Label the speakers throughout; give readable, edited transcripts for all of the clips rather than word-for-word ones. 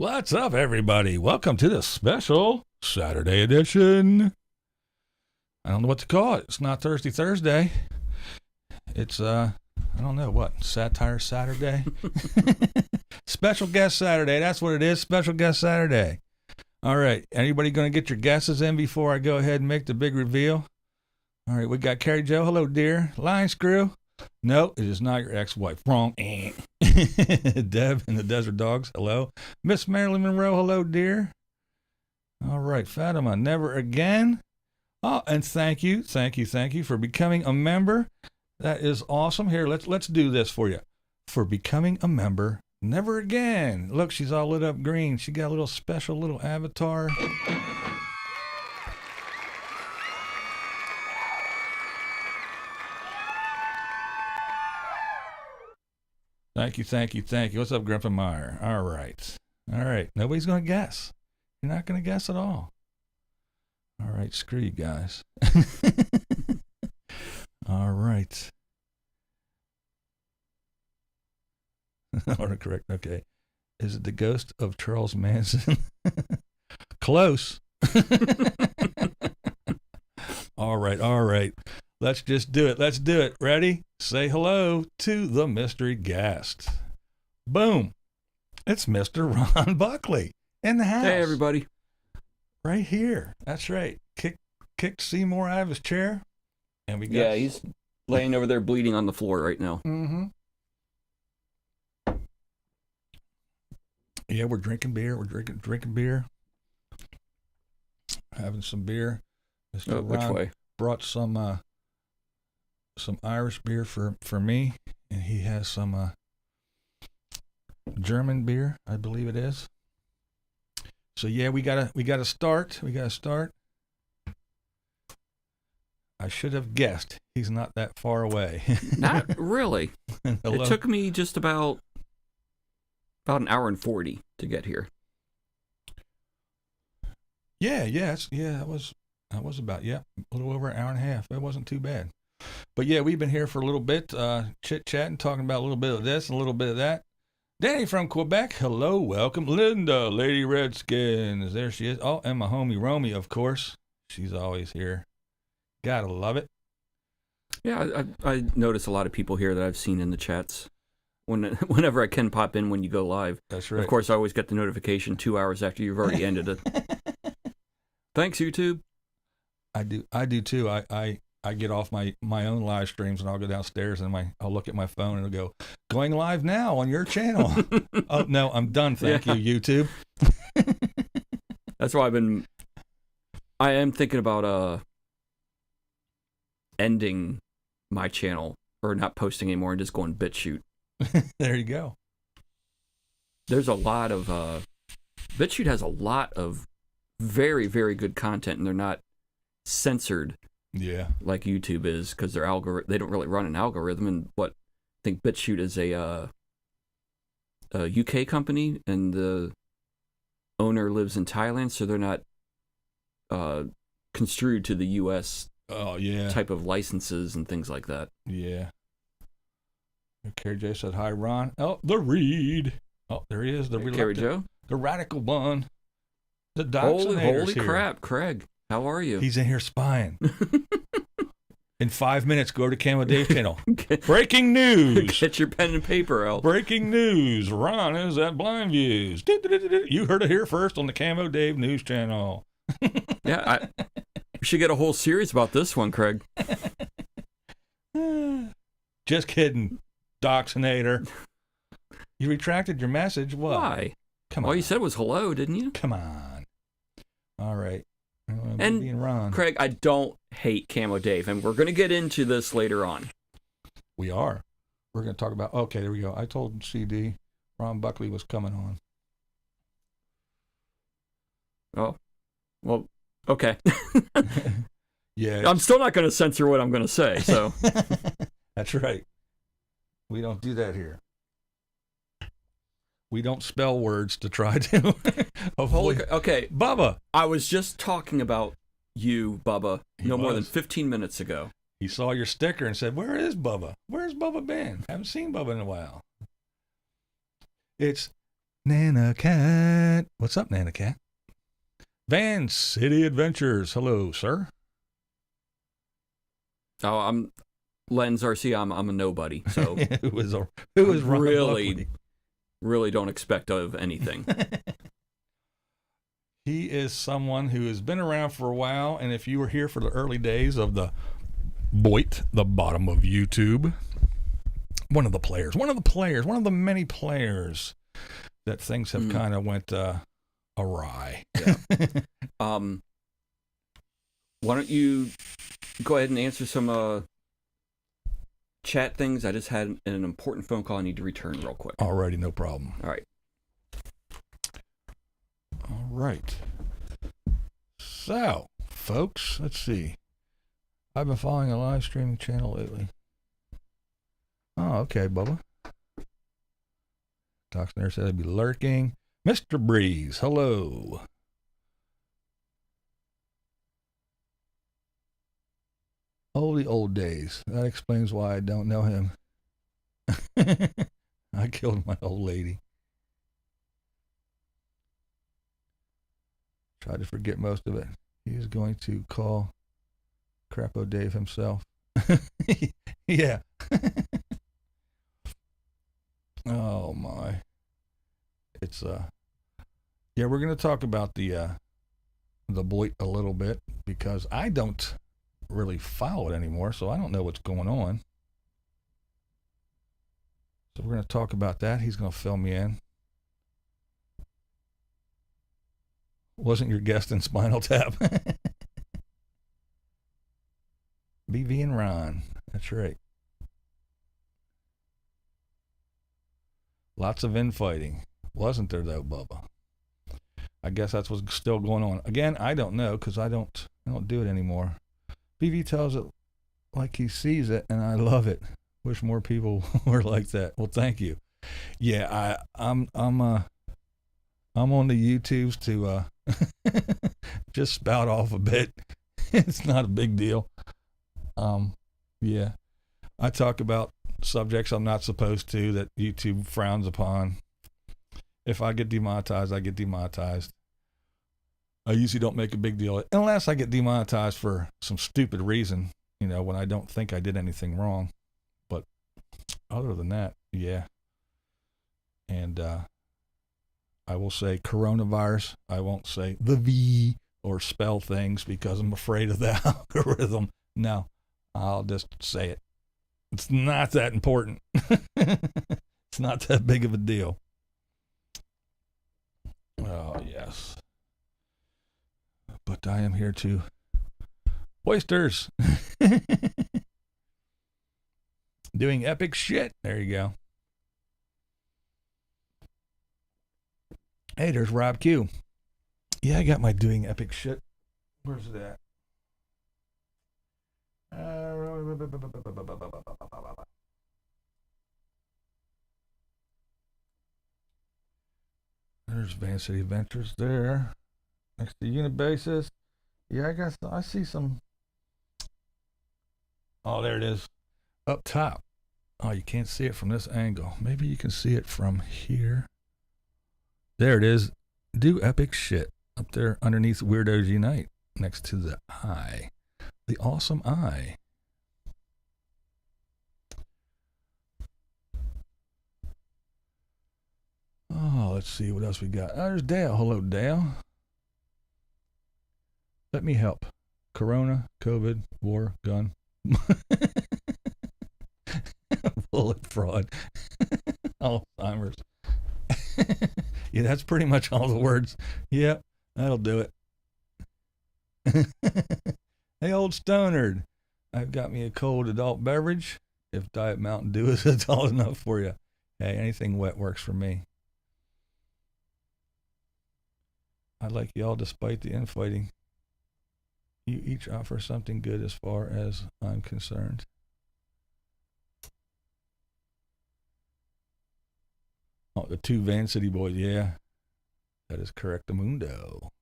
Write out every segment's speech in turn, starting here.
Speaker 1: What's up, everybody? Welcome to the special Saturday edition. I don't know what to call it. It's not Thursday. It's, I don't know what, Satire Saturday? Special Guest Saturday. That's what it is, Special Guest Saturday. All right. Anybody going to get your guesses in before I go ahead and make the big reveal? All right. We got Carrie Jo. Hello, dear. Line Screw. No, it is not your ex-wife. Wrong. Deb and the Desert Dogs. Hello. Miss Marilyn Monroe. Hello, dear. All right. Fatima. Never again. Oh, and thank you for becoming a member. That is awesome. Here, let's do this for you. For becoming a member, never again. Look, she's all lit up green. She got a little special little avatar. Thank you. What's up, Grandpa Meyer? All right. Nobody's going to guess. You're not going to guess at all. All right, screw you guys. All right. Correct. Okay. Is it the ghost of Charles Manson? Close. All right. Let's just do it. Ready? Say hello to the mystery guest. Boom. It's Mr. Ron Buckley in the house.
Speaker 2: Hey, everybody.
Speaker 1: Right here. That's right. Kicked Seymour out of his chair. And we got...
Speaker 2: Yeah, he's laying over there bleeding on the floor right now.
Speaker 1: Mm-hmm. Yeah, we're drinking beer. Drinking beer. Having some beer. Mr.
Speaker 2: Which
Speaker 1: Ron
Speaker 2: way?
Speaker 1: Brought some Irish beer for me, and he has some German beer, I believe it is. So yeah, we gotta start. I should have guessed he's not that far away.
Speaker 2: Not really. It took me just about an hour and 40 to get here.
Speaker 1: Yeah, that was about a little over an hour and a half. It wasn't too bad. But yeah, we've been here for a little bit, chit-chatting, talking about a little bit of this and a little bit of that. Danny from Quebec, hello, welcome. Linda, Lady Redskins, there she is. Oh, and my homie Romy, of course. She's always here. Gotta love it.
Speaker 2: Yeah, I notice a lot of people here that I've seen in the chats. Whenever I can pop in when you go live.
Speaker 1: That's right.
Speaker 2: Of course, I always get the notification 2 hours after you've already ended it. Thanks, YouTube.
Speaker 1: I do too. I get off my own live streams and I'll go downstairs and I'll look at my phone and it'll go, going live now on your channel. Oh, no, I'm done. Thank you, YouTube.
Speaker 2: That's why I am thinking about ending my channel or not posting anymore and just going BitChute.
Speaker 1: There you go.
Speaker 2: There's a lot of, BitChute has a lot of very, very good content and they're not censored.
Speaker 1: Yeah,
Speaker 2: like YouTube is, because their they don't really run an algorithm. And I think BitChute is a UK company, and the owner lives in Thailand, so they're not construed to the US type of licenses and things like that.
Speaker 1: Yeah. Carrie J said hi, Ron. Oh, the Reed. Oh, there he is. The
Speaker 2: Carrie Jo,
Speaker 1: the radical one. The Doxinator's
Speaker 2: holy
Speaker 1: here.
Speaker 2: Crap, Craig. How are you?
Speaker 1: He's in here spying. In 5 minutes, go to Camo Dave channel. Breaking news.
Speaker 2: Get your pen and paper out.
Speaker 1: Breaking news. Ron is at BlindViews. You heard it here first on the Camo Dave news channel.
Speaker 2: Yeah, we should get a whole series about this one, Craig.
Speaker 1: Just kidding, Doxinator. You retracted your message? What?
Speaker 2: Why?
Speaker 1: Come on.
Speaker 2: All you said was hello, didn't you?
Speaker 1: Come on. All right.
Speaker 2: And
Speaker 1: Ron.
Speaker 2: Craig, I don't hate Camo Dave, and we're going to get into this later on.
Speaker 1: We are. We're going to talk about... Okay, there we go. I told CD Ron Buckley was coming on.
Speaker 2: Oh. Well, okay.
Speaker 1: Yeah.
Speaker 2: I'm still not going to censor what I'm going to say, so...
Speaker 1: That's right. We don't do that here. We don't spell words to try to.
Speaker 2: Okay,
Speaker 1: Bubba.
Speaker 2: I was just talking about you, Bubba, more than 15 minutes ago.
Speaker 1: He saw your sticker and said, "Where is Bubba? Where's Bubba been? Haven't seen Bubba in a while." It's Nana Cat. What's up, Nana Cat? Van City Adventures. Hello, sir.
Speaker 2: Oh, I'm Lens RC. I'm a nobody. So
Speaker 1: who was Ron
Speaker 2: really, really don't expect of anything.
Speaker 1: He is someone who has been around for a while, and if you were here for the early days of the BOYT, the bottom of YouTube, one of the many players that things have kind of went awry.
Speaker 2: Yeah. Why don't you go ahead and answer some chat things? I just had an important phone call I need to return real quick.
Speaker 1: Alrighty, no problem.
Speaker 2: All right.
Speaker 1: All right. So, folks, let's see. I've been following a live streaming channel lately. Oh, okay, Bubba. Doxner said I'd be lurking. Mr. Breeze, hello. Oh, the old days. That explains why I don't know him. I killed my old lady. Tried to forget most of it. He is going to call Camo Dave himself. Yeah. Oh my. It's yeah, we're gonna talk about the BOYT a little bit because I don't really follow it anymore, so I don't know what's going on. So we're gonna talk about that. He's gonna fill me in. Wasn't your guest in Spinal Tap? BV and Ron. That's right. Lots of infighting. Wasn't there though, Bubba? I guess that's what's still going on. Again, I don't know because I don't do it anymore. BV tells it like he sees it, and I love it. Wish more people were like that. Well, thank you. Yeah, I'm on the YouTubes to just spout off a bit. It's not a big deal. Yeah, I talk about subjects I'm not supposed to that YouTube frowns upon. If I get demonetized, I get demonetized. I usually don't make a big deal unless I get demonetized for some stupid reason, when I don't think I did anything wrong. But other than that, yeah. And I will say coronavirus. I won't say the V or spell things because I'm afraid of the algorithm. No, I'll just say it. It's not that important. It's not that big of a deal. Oh, yes. But I am here to oysters. Doing epic shit. There you go. Hey, there's Rob Q. Yeah, I got my doing epic shit. Where's it at? There's Van City Adventures there. Next to Unabassist. Yeah, I see some. Oh, there it is. Up top. Oh, you can't see it from this angle. Maybe you can see it from here. There it is. Do epic shit. Up there underneath Weirdos Unite. Next to the eye. The awesome eye. Oh, let's see what else we got. Oh, there's Dale. Hello, Dale. Let me help. Corona, COVID, war, gun. Bullet fraud. Alzheimer's. Yeah, that's pretty much all the words. Yep, that'll do it. Hey, old stonard. I've got me a cold adult beverage. If Diet Mountain Dew is all enough for you. Hey, anything wet works for me. I like y'all despite the infighting. You each offer something good as far as I'm concerned. Oh, the two Van City boys, yeah. That is correct, Mundo.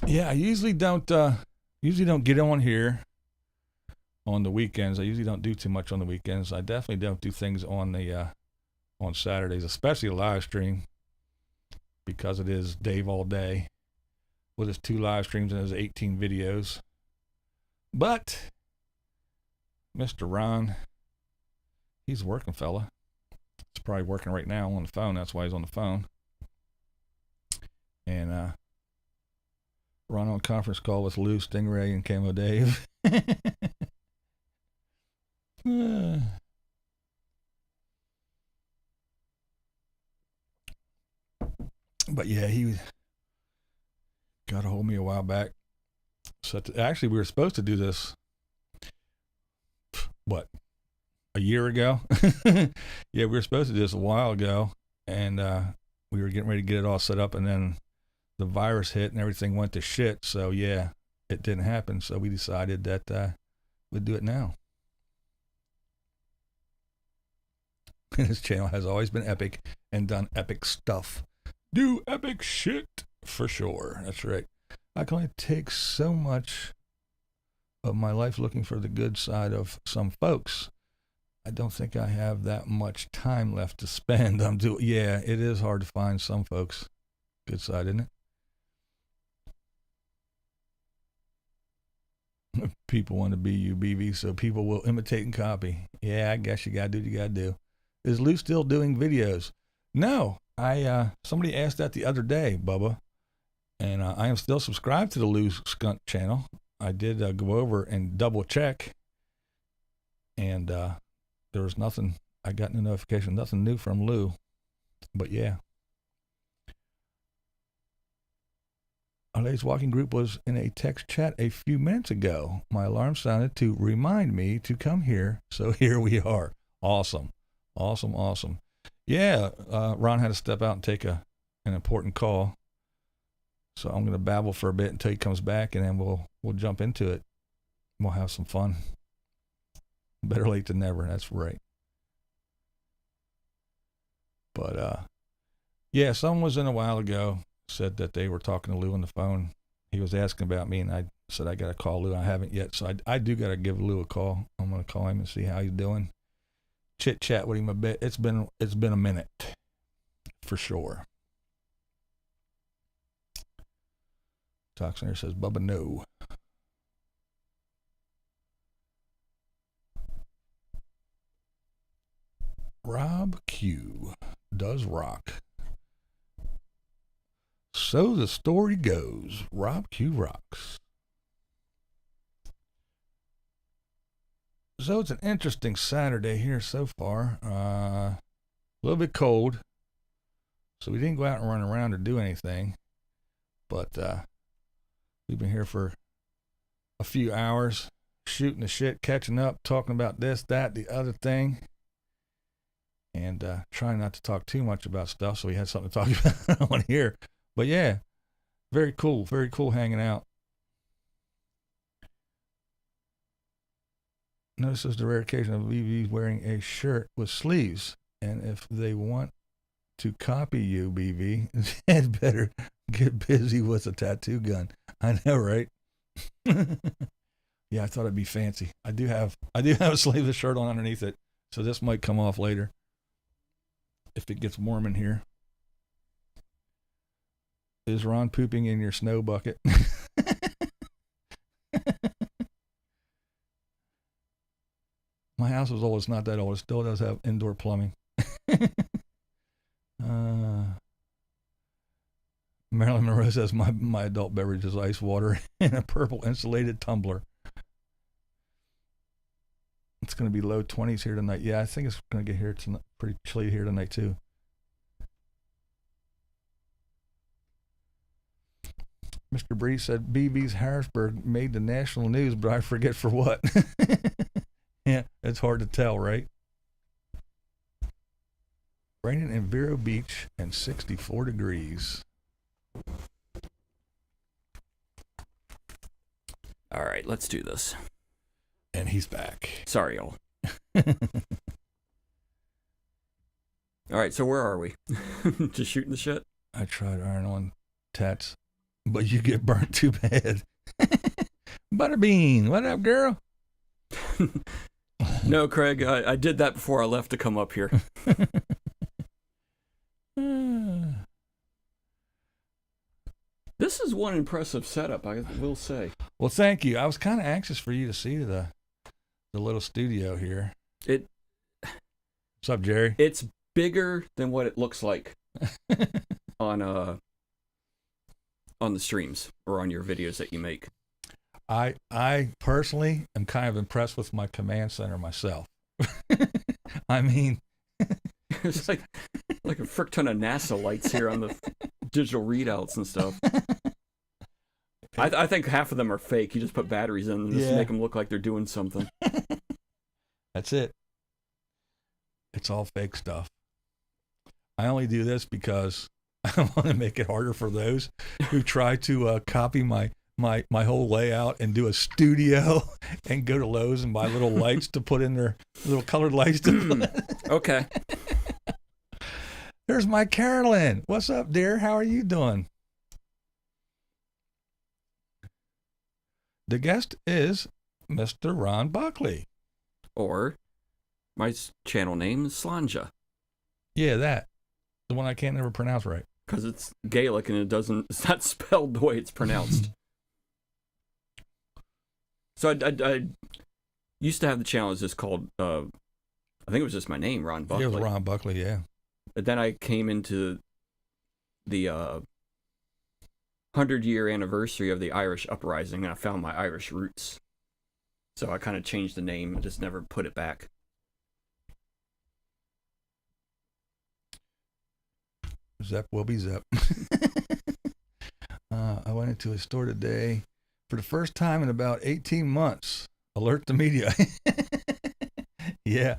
Speaker 1: Yeah, I usually don't get on here on the weekends. I usually don't do too much on the weekends. I definitely don't do things on the on Saturdays, especially a live stream, because it is Dave all day with his 2 live streams and his 18 videos. But Mr. Ron, he's a working fella. He's probably working right now on the phone. That's why he's on the phone. And Ron on conference call with Lou, Stingray, and Camo Dave. But yeah, he got a hold of me a while back. So actually, we were supposed to do this, a year ago? Yeah, we were supposed to do this a while ago, and we were getting ready to get it all set up, and then the virus hit and everything went to shit. So yeah, it didn't happen. So we decided that we'd do it now. His channel has always been epic and done epic stuff. Do epic shit for sure. That's right. I can only take so much of my life looking for the good side of some folks. I don't think I have that much time left to spend. Yeah, it is hard to find some folks' good side, isn't it? People want to be you, BB, so people will imitate and copy. Yeah, I guess you gotta do what you gotta do. Is Lou still doing videos? No, somebody asked that the other day, Bubba, and I am still subscribed to the Lou Skunt channel. I did go over and double check, and there was nothing. I got no notification, nothing new from Lou. But yeah, our latest walking group was in a text chat a few minutes ago. My alarm sounded to remind me to come here, so here we are. Awesome. Yeah, Ron had to step out and take an important call, so I'm going to babble for a bit until he comes back, and then we'll jump into it. We'll have some fun. Better late than never, that's right. But yeah, someone was in a while ago, said that they were talking to Lou on the phone. He was asking about me, and I said I got to call Lou. I haven't yet, so I do got to give Lou a call. I'm going to call him and see how he's doing. Chit chat with him a bit. It's been a minute, for sure. Toxiner says, Bubba, no. Rob Q does rock. So the story goes. Rob Q rocks. So it's an interesting Saturday here so far. A little bit cold, so we didn't go out and run around or do anything. But we've been here for a few hours, shooting the shit, catching up, talking about this, that, the other thing, and trying not to talk too much about stuff, so we had something to talk about on here. But yeah, very cool hanging out. Notices the rare occasion of BB wearing a shirt with sleeves, and if they want to copy you, BB, they'd better get busy with a tattoo gun. I know, right? Yeah, I thought it'd be fancy. I do have a sleeveless shirt on underneath it, so this might come off later if it gets warm in here. Is Ron pooping in your snow bucket? My house is old. It's not that old. It still does have indoor plumbing. Marilyn Monroe says my adult beverage is ice water in a purple insulated tumbler. It's going to be low 20s here tonight. Yeah, I think it's going to get here tonight. Pretty chilly here tonight too. Mr. Bree said BB's Harrisburg made the national news, but I forget for what. Yeah, it's hard to tell, right? Raining in Vero Beach and 64 degrees.
Speaker 2: All right, let's do this.
Speaker 1: And he's back.
Speaker 2: Sorry, y'all. All right, so where are we? Just shooting the shit?
Speaker 1: I tried iron on tats, but you get burnt too bad. Butterbean, what up, girl?
Speaker 2: No, Craig, I did that before I left to come up here. This is one impressive setup, I will say.
Speaker 1: Well, thank you. I was kind of anxious for you to see the little studio here. What's up, Jerry?
Speaker 2: It's bigger than what it looks like on the streams or on your videos that you make.
Speaker 1: I personally am kind of impressed with my command center myself. I mean,
Speaker 2: it's like a frick ton of NASA lights here on the digital readouts and stuff. I think half of them are fake. You just put batteries in and just make them look like they're doing something.
Speaker 1: That's it. It's all fake stuff. I only do this because I want to make it harder for those who try to copy my whole layout and do a studio and go to Lowe's and buy little lights to put in their little colored lights.
Speaker 2: Okay.
Speaker 1: There's my Carolyn. What's up, dear? How are you doing? The guest is Mr. Ron Buckley.
Speaker 2: Or my channel name is Slanja.
Speaker 1: Yeah, that. The one I can't never pronounce right.
Speaker 2: Because it's Gaelic and it's not spelled the way it's pronounced. So I used to have the channel as just called, I think it was just my name, Ron Buckley.
Speaker 1: Yeah, it was Ron Buckley, yeah.
Speaker 2: But then I came into the 100-year anniversary of the Irish uprising, and I found my Irish roots. So I kind of changed the name and just never put it back.
Speaker 1: Zep will be Zep. I went into a store today for the first time in about 18 months. Alert the media. Yeah,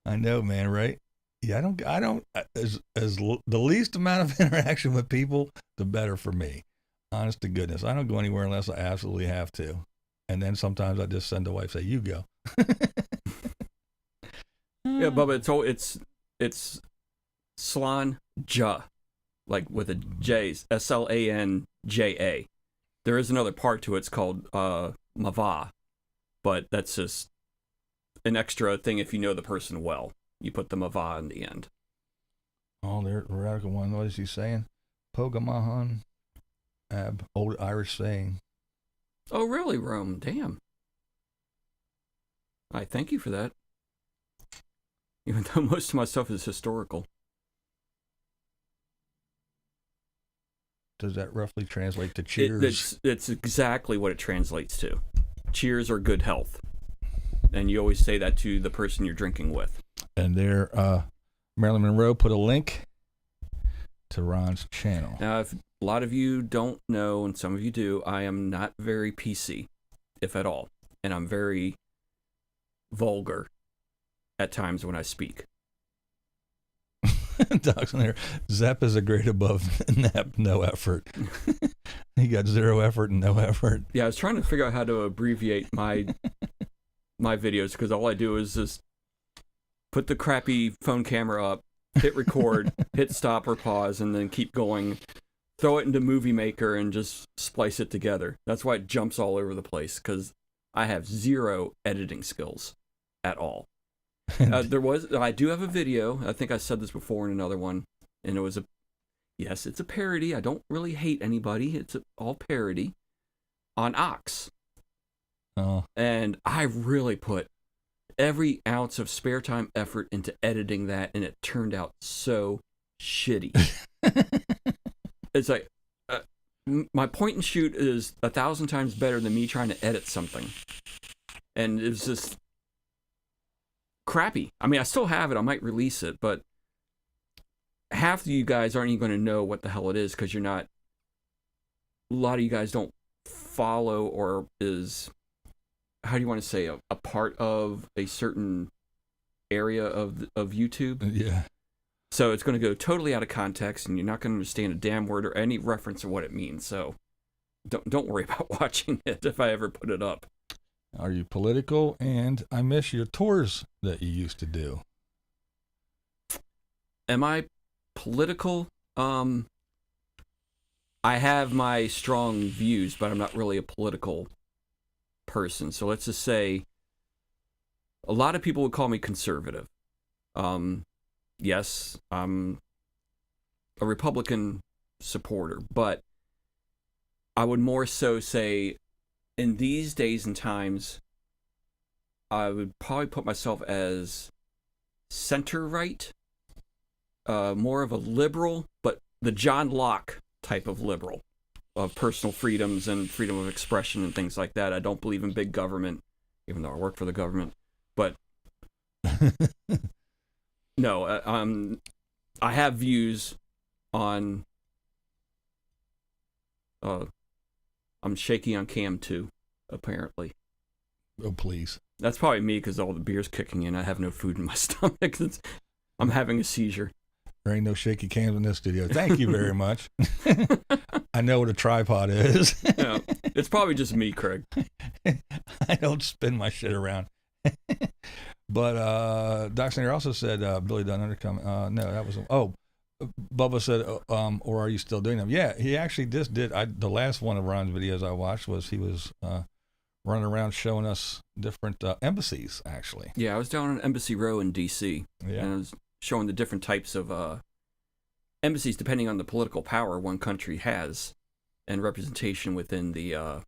Speaker 1: I know, man, right? Yeah, I don't, as the least amount of interaction with people, the better for me. Honest to goodness. I don't go anywhere unless I absolutely have to. And then sometimes I just send the wife, say, you go.
Speaker 2: Yeah, Bubba, it's Slanja, like with a J, Slanja. There is another part to it. It's called Mava, but that's just an extra thing if you know the person well. You put the Mava in the end.
Speaker 1: Oh, there's the radical one. What is he saying? Pogamahan ab, old Irish saying.
Speaker 2: Oh, really, Rome? Damn. I thank you for that. Even though most of my stuff is historical.
Speaker 1: Does that roughly translate to cheers?
Speaker 2: It's exactly what it translates to. Cheers or good health. And you always say that to the person you're drinking with.
Speaker 1: And there, Marilyn Monroe put a link to Ron's channel.
Speaker 2: Now, if a lot of you don't know, and some of you do, I am not very PC, if at all. And I'm very vulgar at times when I speak.
Speaker 1: Doc's in there. Zep is a grade above Nap, no effort. He got 0 effort and no effort.
Speaker 2: Yeah, I was trying to figure out how to abbreviate my videos, because all I do is just put the crappy phone camera up, hit record, hit stop or pause, and then keep going. Throw it into Movie Maker and just splice it together. That's why it jumps all over the place, because I have 0 editing skills at all. I do have a video. I think I said this before in another one, and it was it's a parody. I don't really hate anybody. It's all parody on Ox.
Speaker 1: Oh. And
Speaker 2: I really put every ounce of spare time effort into editing that, and it turned out so shitty. It's like my point and shoot is 1,000 times better than me trying to edit something, and it was just crappy. I mean, I still have it. I might release it, but half of you guys aren't even going to know what the hell it is, because you're not. A lot of you guys don't follow or is, how do you want to say, a part of a certain area of YouTube.
Speaker 1: Yeah.
Speaker 2: So it's going to go totally out of context, and you're not going to understand a damn word or any reference of what it means. So don't worry about watching it if I ever put it up.
Speaker 1: Are you political? And I miss your tours that you used to do.
Speaker 2: Am I political? I have my strong views, but I'm not really a political person. So let's just say a lot of people would call me conservative. Yes, I'm a Republican supporter, but I would more so say, in these days and times, I would probably put myself as center-right, more of a liberal, but the John Locke type of liberal, of personal freedoms and freedom of expression and things like that. I don't believe in big government, even though I work for the government. But no, I have views on. I'm shaky on Cam too, apparently.
Speaker 1: Oh, please.
Speaker 2: That's probably me because all the beer's kicking in. I have no food in my stomach. I'm having a seizure.
Speaker 1: There ain't no shaky cams in this studio. Thank you very much. I know what a tripod is.
Speaker 2: Yeah, it's probably just me, Craig.
Speaker 1: I don't spin my shit around. But Doc Singer also said Billy Dunn undercoming. No, that was Bubba said, or are you still doing them? Yeah, he actually just did. The last one of Ron's videos I watched was he was running around showing us different embassies, actually.
Speaker 2: Yeah, I was down on Embassy Row in D.C.
Speaker 1: Yeah.
Speaker 2: And I was showing the different types of embassies depending on the political power one country has and representation within the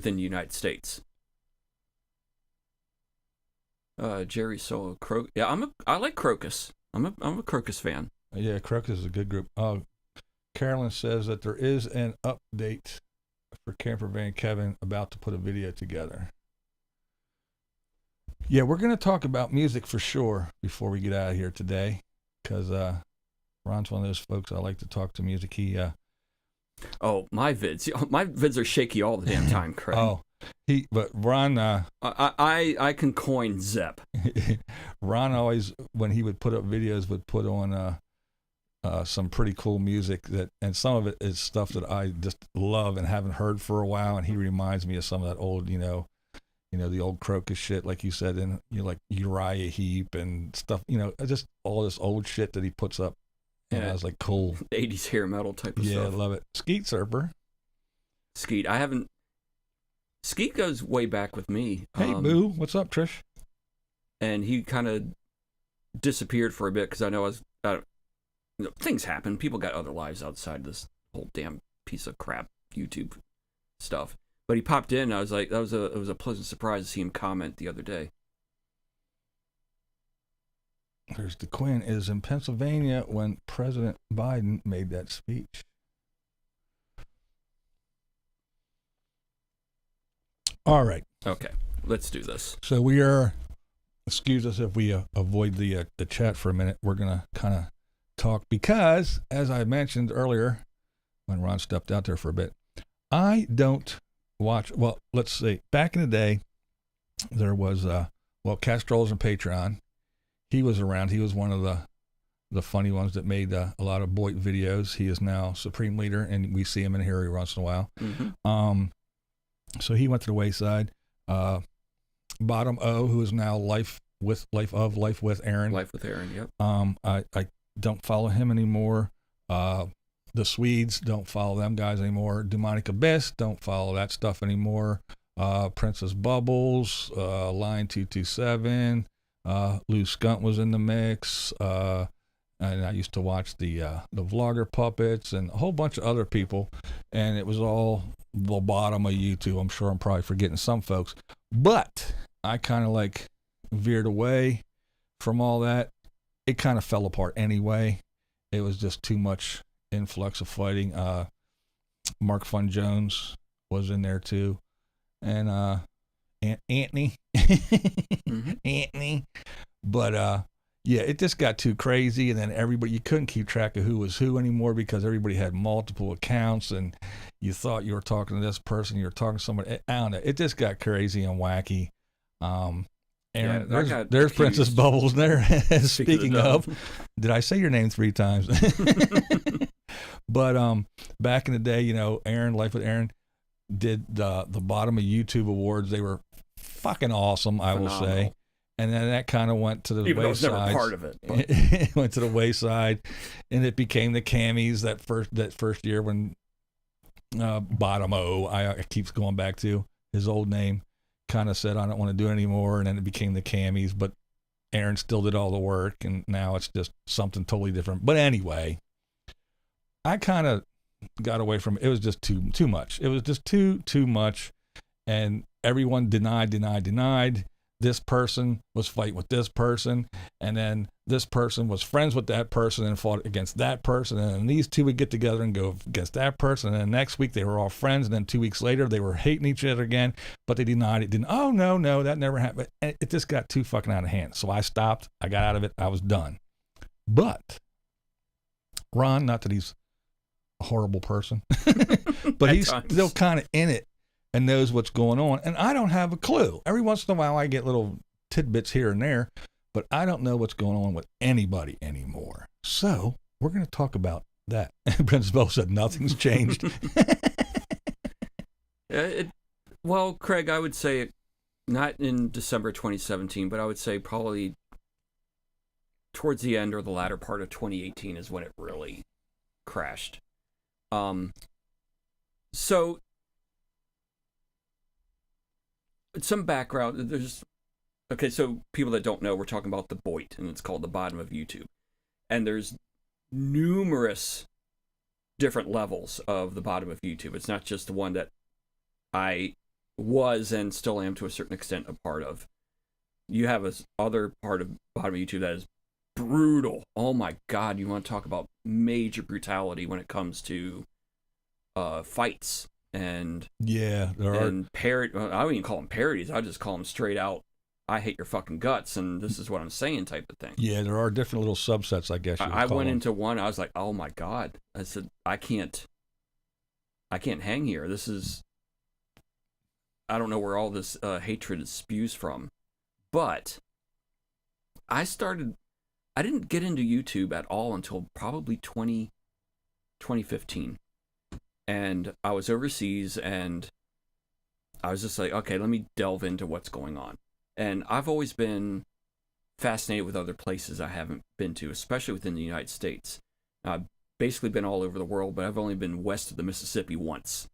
Speaker 2: United States. Jerry saw Crocus. Yeah, I like Crocus. I'm a Crocus fan.
Speaker 1: Yeah, Crocus is a good group. Carolyn says that there is an update for Camper Van Kevin about to put a video together. Yeah, we're going to talk about music for sure before we get out of here today, because Ron's one of those folks I like to talk to music.
Speaker 2: My vids are shaky all the damn time, Craig.
Speaker 1: But Ron,
Speaker 2: I can coin Zep.
Speaker 1: Ron always, when he would put up videos, would put on some pretty cool music and some of it is stuff that I just love and haven't heard for a while. And he reminds me of some of that old, the old Crocus shit, like you said, and like Uriah Heep and stuff, just all this old shit that he puts up. And I was like, cool.
Speaker 2: 80s hair metal type of stuff.
Speaker 1: Yeah, I love it. Skeet Surfer.
Speaker 2: Skeet goes way back with me.
Speaker 1: Hey, Boo. What's up, Trish?
Speaker 2: And he kind of disappeared for a bit because I know things happen. People got other lives outside this whole damn piece of crap YouTube stuff. But he popped in. And I was like, it was a pleasant surprise to see him comment the other day.
Speaker 1: There's the Quinn is in Pennsylvania when President Biden made that speech. All right.
Speaker 2: Okay, let's do this.
Speaker 1: So excuse us if we avoid the chat for a minute. We're going to kind of talk because, as I mentioned earlier, when Ron stepped out there for a bit, I don't watch, well, let's see, back in the day, there was, Castro's and Patreon. He was around. He was one of the funny ones that made a lot of BOYT videos. He is now Supreme Leader, and we see him in here every once in a while. Mm-hmm. So he went to the wayside. Bottom O, who is now Life with Aaron.
Speaker 2: Life with Aaron, yep.
Speaker 1: I don't follow him anymore. The Swedes, don't follow them guys anymore. Demonic Abyss, don't follow that stuff anymore. Princess Bubbles, Line 227. Lou Skunt was in the mix. And I used to watch the Vlogger Puppets and a whole bunch of other people. And it was all the bottom of YouTube. I'm sure I'm probably forgetting some folks. But I kind of like veered away from all that. It kind of fell apart anyway. It was just too much influx of fighting. Mark Fun Jones was in there too. And Anthony.
Speaker 2: Mm-hmm.
Speaker 1: Anthony. But yeah, it just got too crazy, and then you couldn't keep track of who was who anymore because everybody had multiple accounts, and you thought you were talking to this person, you were talking to somebody. I don't know. It just got crazy and wacky. Aaron, there's Princess Bubbles there. Speaking of, did I say your name 3 times? But back in the day, Aaron, Life with Aaron, did the bottom of YouTube awards. They were fucking awesome, I will say. And then that kind of went to the wayside. I was never
Speaker 2: part of it.
Speaker 1: It went to the wayside, and it became the Cammies that first year when Bottom O, I keeps going back to his old name, kind of said I don't want to do it anymore, and then it became the Cammies. But Aaron still did all the work, and now it's just something totally different. But anyway, I kind of got away from it. It was just too much. It was just too much, and everyone denied. This person was fighting with this person, and then this person was friends with that person and fought against that person, and then these two would get together and go against that person, and then next week they were all friends, and then 2 weeks later they were hating each other again, but they denied it. Oh, no, that never happened. And it just got too fucking out of hand. So I stopped. I got out of it. I was done. But Ron, not that he's a horrible person, but he's still kind of in it and knows what's going on, and I don't have a clue. Every once in a while I get little tidbits here and there, but I don't know what's going on with anybody anymore. So we're going to talk about that. Princess Bell said nothing's changed.
Speaker 2: Well, Craig, I would say not in December 2017, but I would say probably towards the end or the latter part of 2018 is when it really crashed. So some background. So people that don't know, we're talking about the BOYT, and it's called the bottom of YouTube. And there's numerous different levels of the bottom of YouTube. It's not just the one that I was and still am to a certain extent a part of. You have this other part of bottom of YouTube that is brutal. Oh my God, you want to talk about major brutality when it comes to fights. And
Speaker 1: yeah, there are.
Speaker 2: And I don't even call them parodies. I just call them straight out, I hate your fucking guts, and this is what I'm saying type of thing.
Speaker 1: Yeah, there are different little subsets, I guess.
Speaker 2: I went into one. I was like, oh my God. I said, I can't hang here. This is, I don't know where all this hatred spews from. But I didn't get into YouTube at all until probably 2015. And I was overseas, and I was just like, okay, let me delve into what's going on. And I've always been fascinated with other places I haven't been to, especially within the United States. I've basically been all over the world, but I've only been west of the Mississippi once.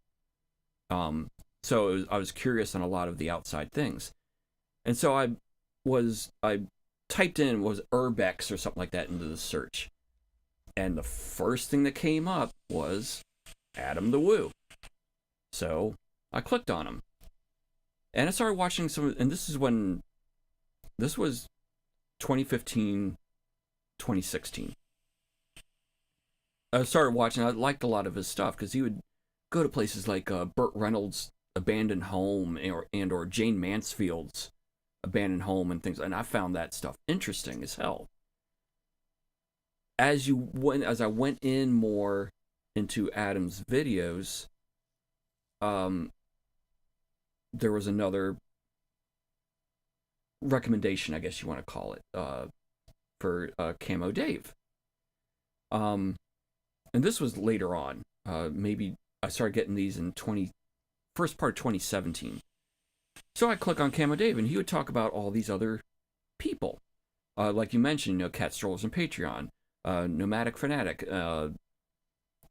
Speaker 2: So I was curious on a lot of the outside things. And so I typed in, was Urbex or something like that into the search. And the first thing that came up was Adam the Woo. So I clicked on him. And I started watching and this was 2015, 2016. I started watching, I liked a lot of his stuff because he would go to places like Burt Reynolds' abandoned home or Jane Mansfield's abandoned home and things. And I found that stuff interesting as hell. As I went in more into Adam's videos, there was another recommendation, I guess you want to call it, for Camo Dave. And this was later on. Maybe I started getting these in first part of 2017. So I click on Camo Dave, and he would talk about all these other people. Like you mentioned, Cat Strollers and Patreon, Nomadic Fanatic,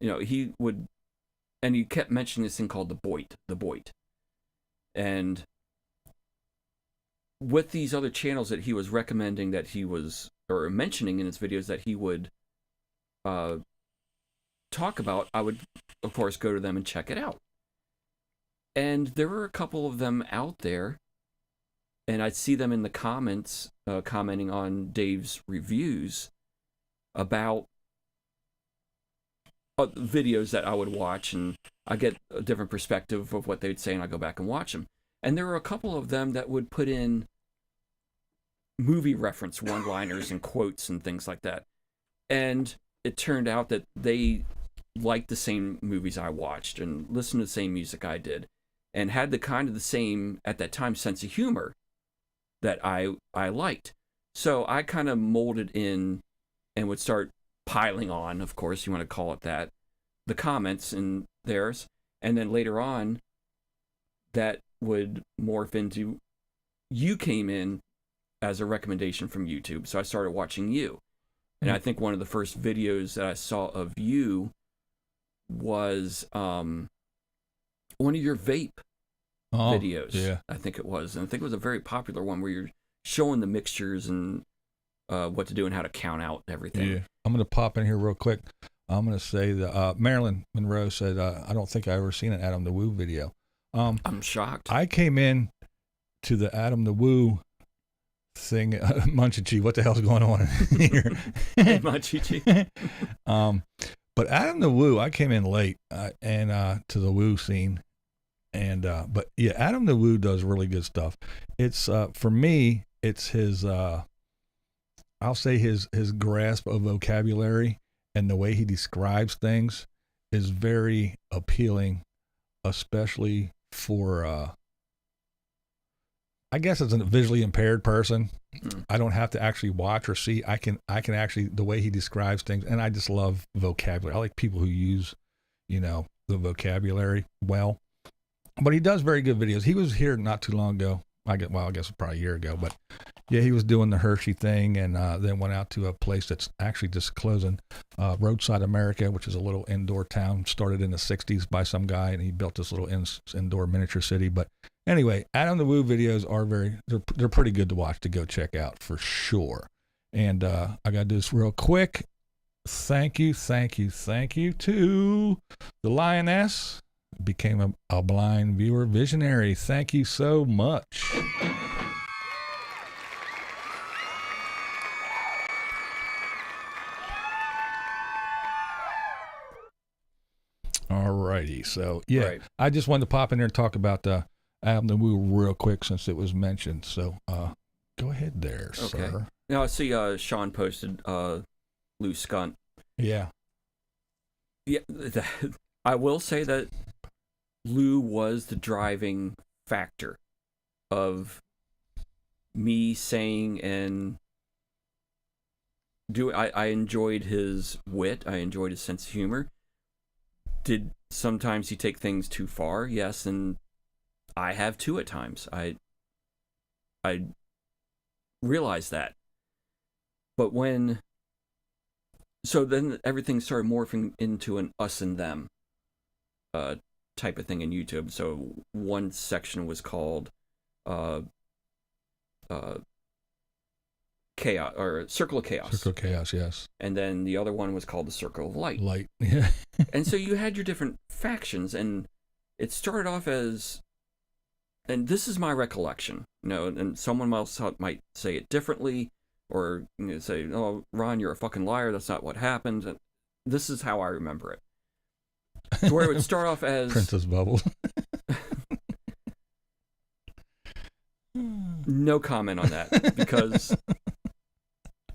Speaker 2: he would, and he kept mentioning this thing called the BOYT. And with these other channels that he was recommending or mentioning in his videos that he would talk about, I would, of course, go to them and check it out. And there were a couple of them out there, and I'd see them in the comments commenting on Dave's reviews about videos that I would watch, and I get a different perspective of what they'd say, and I go back and watch them. And there were a couple of them that would put in movie reference one-liners and quotes and things like that. And it turned out that they liked the same movies I watched and listened to the same music I did, and had the same, at that time, sense of humor that I liked. So I kind of molded in and would start piling on, of course, you want to call it that, the comments in theirs. And then later on, that would morph into, you came in as a recommendation from YouTube. So I started watching you. And I think one of the first videos that I saw of you was one of your vape videos. Yeah. I think it was. And I think it was a very popular one where you're showing the mixtures and what to do and how to count out everything.
Speaker 1: Yeah. I'm going to pop in here real quick. I'm going to say the Marilyn Monroe said, I don't think I ever seen an Adam the Woo video.
Speaker 2: I'm shocked.
Speaker 1: I came in to the Adam the Woo thing. Munchichi, what the hell's going on here?
Speaker 2: Munchichi.
Speaker 1: But Adam the Woo, I came in late and to the Woo scene. And but yeah, Adam the Woo does really good stuff. It's for me, it's his I'll say his grasp of vocabulary and the way he describes things is very appealing, especially for I guess as a visually impaired person. I don't have to actually watch or see. I can actually, the way he describes things, and I just love vocabulary. I like people who use, the vocabulary well. But he does very good videos. He was here not too long ago. I guess probably a year ago. But yeah, he was doing the Hershey thing, and then went out to a place that's actually just closing, Roadside America, which is a little indoor town started in the 60s by some guy, and he built this little indoor miniature city. But anyway, Adam the Woo videos are they're pretty good to watch, to go check out for sure. And I got to do this real quick. Thank you to the Lioness. Became a blind viewer visionary. Thank you so much. Alrighty, so yeah, right. I just wanted to pop in there and talk about Adam the Woo real quick since it was mentioned. So go ahead there, okay. Sir.
Speaker 2: Now I see Sean posted Lou Skunt.
Speaker 1: Yeah.
Speaker 2: Yeah, I will say that Lou was the driving factor of me saying and doing. I enjoyed his wit. I enjoyed his sense of humor. Did sometimes he take things too far? Yes, and I have too at times. I realize that. But so then everything started morphing into an us and them type of thing in YouTube. So one section was called Chaos, or Circle of Chaos.
Speaker 1: Circle of Chaos, yes.
Speaker 2: And then the other one was called the Circle of Light.
Speaker 1: Light, yeah.
Speaker 2: And so you had your different factions, and it started off as, and this is my recollection, and someone else might say it differently, or say, "Oh, Ron, you're a fucking liar. That's not what happened." And this is how I remember it. To where it would start off as
Speaker 1: Princess Bubble.
Speaker 2: No comment on that, because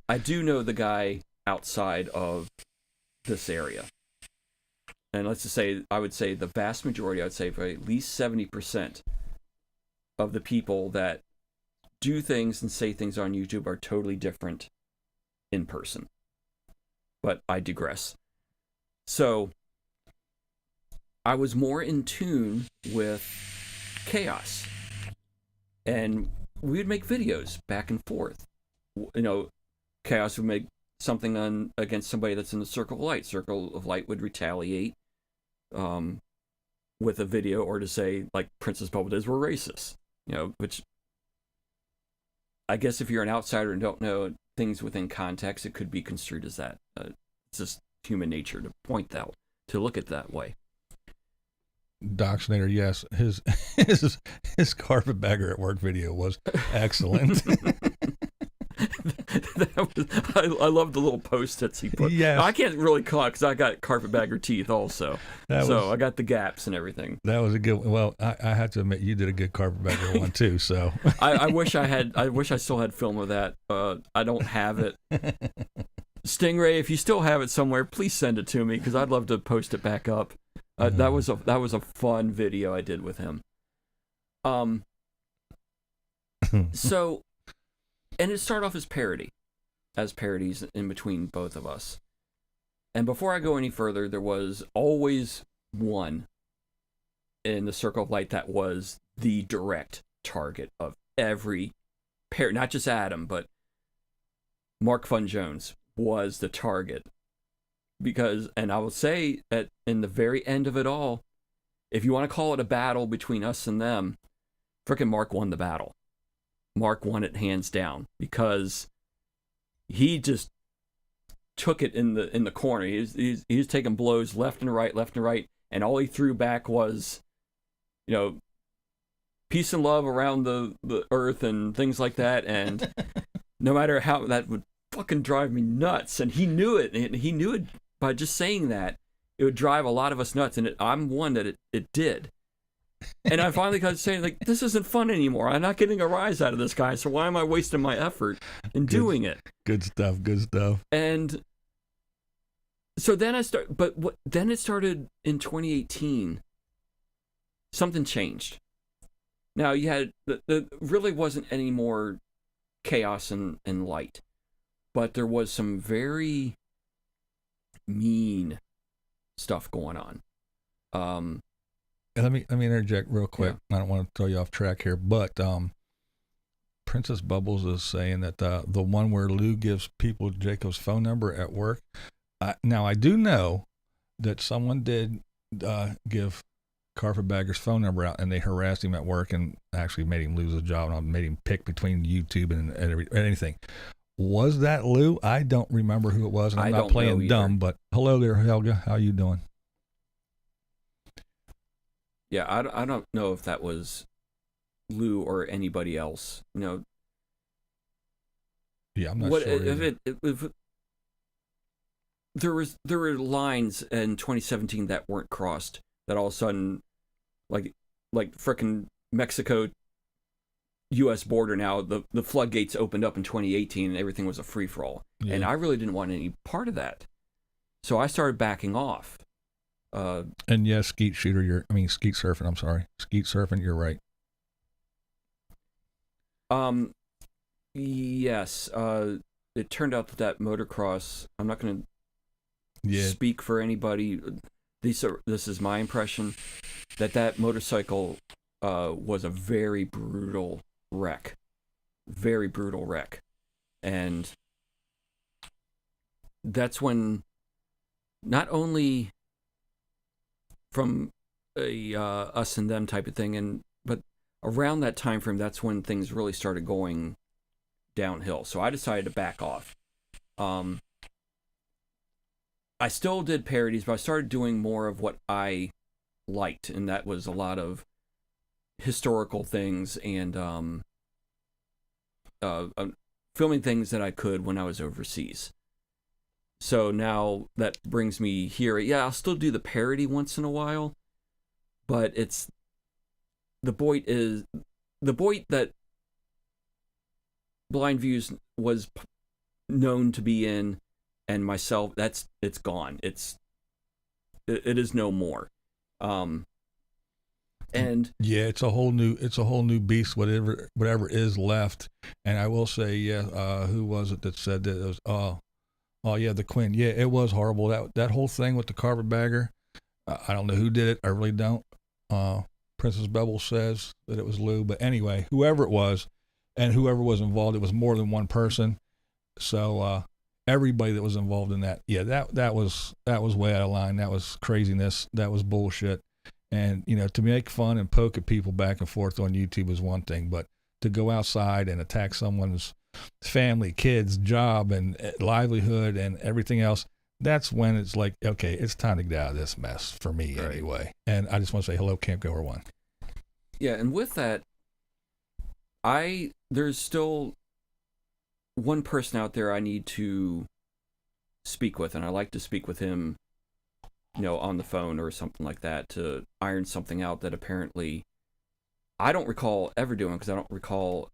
Speaker 2: I do know the guy outside of this area. And let's just say, I would say the vast majority, I would say for at least 70% of the people that do things and say things on YouTube are totally different in person. But I digress. So I was more in tune with Chaos. And we would make videos back and forth. Chaos would make something against somebody that's in the Circle of Light. Circle of Light would retaliate with a video, or to say, like Princess Bubble does, we're racist. Which I guess if you're an outsider and don't know things within context, it could be construed as that. It's just human nature to point out, to look at it that way.
Speaker 1: Doxinator, yes, his carpetbagger at work video was excellent.
Speaker 2: I love the little post-its he put.
Speaker 1: Yes.
Speaker 2: I can't really call it because I got carpetbagger teeth also, I got the gaps and everything.
Speaker 1: That was a good one. Well, I have to admit, you did a good carpetbagger one too. So
Speaker 2: I wish I still had film of that. I don't have it. Stingray, if you still have it somewhere, please send it to me, because I'd love to post it back up. That was a fun video I did with him. So, and it started off as parodies in between both of us. And before I go any further, there was always one in the Circle of Light that was the direct target of every pair, not just Adam, but Mark Fun Jones was the target. Because, and I will say that in the very end of it all, if you want to call it a battle between us and them, frickin' Mark won the battle. Mark won it hands down, because he just took it in the corner. He was taking blows left and right, and all he threw back was, peace and love around the earth and things like that. And no matter how, that would fucking drive me nuts. And he knew it. And he knew it by just saying that. It would drive a lot of us nuts. And I'm one that it did. And I finally got to say, like, this isn't fun anymore. I'm not getting a rise out of this guy. So why am I wasting my effort in doing it?
Speaker 1: Good stuff. Good stuff.
Speaker 2: And so then then it started in 2018. Something changed. Now you had the really wasn't any more chaos and light, but there was some very mean stuff going on.
Speaker 1: Let me interject real quick.
Speaker 2: Yeah.
Speaker 1: I don't want to throw you off track here, but Princess Bubbles is saying that the one where Lou gives people Jacob's phone number at work. Now I do know that someone did give Carpetbagger's phone number out, and they harassed him at work and actually made him lose his job and made him pick between YouTube and anything. Was that Lou? I don't remember who it was, and I'm not playing dumb, but hello there, Helga. How you doing?
Speaker 2: Yeah, I don't know if that was Lou or anybody else.
Speaker 1: Yeah, I'm not sure.
Speaker 2: If there were lines in 2017 that weren't crossed, that all of a sudden, like frickin' Mexico U.S. border now, the floodgates opened up in 2018 and everything was a free-for-all. Yeah. And I really didn't want any part of that. So I started backing off.
Speaker 1: And yes, skeet surfing, I'm sorry. Skeet surfing, you're right.
Speaker 2: Yes. It turned out that motocross, I'm not going to speak for anybody. This is my impression, that motorcycle was a very brutal wreck. Very brutal wreck. And that's when, not only from a us and them type of thing, but around that time frame, that's when things really started going downhill. So I decided to back off. I still did parodies, but I started doing more of what I liked, and that was a lot of historical things and filming things that I could when I was overseas. So now that brings me here. Yeah, I'll still do the parody once in a while, but it's the BOYT that BlindViews was known to be in, and myself, it's gone. It is no more. And
Speaker 1: yeah, it's a whole new beast. Whatever is left. And I will say, who was it that said that it was? Oh yeah, the Quinn. Yeah, it was horrible. That whole thing with the carpetbagger. I don't know who did it. I really don't. Princess Bubble says that it was Lou, but anyway, whoever it was, and whoever was involved, it was more than one person. So everybody that was involved in that, that was way out of line. That was craziness. That was bullshit. And to make fun and poke at people back and forth on YouTube is one thing, but to go outside and attack someone's family, kids, job, and livelihood, and everything else, that's when it's like, okay, it's time to get out of this mess for me anyway. And I just want to say hello, Camp Goer 1.
Speaker 2: Yeah, and with that, there's still one person out there I need to speak with, and I like to speak with him, on the phone or something like that, to iron something out that apparently I don't recall ever doing, because I don't recall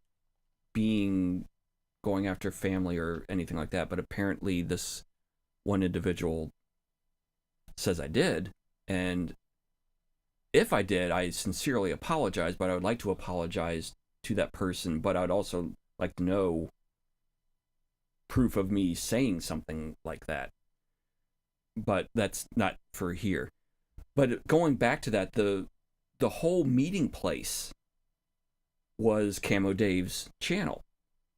Speaker 2: going after family or anything like that, but apparently this one individual says I did, and if I did, I sincerely apologize, but I would like to apologize to that person, but I'd also like to know proof of me saying something like that. But that's not for here. But going back to that, the whole meeting place was Camo Dave's channel.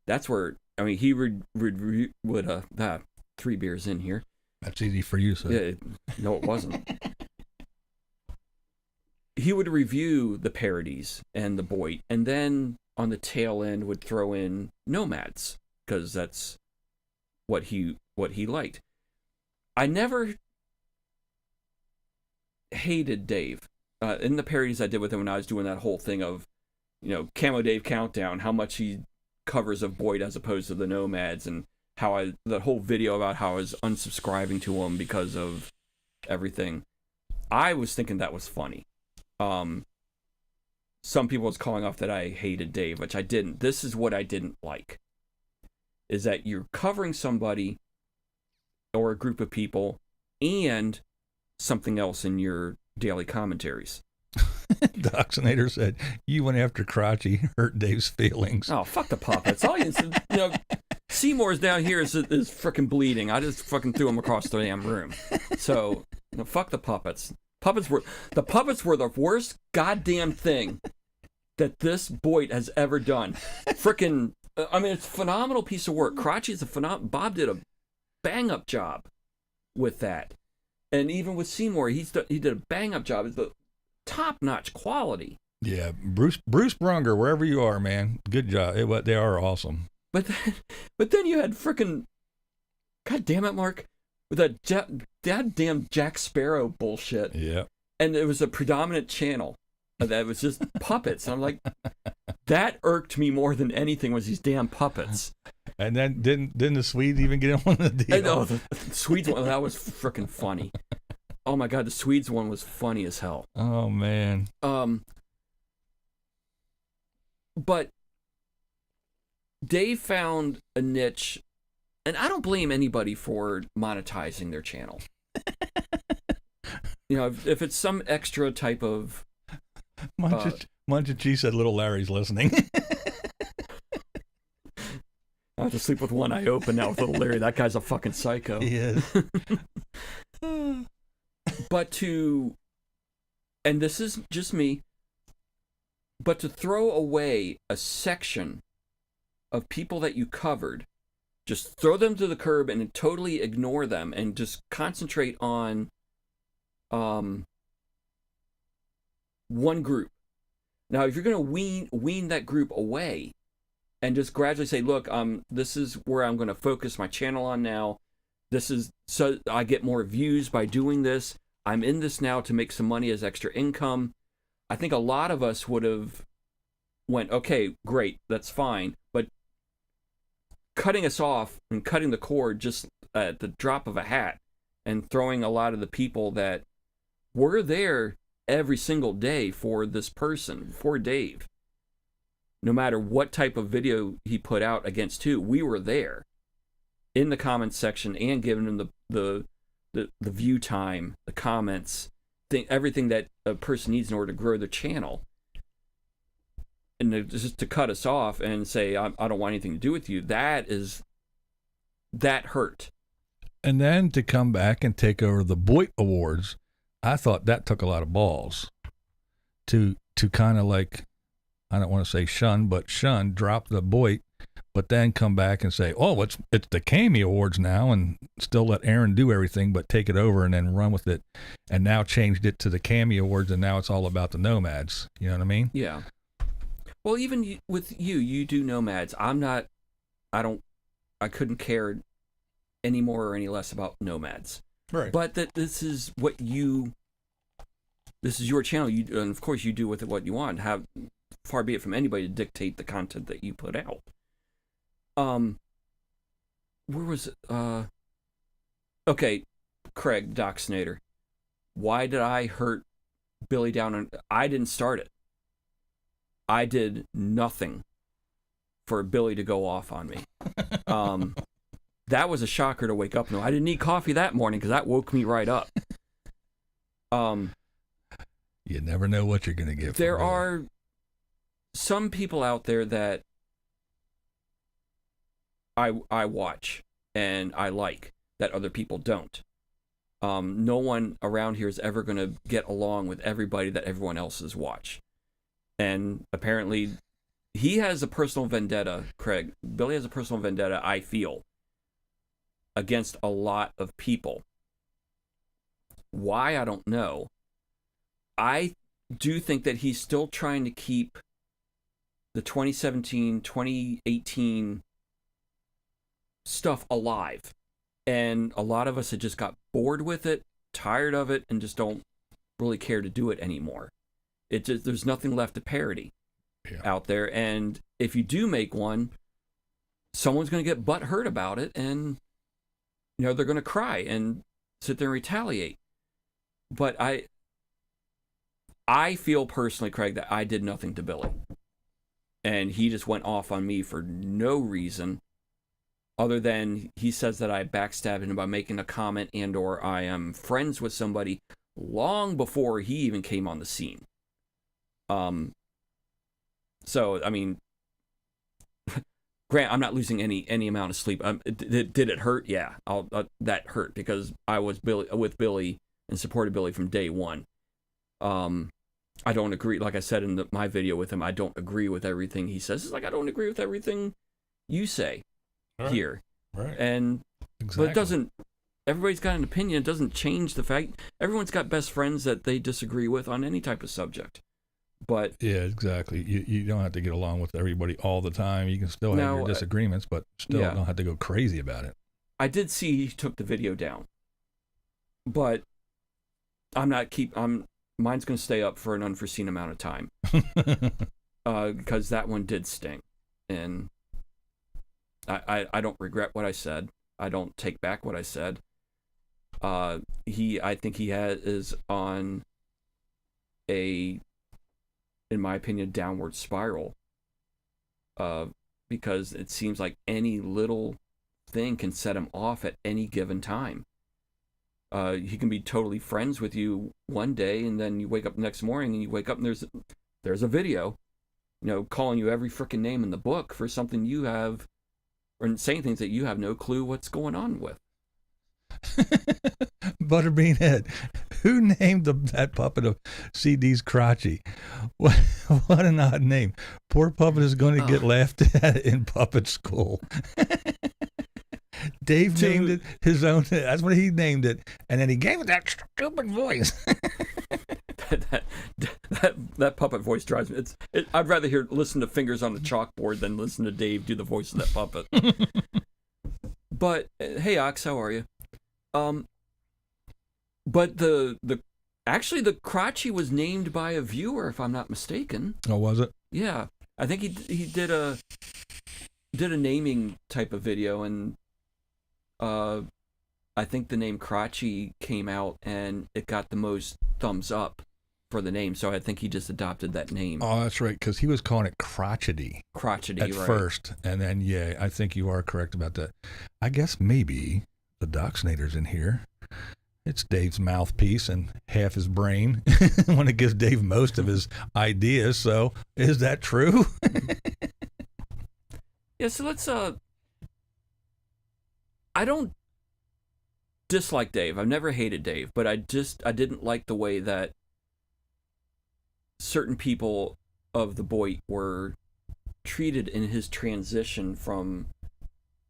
Speaker 2: That's where, he would 3 beers in here.
Speaker 1: That's easy for you, sir.
Speaker 2: Yeah, no, it wasn't. He would review the parodies and the BOYT, and then on the tail end would throw in Nomads, because that's what he liked. I never hated Dave. In the parodies I did with him when I was doing that whole thing of, Camo Dave Countdown, how much he covers of BOYT as opposed to the Nomads, and how that whole video about how I was unsubscribing to him because of everything. I was thinking that was funny. Some people was calling off that I hated Dave, which I didn't. This is what I didn't like, is that you're covering somebody or a group of people and something else in your daily commentaries.
Speaker 1: Doxinator said, you went after Crotchy, hurt Dave's feelings.
Speaker 2: Oh, fuck the puppets. Seymour's down here is freaking bleeding. I just fucking threw him across the damn room. So, fuck the puppets. The puppets were the worst goddamn thing that this BOYT has ever done. Freaking, it's a phenomenal piece of work. Crotchy's Bob did a bang-up job with that. And even with Seymour, he did a bang-up job. It's the top-notch quality.
Speaker 1: Yeah, Bruce Brunger, wherever you are, man, good job. They are awesome.
Speaker 2: But then you had freaking, God damn it, Mark, with that damn Jack Sparrow bullshit.
Speaker 1: Yeah. And
Speaker 2: it was a predominant channel that was just puppets. And I'm like, that irked me more than anything was these damn puppets.
Speaker 1: And then didn't the Swedes even get on the deal?
Speaker 2: I know, the Swedes one, that was freaking funny. Oh my God, the Swedes one was funny as hell.
Speaker 1: Oh man.
Speaker 2: But Dave found a niche, and I don't blame anybody for monetizing their channel. If it's some extra type of...
Speaker 1: Munch G said little Larry's listening.
Speaker 2: I have to sleep with one eye open now with little Larry. That guy's a fucking psycho.
Speaker 1: He is.
Speaker 2: But and this is just me, but to throw away a section of people that you covered, just throw them to the curb and totally ignore them and just concentrate on one group. Now, if you're going to wean that group away and just gradually say, look, this is where I'm going to focus my channel on now. This is so I get more views by doing this. I'm in this now to make some money as extra income. I think a lot of us would have went, okay, great, that's fine. But cutting us off and cutting the cord just at the drop of a hat and throwing a lot of the people that were there every single day for this person, for Dave, no matter what type of video he put out against who, we were there in the comments section and giving him the view time, the comments, everything that a person needs in order to grow their channel. And just to cut us off and say, I don't want anything to do with you, that hurt.
Speaker 1: And then to come back and take over the BOYT Awards, I thought that took a lot of balls to kind of like, I don't want to say shun, drop the BOYT, but then come back and say, oh, it's the Camo Awards now, and still let Aaron do everything, but take it over and then run with it, and now changed it to the Camo Awards, and now it's all about the Nomads. You know what I mean?
Speaker 2: Yeah. Well, even with you do Nomads. I couldn't care any more or any less about Nomads.
Speaker 1: Right.
Speaker 2: But this is your channel. And of course you do with it what you want. Far be it from anybody to dictate the content that you put out. Where was it? Okay, Craig Doxinator. Why did I hurt Billy down? I didn't start it. I did nothing for Billy to go off on me. That was a shocker to wake up. No, I didn't eat coffee that morning because that woke me right up.
Speaker 1: You never know what you're going to get.
Speaker 2: There are some people out there that I watch and I like that other people don't. No one around here is ever going to get along with everybody that everyone else's watch. And apparently he has a personal vendetta, Craig. Billy has a personal vendetta, I feel, against a lot of people. Why, I don't know. I do think that he's still trying to keep the 2017, 2018 stuff alive. And a lot of us had just got bored with it, tired of it, and just don't really care to do it anymore. There's nothing left to parody out there. And if you do make one, someone's going to get butthurt about it, and they're going to cry and sit there and retaliate. But I feel personally, Craig, that I did nothing to Billy. And he just went off on me for no reason other than he says that I backstabbed him by making a comment and or I am friends with somebody long before he even came on the scene. So, I mean, Grant, I'm not losing any amount of sleep. Did it hurt? Yeah, that hurt because I was with Billy and supported Billy from day one. I don't agree. Like I said in my video with him, I don't agree with everything he says. It's like I don't agree with everything you say here.
Speaker 1: Right.
Speaker 2: And
Speaker 1: exactly.
Speaker 2: But it doesn't. Everybody's got an opinion. It doesn't change the fact everyone's got best friends that they disagree with on any type of subject. But
Speaker 1: yeah, exactly. You don't have to get along with everybody all the time. You can still have your disagreements, but still don't have to go crazy about it.
Speaker 2: I did see he took the video down, but mine's going to stay up for an unforeseen amount of time because that one did sting, and I don't regret what I said. I don't take back what I said. I think he is on a, in my opinion, downward spiral. Because it seems like any little thing can set him off at any given time. He can be totally friends with you one day, and then you wake up the next morning, and you wake up and there's a video, calling you every freaking name in the book for something you have, or saying things that you have no clue what's going on with.
Speaker 1: Butterbean Head, who named that puppet of CD's Crotchy? What an odd name. Poor puppet is going to get laughed at in puppet school. Dave named it his own. That's what he named it, and then he gave it that stupid voice.
Speaker 2: that puppet voice drives me. I'd rather listen to fingers on the chalkboard than listen to Dave do the voice of that puppet. But hey, Ox, how are you? But the Crotchy was named by a viewer, if I'm not mistaken.
Speaker 1: Oh, was it?
Speaker 2: Yeah, I think he did a naming type of video, and I think the name Crotchy came out and it got the most thumbs up for the name, so I think he just adopted that name.
Speaker 1: Oh, that's right, because he was calling it Crotchety at first, and then I think you are correct about that. I guess maybe the Doxnator's in here. It's Dave's mouthpiece and half his brain when it gives Dave most of his ideas. So is that true?
Speaker 2: Yeah, so let's I don't dislike Dave. I've never hated Dave, but I didn't like the way that certain people of the BOYT were treated in his transition from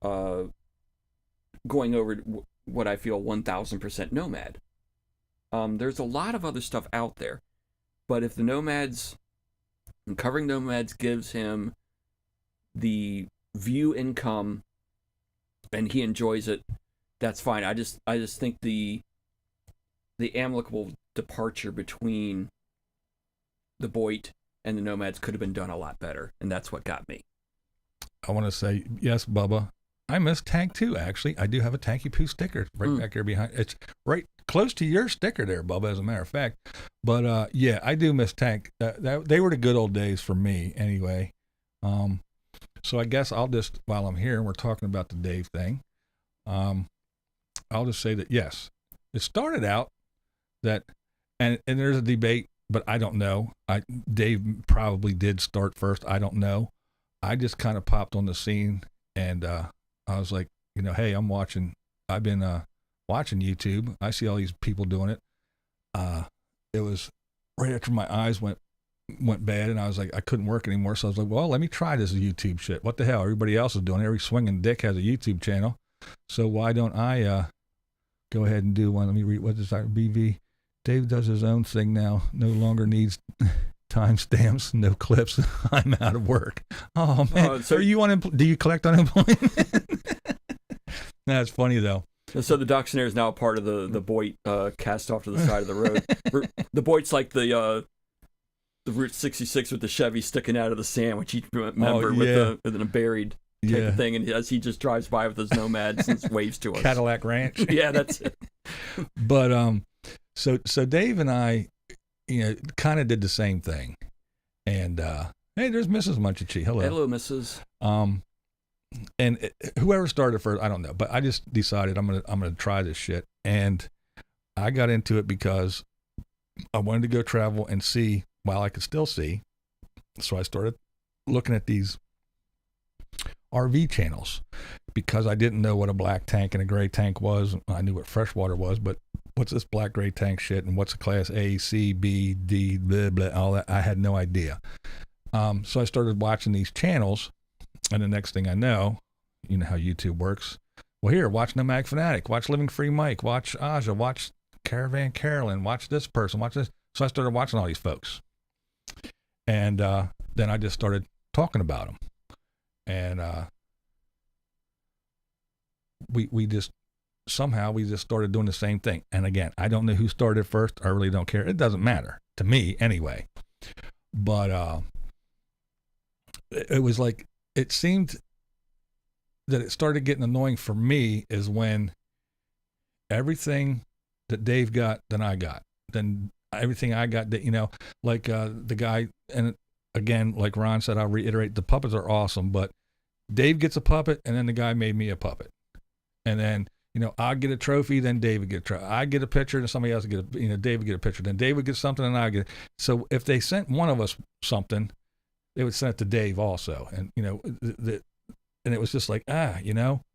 Speaker 2: going over what I feel 1000% Nomad. There's a lot of other stuff out there, but if the Nomads, covering Nomads gives him the view income and he enjoys it, that's fine. I just think the amicable departure between the BOYT and the Nomads could have been done a lot better, and that's what got me.
Speaker 1: I want to say, yes, Bubba, I miss Tank too, actually. I do have a Tanky Poo sticker right back there behind. It's right close to your sticker there, Bubba, as a matter of fact. But, yeah, I do miss Tank. They were the good old days for me anyway. So I guess I'll just, while I'm here and we're talking about the Dave thing, I'll just say that, yes, it started out that, and there's a debate, but I don't know. Dave probably did start first. I don't know. I just kind of popped on the scene, and I was like, hey, I've been watching YouTube. I see all these people doing it. It was right after my eyes went bad, and I was like, I couldn't work anymore. So I was like, well, let me try this YouTube shit. What the hell? Everybody else is doing it. Every swinging dick has a YouTube channel. So why don't I go ahead and do one? Let me read. What is that? BV. Dave does his own thing now. No longer needs timestamps, no clips. I'm out of work. Oh man, so are you do you collect unemployment? That's funny though.
Speaker 2: So the dock snare is now a part of the BOYT cast off to the side of the road. The BOYT's like the Route 66 with the Chevy sticking out of the sandwich, each member with a buried type of thing, and as he just drives by with his nomads and waves to us.
Speaker 1: Cadillac Ranch.
Speaker 2: Yeah, that's it.
Speaker 1: But so Dave and I, kind of did the same thing. And hey, there's Mrs. Munchichi. Hello.
Speaker 2: Hello, Mrs.
Speaker 1: And whoever started first, I don't know, but I just decided I'm gonna try this shit, and I got into it because I wanted to go travel and see while I could still see. So I started looking at these RV channels because I didn't know what a black tank and a gray tank was. I knew what freshwater was, but what's this black gray tank shit, and what's a class A, C, B, D, blah, blah, all that? I had no idea. So I started watching these channels, and the next thing I know, you know how YouTube works. Well, here, watch Nomadic Fanatic, watch Living Free Mike, watch Aja, watch Caravan Carolyn, watch this person, watch this. So I started watching all these folks. And then I just started talking about them. And we just started doing the same thing. And again, I don't know who started first. I really don't care. It doesn't matter to me anyway. But it was like, it seemed that it started getting annoying for me is when everything that Dave got, then I got. Then everything I got, that, like the guy, and again, like Ron said, I'll reiterate, the puppets are awesome, but Dave gets a puppet, and then the guy made me a puppet. And then, I get a trophy, then Dave would get a trophy. I get a picture, and somebody else would get Dave would get a picture. Then Dave would get something, and I get it. So if they sent one of us something, they would send it to Dave also. And, and it was just like,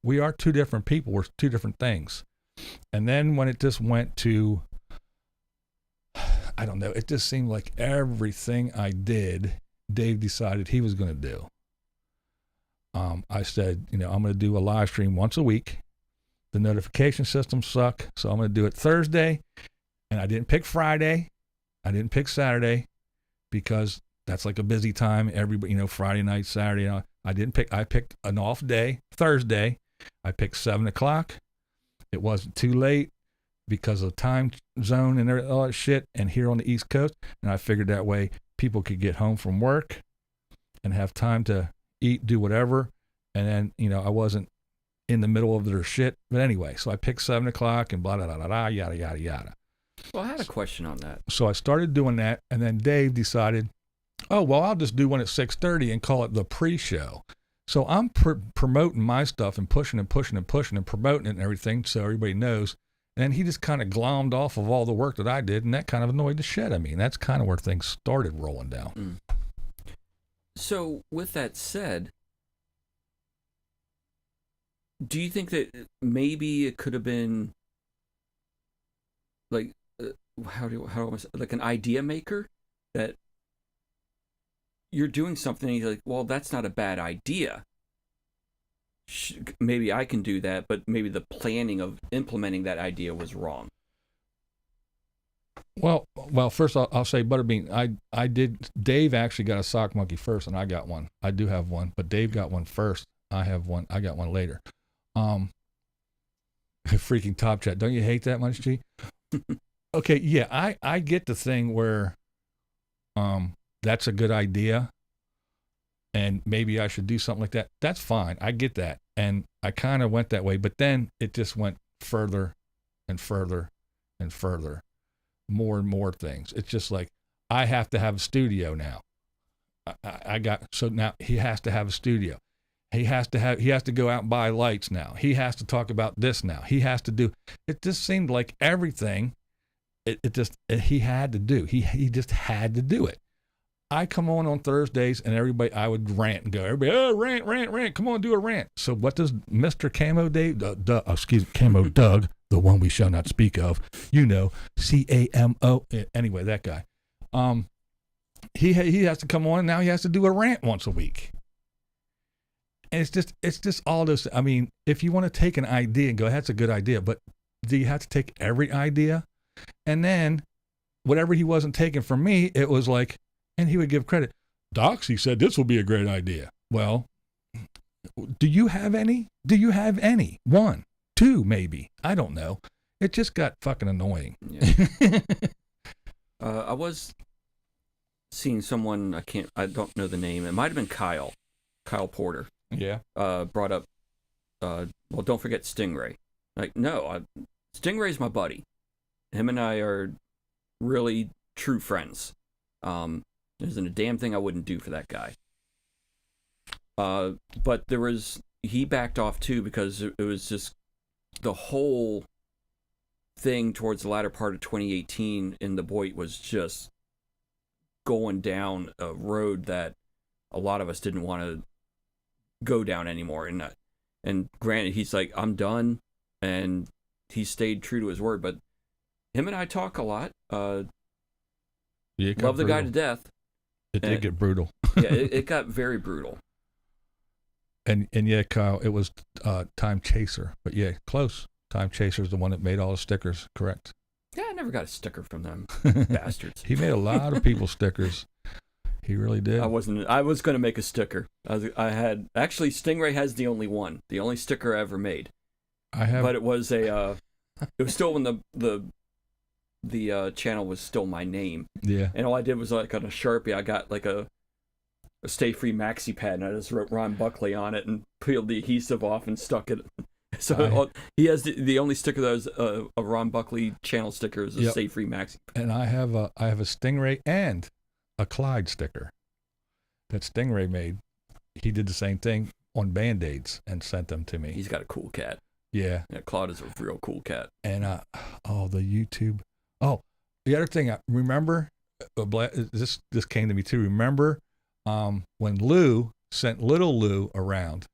Speaker 1: we are two different people. We're two different things. And then when it just went to, I don't know, it just seemed like everything I did, Dave decided he was going to do. I said, I'm going to do a live stream once a week. The notification systems suck, so I'm going to do it Thursday. And I didn't pick Friday. I didn't pick Saturday because that's like a busy time. Everybody, Friday night, Saturday. I picked an off day, Thursday. I picked 7:00. It wasn't too late because of time zone and all that shit. And here on the East Coast, and I figured that way people could get home from work and have time to eat, do whatever. And then, I wasn't in the middle of their shit. But anyway, so I picked 7:00 and blah, blah, blah, blah, blah, yada, yada, yada.
Speaker 2: Well, I had a question on that.
Speaker 1: So I started doing that. And then Dave decided, oh, well, I'll just do one at 6:30 and call it the pre-show. So I'm promoting my stuff and pushing and promoting it and everything so everybody knows. And then he just kind of glommed off of all the work that I did, and that kind of annoyed the shit. I mean, that's kind of where things started rolling down.
Speaker 2: Mm. So with that said, do you think that maybe it could have been like, like an idea maker, that you're doing something and you're like, well, that's not a bad idea. Maybe I can do that, but maybe the planning of implementing that idea was wrong.
Speaker 1: Well, first I'll say Butterbean. I did. Dave actually got a sock monkey first, and I got one. I do have one, but Dave got one first. I have one. I got one later. Freaking Top Chat. Don't you hate that much, G? Okay, yeah, I get the thing where, that's a good idea, and maybe I should do something like that. That's fine. I get that. And I kind of went that way, but then it just went further and further and further, more and more things. It's just like, I have to have a studio now. So now he has to have a studio. He has to go out and buy lights now. He has to talk about this now. He has to do, it just seemed like everything, he had to do. He just had to do it. I come on Thursdays, and everybody, I would rant and go, everybody, oh, rant, come on, do a rant. So what does Mr. Camo Dave, Camo Doug, the one we shall not speak of, Camo, anyway, that guy, he has to come on, and now he has to do a rant once a week. And it's just all this. I mean, if you want to take an idea and go, that's a good idea, but do you have to take every idea? And then whatever he wasn't taking from me, it was like, and he would give credit. Doxy said this will be a great idea. Well, do you have any? 1, 2, maybe. I don't know. It just got fucking annoying.
Speaker 2: Yeah. I was seeing someone, I don't know the name. It might have been Kyle Porter.
Speaker 1: Yeah.
Speaker 2: Brought up, well, don't forget Stingray. Like, no, Stingray's my buddy. Him and I are really true friends. There isn't a damn thing I wouldn't do for that guy. But he backed off too, because it was just the whole thing towards the latter part of 2018 in the BOYT was just going down a road that a lot of us didn't want to go down anymore. And granted, he's like, I'm done, and he stayed true to his word. But him and I talk a lot. Love the guy to death.
Speaker 1: It did get brutal.
Speaker 2: Yeah, it got very brutal.
Speaker 1: And yeah, Kyle, it was Time Chaser. But yeah, close. Time Chaser is the one that made all the stickers, correct?
Speaker 2: Yeah, I never got a sticker from them bastards.
Speaker 1: He made a lot of people stickers. He really did.
Speaker 2: I was going to make a sticker. Actually, Stingray has the only sticker I ever made. But it was it was still when the channel was still my name.
Speaker 1: Yeah.
Speaker 2: And all I did was, like, on a Sharpie, I got like a Stay Free maxi pad, and I just wrote Ron Buckley on it and peeled the adhesive off and stuck it. So he has the only sticker that was a Ron Buckley channel sticker is a Stay Free maxi pad.
Speaker 1: And I have a Stingray and a Clyde sticker that Stingray made. He did the same thing on Band-Aids and sent them to me.
Speaker 2: He's got a cool cat.
Speaker 1: Yeah.
Speaker 2: Yeah, Claude is a real cool cat.
Speaker 1: And the YouTube. Oh, the other thing I remember, this came to me too. Remember when Lou sent Little Lou around,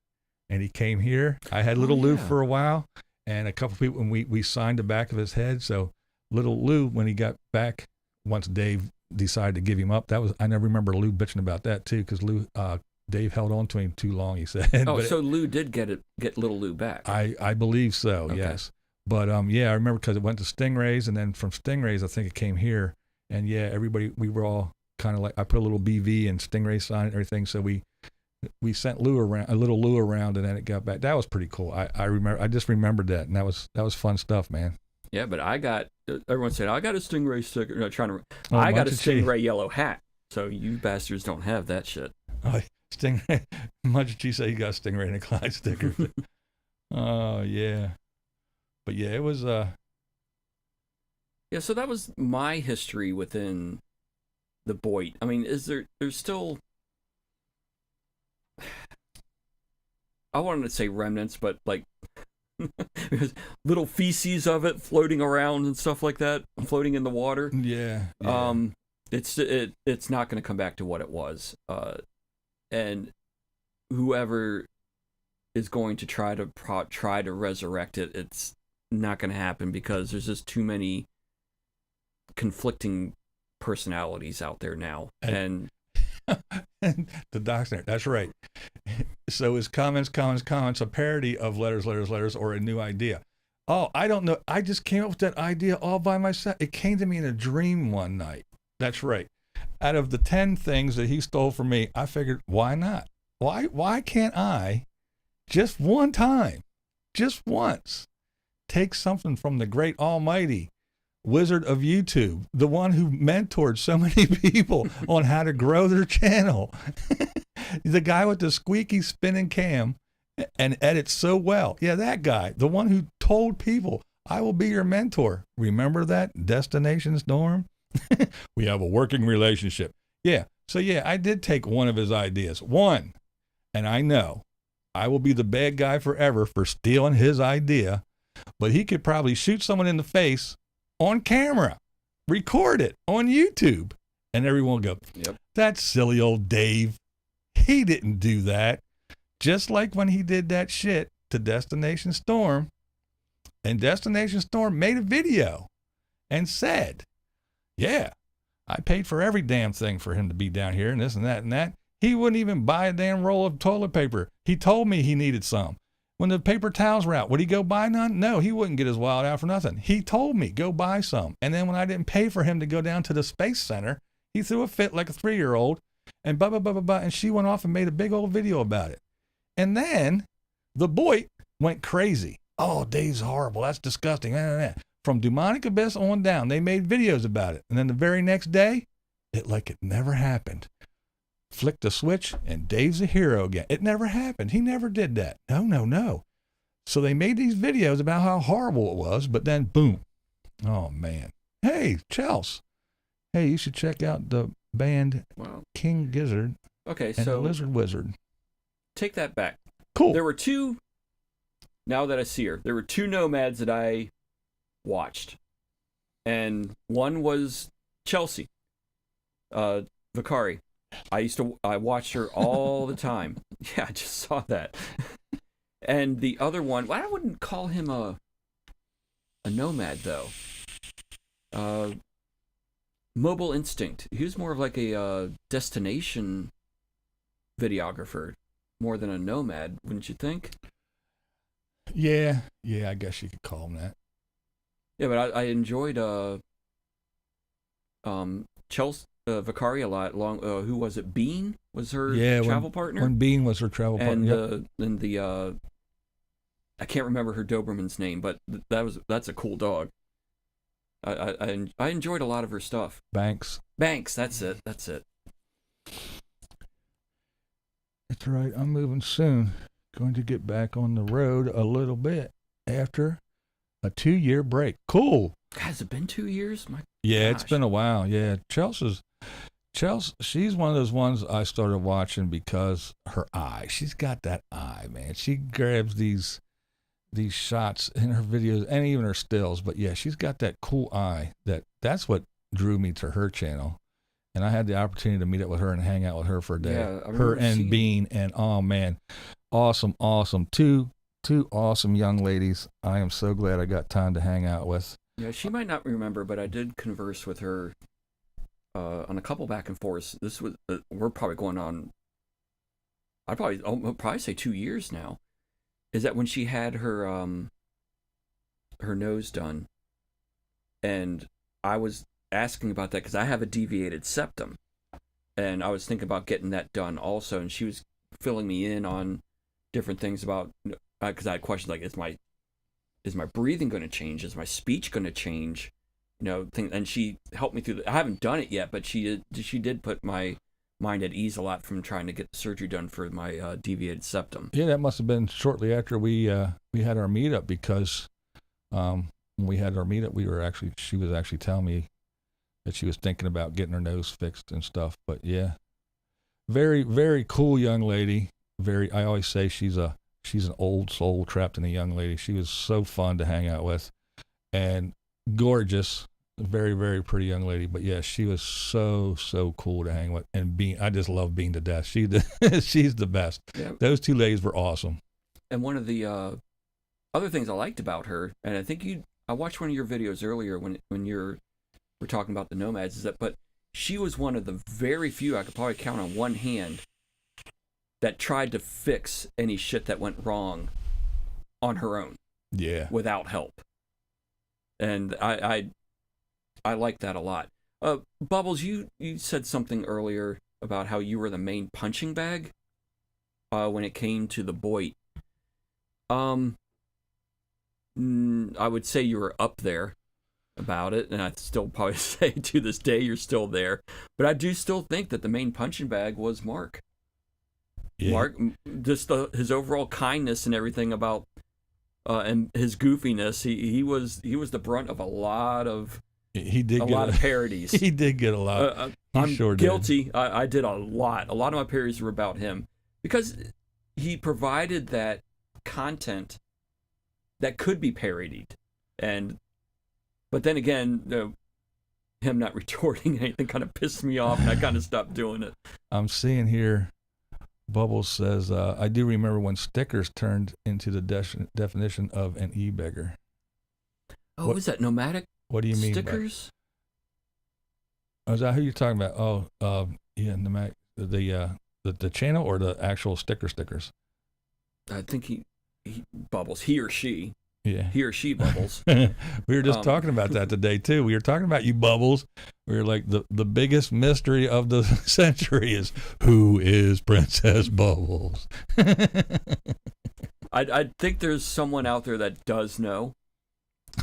Speaker 1: and he came here? I had Little Lou for a while, and a couple people, and we signed the back of his head. So Little Lou, when he got back, once Dave decided to give him up, I never remember Lou bitching about that too, because Dave held on to him too long, he said.
Speaker 2: Oh, so Lou did get Little Lou back.
Speaker 1: I believe so, okay. Yes. But yeah, I remember because it went to Stingrays, and then from Stingrays, I think it came here. And yeah, everybody, we were all kind of like, I put a little BV and Stingray sign and everything. So we sent Little Lou around, and then it got back. That was pretty cool. I remember, I just remembered that, and that was fun stuff, man.
Speaker 2: Yeah, but everyone said, I got a Stingray sticker. No, I got a Stingray yellow hat. So you bastards don't have that shit.
Speaker 1: Oh, Stingray. Much did you say you got a Stingray and a Clyde sticker? Oh, yeah. But yeah, it was.
Speaker 2: Yeah, so that was my history within the BOYT. I mean, there's still. I wanted to say remnants, but like little feces of it floating around and stuff like that, floating in the water.
Speaker 1: Yeah.
Speaker 2: It's not going to come back to what it was. And whoever is going to try to resurrect it, it's not going to happen, because there's just too many conflicting personalities out there now. And
Speaker 1: the doctor, that's right. So is comments a parody of letters, or a new idea? Oh, I don't know. I just came up with that idea all by myself. It came to me in a dream one night. That's right. Out of the 10 things that he stole from me, I figured, why not? Why can't I just one time, just once, take something from the great almighty wizard of YouTube, the one who mentored so many people on how to grow their channel, the guy with the squeaky spinning cam and edits so well. Yeah, that guy, the one who told people, I will be your mentor. Remember that? Destination Storm? We have a working relationship. Yeah. So yeah, I did take one of his ideas. One. And I know I will be the bad guy forever for stealing his idea, but he could probably shoot someone in the face on camera, record it on YouTube, and everyone will go,
Speaker 2: yep,
Speaker 1: that's silly old Dave. He didn't do that. Just like when he did that shit to Destination Storm, and Destination Storm made a video and said, yeah, I paid for every damn thing for him to be down here and this and that and that. He wouldn't even buy a damn roll of toilet paper. He told me he needed some. When the paper towels were out, would he go buy none? No, he wouldn't get his wallet out for nothing. He told me, go buy some. And then when I didn't pay for him to go down to the Space Center, he threw a fit like a 3-year-old and blah, blah, blah, blah, blah. And she went off and made a big old video about it. And then the BOYT went crazy. Oh, Dave's horrible. That's disgusting. From Demonic Abyss on down, they made videos about it. And then the very next day, like it never happened. Flick the switch, and Dave's a hero again. It never happened. He never did that. No. So they made these videos about how horrible it was, but then boom. Oh, man. Hey, Chels. Hey, you should check out the band King Gizzard and the Lizard Wizard.
Speaker 2: Take that back.
Speaker 1: Cool.
Speaker 2: There were two, now that I see her, there were two nomads that I watched. And one was Chelsea Vicari. I watched her all the time. Yeah, I just saw that. And the other one, I wouldn't call him a nomad, though. Mobile Instinct. He was more of like a destination videographer, more than a nomad, wouldn't you think?
Speaker 1: Yeah, I guess you could call him that.
Speaker 2: Yeah, but I enjoyed Chelsea Vicari a lot. Who was it? Bean was her travel partner.
Speaker 1: When Bean was her travel partner,
Speaker 2: and the I can't remember her Doberman's name, but that's a cool dog. I enjoyed a lot of her stuff.
Speaker 1: Banks.
Speaker 2: That's it.
Speaker 1: That's right. I'm moving soon. Going to get back on the road a little bit after a 2-year break. Cool.
Speaker 2: Has it been 2 years?
Speaker 1: Yeah, it's been a while. Yeah, Chelsea, she's one of those ones I started watching because her eye. She's got that eye, man. She grabs these shots in her videos and even her stills. But yeah, she's got that cool eye. That's what drew me to her channel. And I had the opportunity to meet up with her and hang out with her for a day. Yeah, her and Bean, and oh man, awesome. Two awesome young ladies. I am so glad I got time to hang out with.
Speaker 2: Yeah, she might not remember, but I did converse with her on a couple back and forths. This was we're probably going on. I'll probably say 2 years now. Is that when she had her nose done, and I was asking about that because I have a deviated septum, and I was thinking about getting that done also, and she was filling me in on different things about because I had questions like, is my breathing going to change? Is my speech going to change? And she helped me through I haven't done it yet, but she did put my mind at ease a lot from trying to get the surgery done for my deviated septum.
Speaker 1: Yeah, that must have been shortly after we had our meetup, because when we had our meetup, she was actually telling me that she was thinking about getting her nose fixed and stuff. But yeah, very, very cool young lady. I always say she's an old soul trapped in a young lady. She was so fun to hang out with, and gorgeous. Very, very pretty young lady. But yeah, she was so cool to hang with. And I just love Bean to death. She's the best. Yeah. Those two ladies were awesome.
Speaker 2: And one of the other things I liked about her, and I think I watched one of your videos earlier when we're talking about the nomads, but she was one of the very few, I could probably count on one hand, that tried to fix any shit that went wrong on her own.
Speaker 1: Yeah.
Speaker 2: Without help. And I like that a lot. Bubbles, you said something earlier about how you were the main punching bag when it came to the BOYT. I would say you were up there about it, and I'd still probably say to this day you're still there. But I do still think that the main punching bag was Mark. Yeah. Mark, just his overall kindness and everything about and his goofiness. He was the brunt of a lot of.
Speaker 1: He did get a
Speaker 2: lot of parodies.
Speaker 1: He did get a lot.
Speaker 2: I'm sure guilty. I did a lot. A lot of my parodies were about him because he provided that content that could be parodied, but then again, him not retorting anything kind of pissed me off, and I kind of stopped doing it.
Speaker 1: I'm seeing here, Bubbles says, I do remember when stickers turned into the definition of an e-beggar.
Speaker 2: Oh, was that nomadic?
Speaker 1: What do you mean?
Speaker 2: Stickers?
Speaker 1: Is that who you're talking about? Oh, yeah, the channel or the actual stickers?
Speaker 2: I think he Bubbles, he or she.
Speaker 1: Yeah.
Speaker 2: He or she, Bubbles.
Speaker 1: We were just talking about that today, too. We were talking about you, Bubbles. We were like, the biggest mystery of the century is, who is Princess Bubbles?
Speaker 2: I think there's someone out there that does know,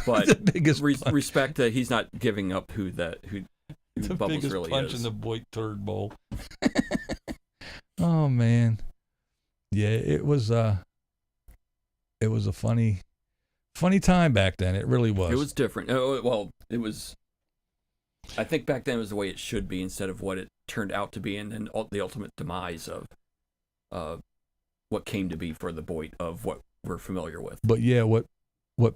Speaker 2: but
Speaker 1: The biggest
Speaker 2: respect that he's not giving up who
Speaker 1: the
Speaker 2: Bubbles
Speaker 1: biggest
Speaker 2: really
Speaker 1: punch
Speaker 2: is.
Speaker 1: in the BOYT turd bowl. Oh man, yeah, it was a funny time back then. It really was.
Speaker 2: It was different. Well, it was. I think back then it was the way it should be instead of what it turned out to be, and then the ultimate demise of what came to be for the BOYT of what we're familiar with.
Speaker 1: But yeah, what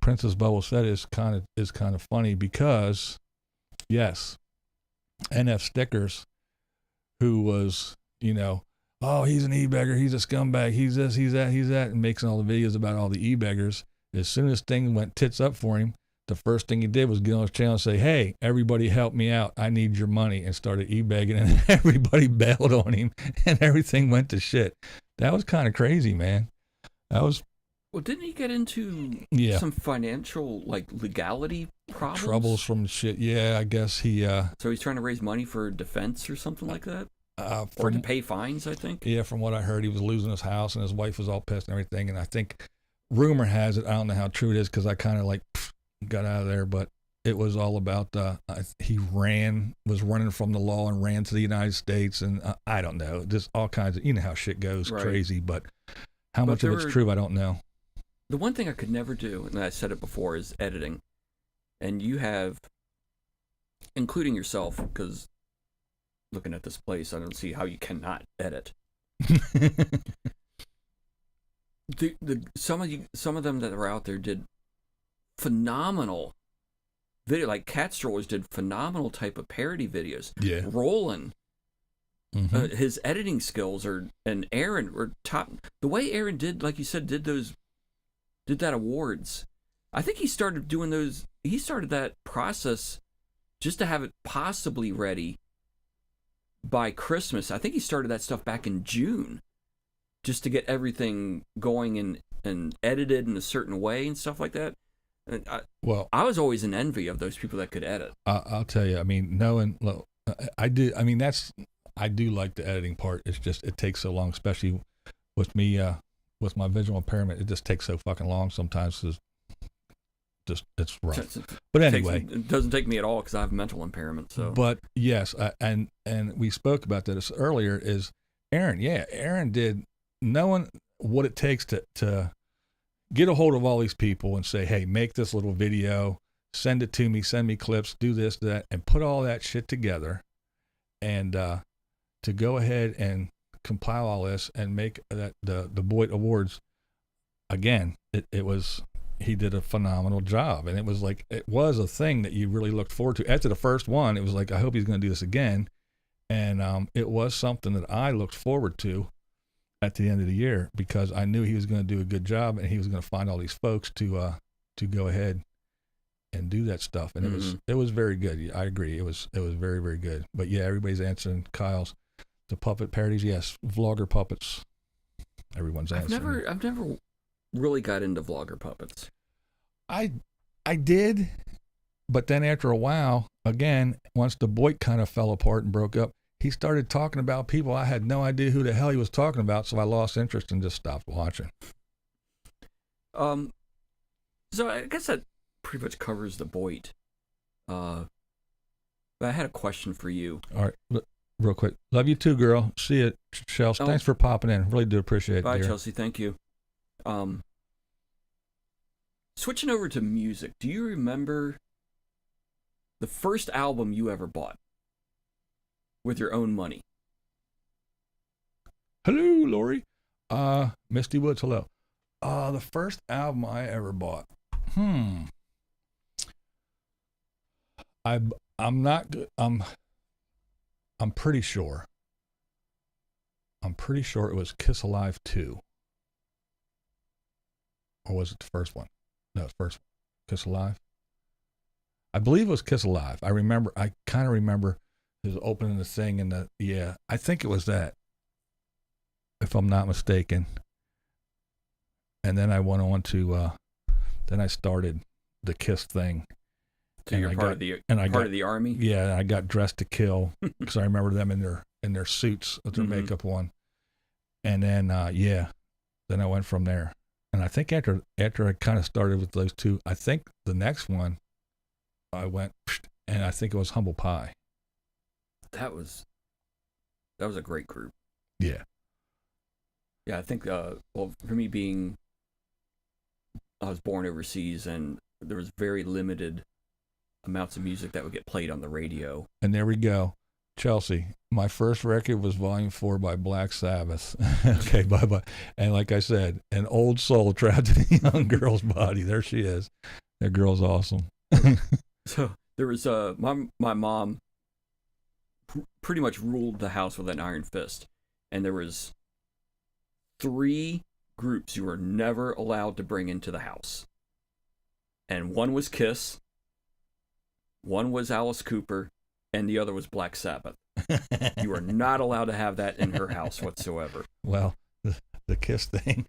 Speaker 1: Princess Bubble said is kind of funny because, yes, NF Stickers, who was, oh, he's an e-beggar, he's a scumbag, he's this, he's that, and makes all the videos about all the e-beggars. As soon as things went tits up for him, the first thing he did was get on his channel and say, hey, everybody help me out, I need your money, and started e-begging, and everybody bailed on him, and everything went to shit. That was kind of crazy, man. That was...
Speaker 2: Well, didn't he get into some financial, legality problems?
Speaker 1: Troubles from shit. Yeah, I guess he...
Speaker 2: So he's trying to raise money for defense or something like that? Or to pay fines, I think? Yeah,
Speaker 1: from what I heard, he was losing his house, and his wife was all pissed and everything. And I think, rumor has it, I don't know how true it is, because I kind of got out of there, but it was all about, he was running from the law and ran to the United States, and I don't know, just all kinds of, how shit goes, right. Crazy, but how much of it's true, I don't know.
Speaker 2: The one thing I could never do, and I said it before, is editing. And you have, including yourself, because looking at this place, I don't see how you cannot edit. Some of them that are out there did phenomenal video, like Cat Strollers did phenomenal type of parody videos.
Speaker 1: Yeah.
Speaker 2: Roland, his editing skills and Aaron were top. The way Aaron did, like you said, did that awards. I think he started doing those. He started that process just to have it possibly ready by Christmas. I think he started that stuff back in June, just to get everything going and edited in a certain way and stuff like that. And I was always in envy of those people that could edit.
Speaker 1: I'll tell you. I mean, I do. I mean, I do like the editing part. It's just it takes so long, especially with me. With my visual impairment, it just takes so fucking long sometimes. It's rough. But anyway,
Speaker 2: it doesn't take me at all because I have mental impairment. So,
Speaker 1: but yes, and we spoke about this earlier. Is Aaron? Yeah, Aaron did, knowing what it takes to get a hold of all these people and say, hey, make this little video, send it to me, send me clips, do this, that, and put all that shit together, and to go ahead and compile all this and make that the BOYT Awards again. He did a phenomenal job, and it was a thing that you really looked forward to. After the first one, it was like, I hope he's going to do this again, and it was something that I looked forward to at the end of the year, because I knew he was going to do a good job, and he was going to find all these folks to go ahead and do that stuff, and it was very good. I agree, it was very, very good. But yeah, everybody's answering Kyle's. The puppet parodies, yes. Vlogger puppets, everyone's answering.
Speaker 2: I've never really got into vlogger puppets.
Speaker 1: I did, but then after a while, again, once the BOYT kind of fell apart and broke up, he started talking about people I had no idea who the hell he was talking about, so I lost interest and just stopped watching.
Speaker 2: So I guess that pretty much covers the BOYT. But I had a question for you.
Speaker 1: All right. Real quick. Love you too, girl. See you, Chelsea. Thanks for popping in. Really do appreciate it.
Speaker 2: Bye,
Speaker 1: dear.
Speaker 2: Chelsea. Thank you. Switching over to music, do you remember the first album you ever bought with your own money?
Speaker 1: Hello, Lori. Misty Woods, hello. The first album I ever bought. I'm not good. I'm pretty sure it was Kiss Alive 2. Or was it the first one? No, the first one. Kiss Alive. I believe it was Kiss Alive. I kind of remember his opening the thing and I think it was that, if I'm not mistaken. And then I went on to, then I started the Kiss thing.
Speaker 2: So you're part of the army?
Speaker 1: Yeah, I got Dressed to Kill because I remember them in their suits with their makeup on. And then, then I went from there. And I think after I kind of started with those two, I think the next one I went, and I think it was Humble Pie.
Speaker 2: That was a great group.
Speaker 1: Yeah.
Speaker 2: Yeah, I think, well, for me I was born overseas, and there was very limited amounts of music that would get played on the radio.
Speaker 1: And there we go. Chelsea, my first record was Volume 4 by Black Sabbath. Okay, bye-bye. And like I said, an old soul trapped in a young girl's body. There she is. That girl's awesome.
Speaker 2: So there was, my mom pretty much ruled the house with an iron fist. And there was 3 groups you were never allowed to bring into the house. And one was Kiss, one was Alice Cooper, and the other was Black Sabbath. You are not allowed to have that in her house whatsoever.
Speaker 1: Well, the Kiss thing,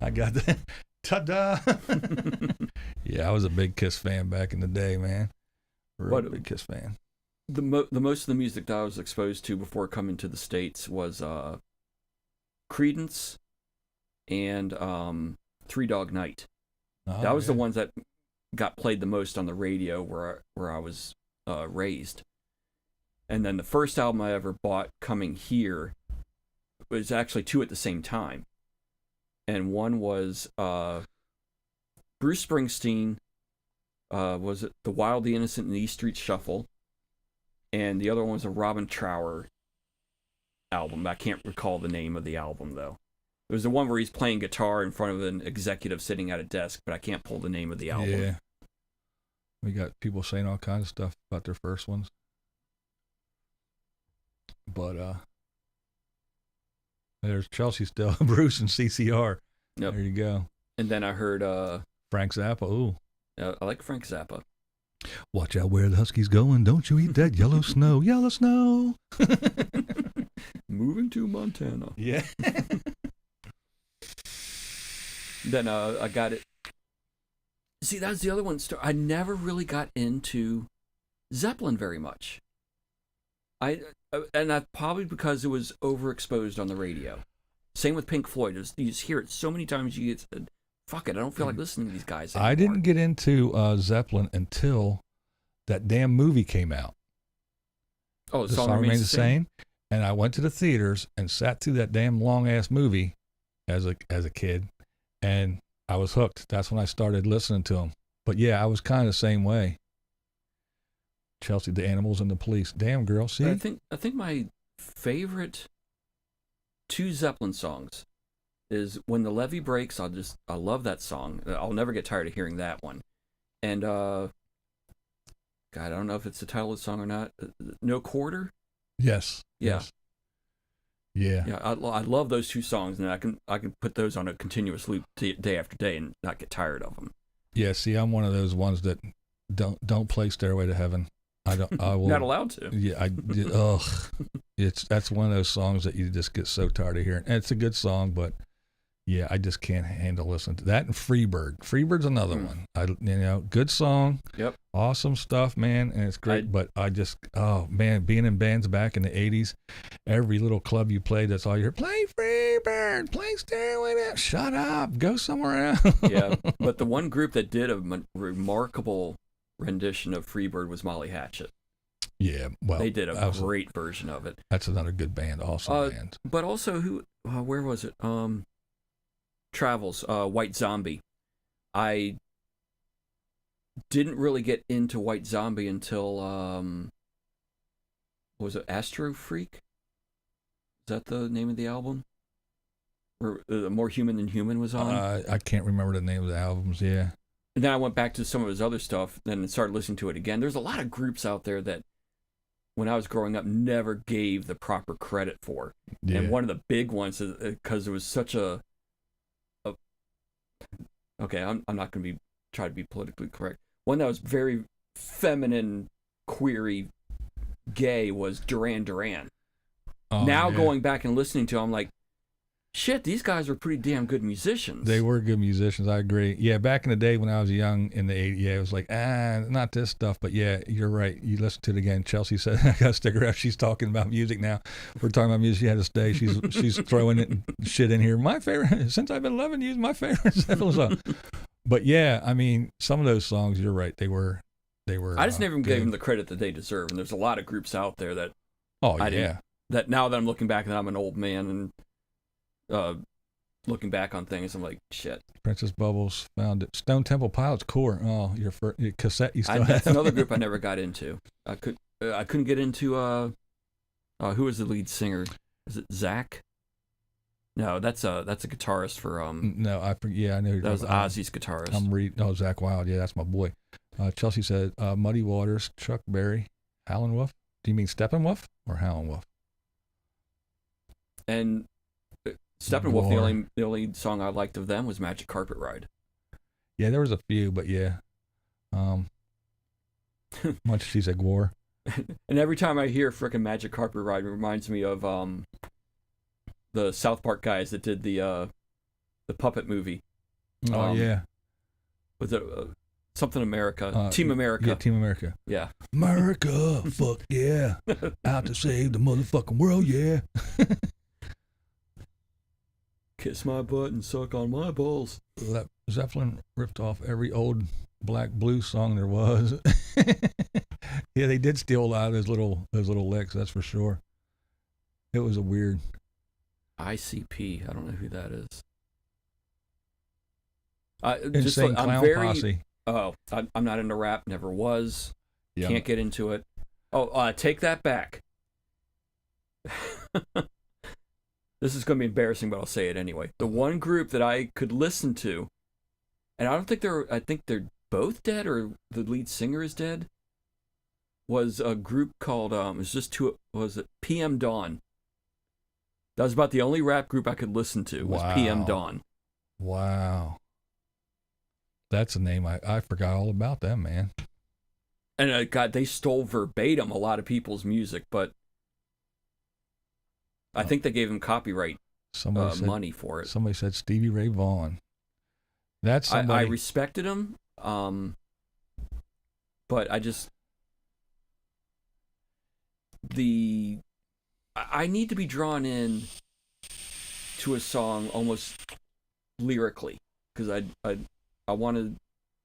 Speaker 1: I got that. Ta-da! Yeah, I was a big Kiss fan back in the day, man. Real big Kiss fan.
Speaker 2: The most of the music that I was exposed to before coming to the States was Creedence and Three Dog Night.
Speaker 1: Oh,
Speaker 2: that was the ones that got played the most on the radio where I was raised. And then the first album I ever bought coming here was actually 2 at the same time. And one was Bruce Springsteen, was it The Wild, the Innocent, and the East Street Shuffle? And the other one was a Robin Trower album. I can't recall the name of the album, though. It was the one where he's playing guitar in front of an executive sitting at a desk, but I can't pull the name of the album.
Speaker 1: Yeah. We got people saying all kinds of stuff about their first ones. But there's Chelsea still, Bruce and CCR.
Speaker 2: Yep.
Speaker 1: There you go.
Speaker 2: And then I heard
Speaker 1: Frank Zappa. Ooh.
Speaker 2: I like Frank Zappa.
Speaker 1: Watch out where the husky's going. Don't you eat that yellow snow. Yellow snow.
Speaker 2: Moving to Montana.
Speaker 1: Yeah.
Speaker 2: Then I got it. See, that's the other one. I never really got into Zeppelin very much. And that's probably because it was overexposed on the radio. Same with Pink Floyd. You just hear it so many times you get said, fuck it, I don't feel like listening to these guys anymore.
Speaker 1: I didn't get into Zeppelin until that damn movie came out.
Speaker 2: Oh,
Speaker 1: The Song Remains the Same. And I went to the theaters and sat through that damn long-ass movie as a kid, and I was hooked. That's when I started listening to them. But yeah, I was kind of the same way. Chelsea, the Animals and the Police. Damn, girl, see?
Speaker 2: I think my favorite 2 Zeppelin songs is When the Levee Breaks. I love that song. I'll never get tired of hearing that one. And God, I don't know if it's the title of the song or not. No Quarter?
Speaker 1: Yes.
Speaker 2: Yeah.
Speaker 1: Yes. Yeah.
Speaker 2: Yeah, I love those 2 songs, and I can put those on a continuous loop day after day and not get tired of them.
Speaker 1: Yeah, see, I'm one of those ones that don't play Stairway to Heaven. I will
Speaker 2: not allowed to.
Speaker 1: Yeah, that's one of those songs that you just get so tired of hearing. And it's a good song, but yeah, I just can't handle listening to that. And Freebird. Freebird's another one. Good song.
Speaker 2: Yep.
Speaker 1: Awesome stuff, man, and it's great. But I just, being in bands back in the 80s, every little club you played, that's all you hear. Play Freebird, play Stairway to... Shut up, go somewhere else.
Speaker 2: Yeah, but the one group that did a remarkable rendition of Freebird was Molly Hatchet.
Speaker 1: Yeah, well,
Speaker 2: they did a great version of it.
Speaker 1: That's another good band, awesome band.
Speaker 2: But also, where was it? Travels, White Zombie. I didn't really get into White Zombie until, was it Astro Freak? Is that the name of the album? Or More Human Than Human was on?
Speaker 1: I can't remember the name of the albums, yeah.
Speaker 2: And then I went back to some of his other stuff and started listening to it again. There's a lot of groups out there that, when I was growing up, never gave the proper credit for. Yeah. And one of the big ones is because it was such a okay, I'm not going to try to be politically correct. One that was very feminine, queery, gay was Duran Duran. Now going back and listening to, I'm like, shit, these guys are pretty damn good musicians.
Speaker 1: They were good musicians. I agree. Yeah, back in the day when I was young in the 80s, yeah, it was like, not this stuff. But yeah, you're right. You listen to it again. Chelsea said, I got to stick around. She's talking about music now. We're talking about music. She had to stay. She's throwing it shit in here. My favorite, since I've been loving you, my favorite song. But yeah, I mean, some of those songs, you're right. They were.
Speaker 2: I just never gave them the credit that they deserve. And there's a lot of groups out there that.
Speaker 1: Oh,
Speaker 2: I
Speaker 1: yeah.
Speaker 2: didn't, that now that I'm looking back and I'm an old man and looking back on things, I'm like, shit.
Speaker 1: Princess Bubbles found it. Stone Temple Pilots Core. Oh, your cassette you still have.
Speaker 2: That's another group I never got into. I couldn't get into who was the lead singer? Is it Zach? No, that's a guitarist for
Speaker 1: No, I forget. Yeah, I know.
Speaker 2: That was Ozzy's guitarist.
Speaker 1: I'm reading. Oh, Zach Wilde. Yeah, that's my boy. Chelsea said Muddy Waters, Chuck Berry, Howlin' Wolf. Do you mean Steppenwolf or Howlin' Wolf?
Speaker 2: And Steppenwolf, the only song I liked of them was Magic Carpet Ride.
Speaker 1: Yeah, there was a few, but yeah. Much she said Gwar.
Speaker 2: And every time I hear frickin' Magic Carpet Ride, it reminds me of the South Park guys that did the puppet movie.
Speaker 1: Oh yeah.
Speaker 2: Was it something America? Team America.
Speaker 1: Yeah, Team America.
Speaker 2: Yeah.
Speaker 1: America, fuck yeah. Out to save the motherfucking world, yeah.
Speaker 2: Kiss my butt and suck on my balls.
Speaker 1: Zeppelin ripped off every old black blues song there was. Yeah, they did steal a lot of those little licks, that's for sure. It was a weird.
Speaker 2: ICP, I don't know who that is.
Speaker 1: Insane Clown Posse.
Speaker 2: Oh, I'm not into rap, never was.
Speaker 1: Yeah.
Speaker 2: Can't get into it. Oh, take that back. This is going to be embarrassing, but I'll say it anyway. The one group that I could listen to, and I think they're both dead, or the lead singer is dead, was a group called, was it PM Dawn? That was about the only rap group I could listen to, was PM Dawn.
Speaker 1: Wow. That's a name I forgot all about them, man.
Speaker 2: And God, they stole verbatim a lot of people's music, but I think they gave him copyright money for it.
Speaker 1: Somebody said Stevie Ray Vaughan. That's somebody.
Speaker 2: I respected him, but I just I need to be drawn in to a song almost lyrically, because I want to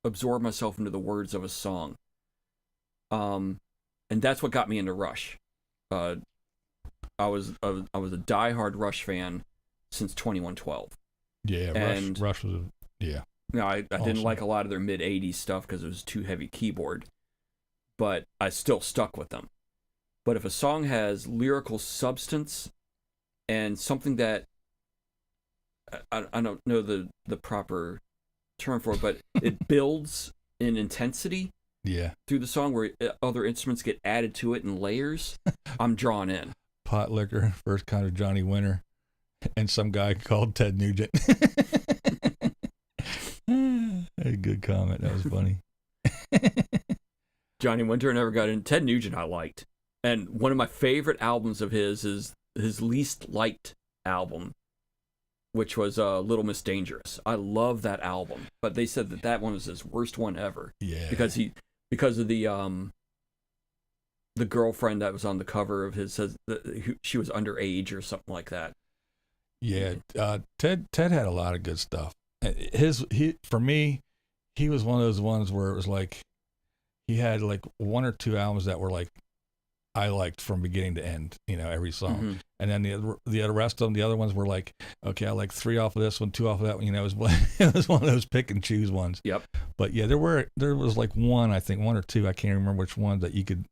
Speaker 2: absorb myself into the words of a song. And that's what got me into Rush. I was a diehard Rush fan since 2112.
Speaker 1: Yeah,
Speaker 2: and
Speaker 1: Rush was yeah.
Speaker 2: No, I didn't like a lot of their mid 80s stuff because it was too heavy keyboard, but I still stuck with them. But if a song has lyrical substance and something that I don't know the proper term for it, but it builds in intensity through the song where other instruments get added to it in layers, I'm drawn in.
Speaker 1: Pot liquor, first kind of Johnny Winter, and some guy called Ted Nugent. A good comment. That was funny.
Speaker 2: Johnny Winter never got in. Ted Nugent I liked. And one of my favorite albums of his is his least liked album, which was Little Miss Dangerous. I love that album, but they said that one was his worst one ever.
Speaker 1: Yeah.
Speaker 2: Because of the girlfriend that was on the cover of his says that she was underage or something like that.
Speaker 1: Yeah, Ted had a lot of good stuff. For me, he was one of those ones where it was like he had like one or two albums that were like I liked from beginning to end, every song. Mm-hmm. And then the rest of them, the other ones were like, okay, I like 3 off of this one, 2 off of that one. It was one of those pick and choose ones.
Speaker 2: Yep.
Speaker 1: But yeah, there was like one, I think 1 or 2, I can't remember which one, that you could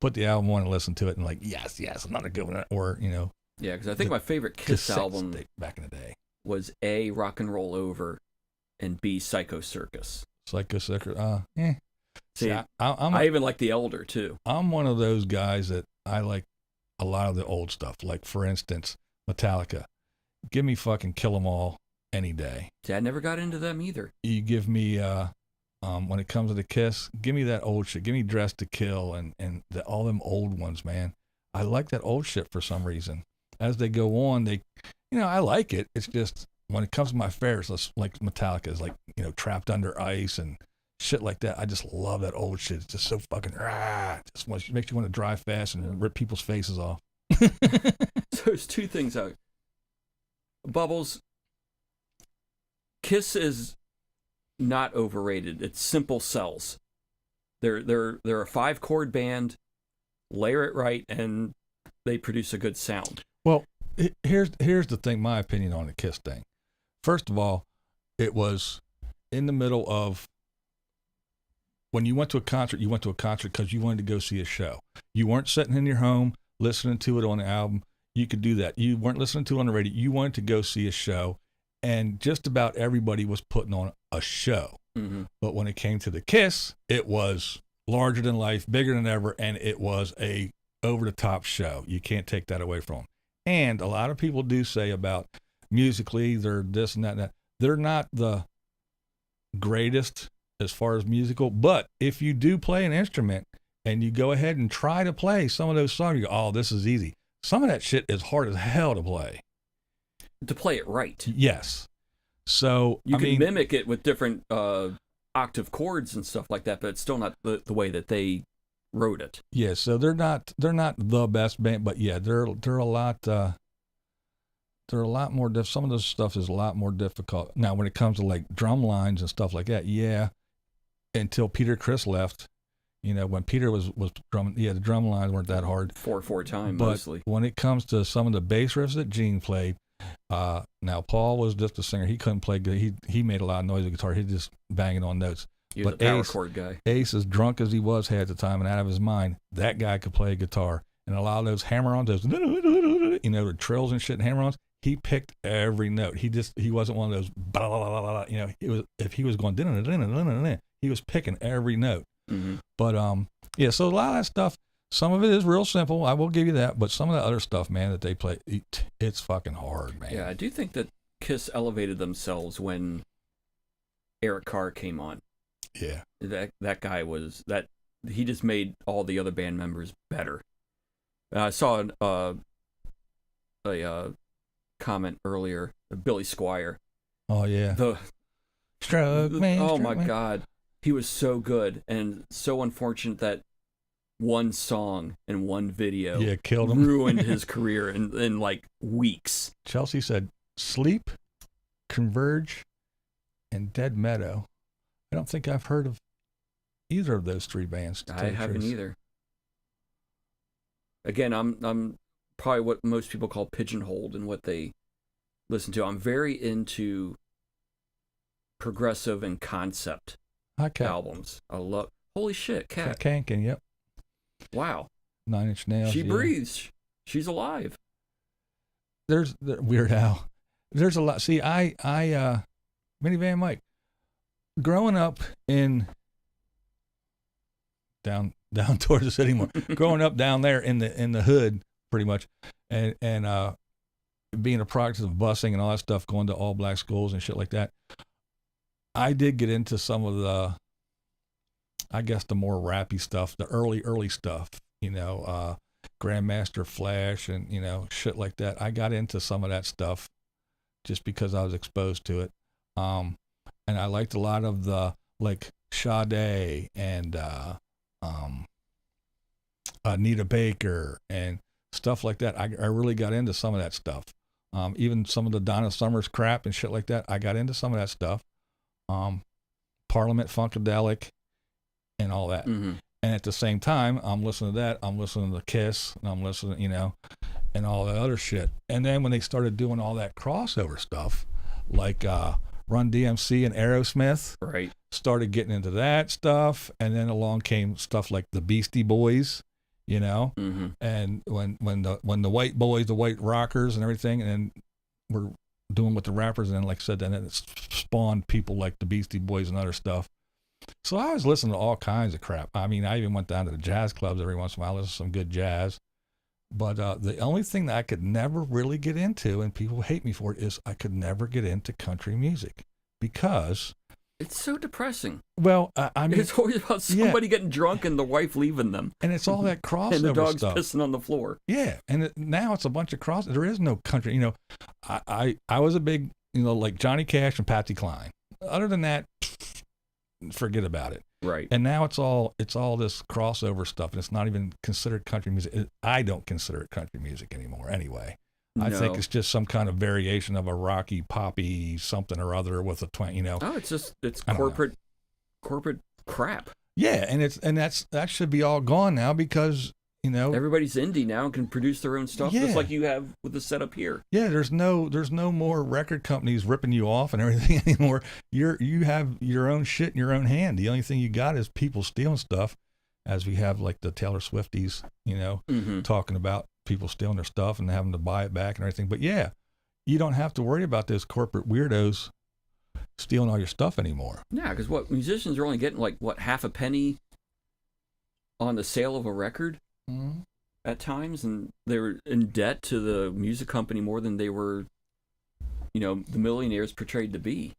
Speaker 1: put the album on and listen to it and like, yes, another good one, or
Speaker 2: Yeah, because I think my favorite Kiss album
Speaker 1: back in the day
Speaker 2: was A, Rock and Roll Over, and B, Psycho Circus.
Speaker 1: Psycho Circus,
Speaker 2: See, I even like The Elder, too.
Speaker 1: I'm one of those guys that I like a lot of the old stuff. Like, for instance, Metallica. Give me fucking Kill 'Em All any day.
Speaker 2: See, I never got into them either.
Speaker 1: You give me, when it comes to the Kiss, give me that old shit. Give me Dress to Kill and all them old ones, man. I like that old shit for some reason. As they go on, I like it. It's just when it comes to my favorites, like Metallica's, like, Trapped Under Ice and shit like that. I just love that old shit. It's just so fucking just makes you want to drive fast and rip people's faces off.
Speaker 2: So there's two things out. Bubbles. Kiss is not overrated. It's simple sells. They're a 5-chord band. Layer it right, and they produce a good sound.
Speaker 1: Well, here's the thing. My opinion on the Kiss thing. First of all, it was in the middle of when you went to a concert. You went to a concert because you wanted to go see a show. You weren't sitting in your home listening to it on the album. You could do that. You weren't listening to it on the radio. You wanted to go see a show, and just about everybody was putting on a show.
Speaker 2: Mm-hmm.
Speaker 1: But when it came to the Kiss, it was larger than life, bigger than ever, and it was a over-the-top show. You can't take that away from them. And a lot of people do say about musically, they're this and that and that. They're not the greatest as far as musical, but if you do play an instrument and you go ahead and try to play some of those songs, you go, oh, this is easy. Some of that shit is hard as hell to play.
Speaker 2: To play it right.
Speaker 1: Yes. So
Speaker 2: you can mimic it with different octave chords and stuff like that, but it's still not the way that they wrote it.
Speaker 1: Yeah, so they're not the best band, but yeah, they're a lot more some of this stuff is a lot more difficult. Now when it comes to like drum lines and stuff like that, yeah, until Peter Criss left, when Peter was drumming, yeah, the drum lines weren't that hard.
Speaker 2: 4/4 time
Speaker 1: but
Speaker 2: mostly.
Speaker 1: When it comes to some of the bass riffs that Gene played, now Paul was just a singer. He couldn't play good. He made a lot of noise with guitar. He just banging on notes.
Speaker 2: He was a power chord guy.
Speaker 1: Ace, as drunk as he was at the time and out of his mind, that guy could play guitar. And a lot of those hammer-ons, those the trills and shit and hammer-ons, he picked every note. He wasn't one of those blah, blah, blah, blah, it was, if he was going he was picking every note.
Speaker 2: Mm-hmm.
Speaker 1: But yeah, so a lot of that stuff, some of it is real simple, I will give you that, but some of the other stuff, man, that they play, it's fucking hard, man.
Speaker 2: Yeah, I do think that Kiss elevated themselves when Eric Carr came on.
Speaker 1: Yeah.
Speaker 2: That guy was he just made all the other band members better. I saw a comment earlier, Billy Squire.
Speaker 1: Oh yeah.
Speaker 2: Oh my God, he was so good, and so unfortunate that one song and one video
Speaker 1: killed him,
Speaker 2: ruined his career in like weeks.
Speaker 1: Chelsea said Sleep, Converge, and Dead Meadow. I don't think I've heard of either of those three bands.
Speaker 2: I haven't either. Again, I'm probably what most people call pigeonholed in what they listen to. I'm very into progressive and concept albums. I love. Holy shit, Cat
Speaker 1: Kankin, yep.
Speaker 2: Wow.
Speaker 1: 9 Inch Nails.
Speaker 2: She breathes. She's alive.
Speaker 1: There's Weird Al. There's a lot. See, I Minivan Mike. Growing up in down towards the city more. Growing up down there in the hood, pretty much, and being a product of busing and all that stuff, going to all black schools and shit like that. I did get into some of the, I guess, the more rappy stuff, the early stuff, Grandmaster Flash and, shit like that. I got into some of that stuff just because I was exposed to it. And I liked a lot of the, like, Sade and Anita Baker and stuff like that. I really got into some of that stuff. Even some of the Donna Summers crap and shit like that. I got into some of that stuff. Parliament Funkadelic and all that.
Speaker 2: Mm-hmm.
Speaker 1: And at the same time, I'm listening to that. I'm listening to Kiss, and I'm listening, and all that other shit. And then when they started doing all that crossover stuff, like Run DMC and Aerosmith,
Speaker 2: right,
Speaker 1: started getting into that stuff. And then along came stuff like the Beastie Boys,
Speaker 2: mm-hmm.
Speaker 1: and when the white boys, the white rockers and everything, and then we're doing with the rappers, and then, like I said, then it spawned people like the Beastie Boys and other stuff. So I was listening to all kinds of crap. I mean, I even went down to the jazz clubs every once in a while, listen to some good jazz. But the only thing that I could never really get into, and people hate me for it, is I could never get into country music because
Speaker 2: It's so depressing.
Speaker 1: Well, I mean,
Speaker 2: It's always about somebody getting drunk and the wife leaving them.
Speaker 1: And it's all that crossover
Speaker 2: and the dog's
Speaker 1: stuff.
Speaker 2: pissing on the floor.
Speaker 1: Yeah, and now it's a bunch of cross. There is no country. You know, I was a big, you know, like Johnny Cash and Patsy Cline. Other than that, forget about it.
Speaker 2: Right.
Speaker 1: And now it's all this crossover stuff, and it's not even considered country music. I don't consider it country music anymore. Anyway, I think it's just some kind of variation of a rocky, poppy something or other with a twang. You know.
Speaker 2: Oh, it's corporate crap.
Speaker 1: Yeah, and that should be all gone now because, you know,
Speaker 2: everybody's indie now and can produce their own stuff, just like you have with the setup here.
Speaker 1: Yeah, there's no more record companies ripping you off and everything anymore. You have your own shit in your own hand. The only thing you got is people stealing stuff, as we have like the Taylor Swifties, you know, talking about people stealing their stuff and having to buy it back and everything. But yeah, you don't have to worry about those corporate weirdos stealing all your stuff anymore.
Speaker 2: Yeah, because musicians are only getting like half a penny on the sale of a record at times, and they were in debt to the music company more than they were, you know, the millionaires portrayed to be.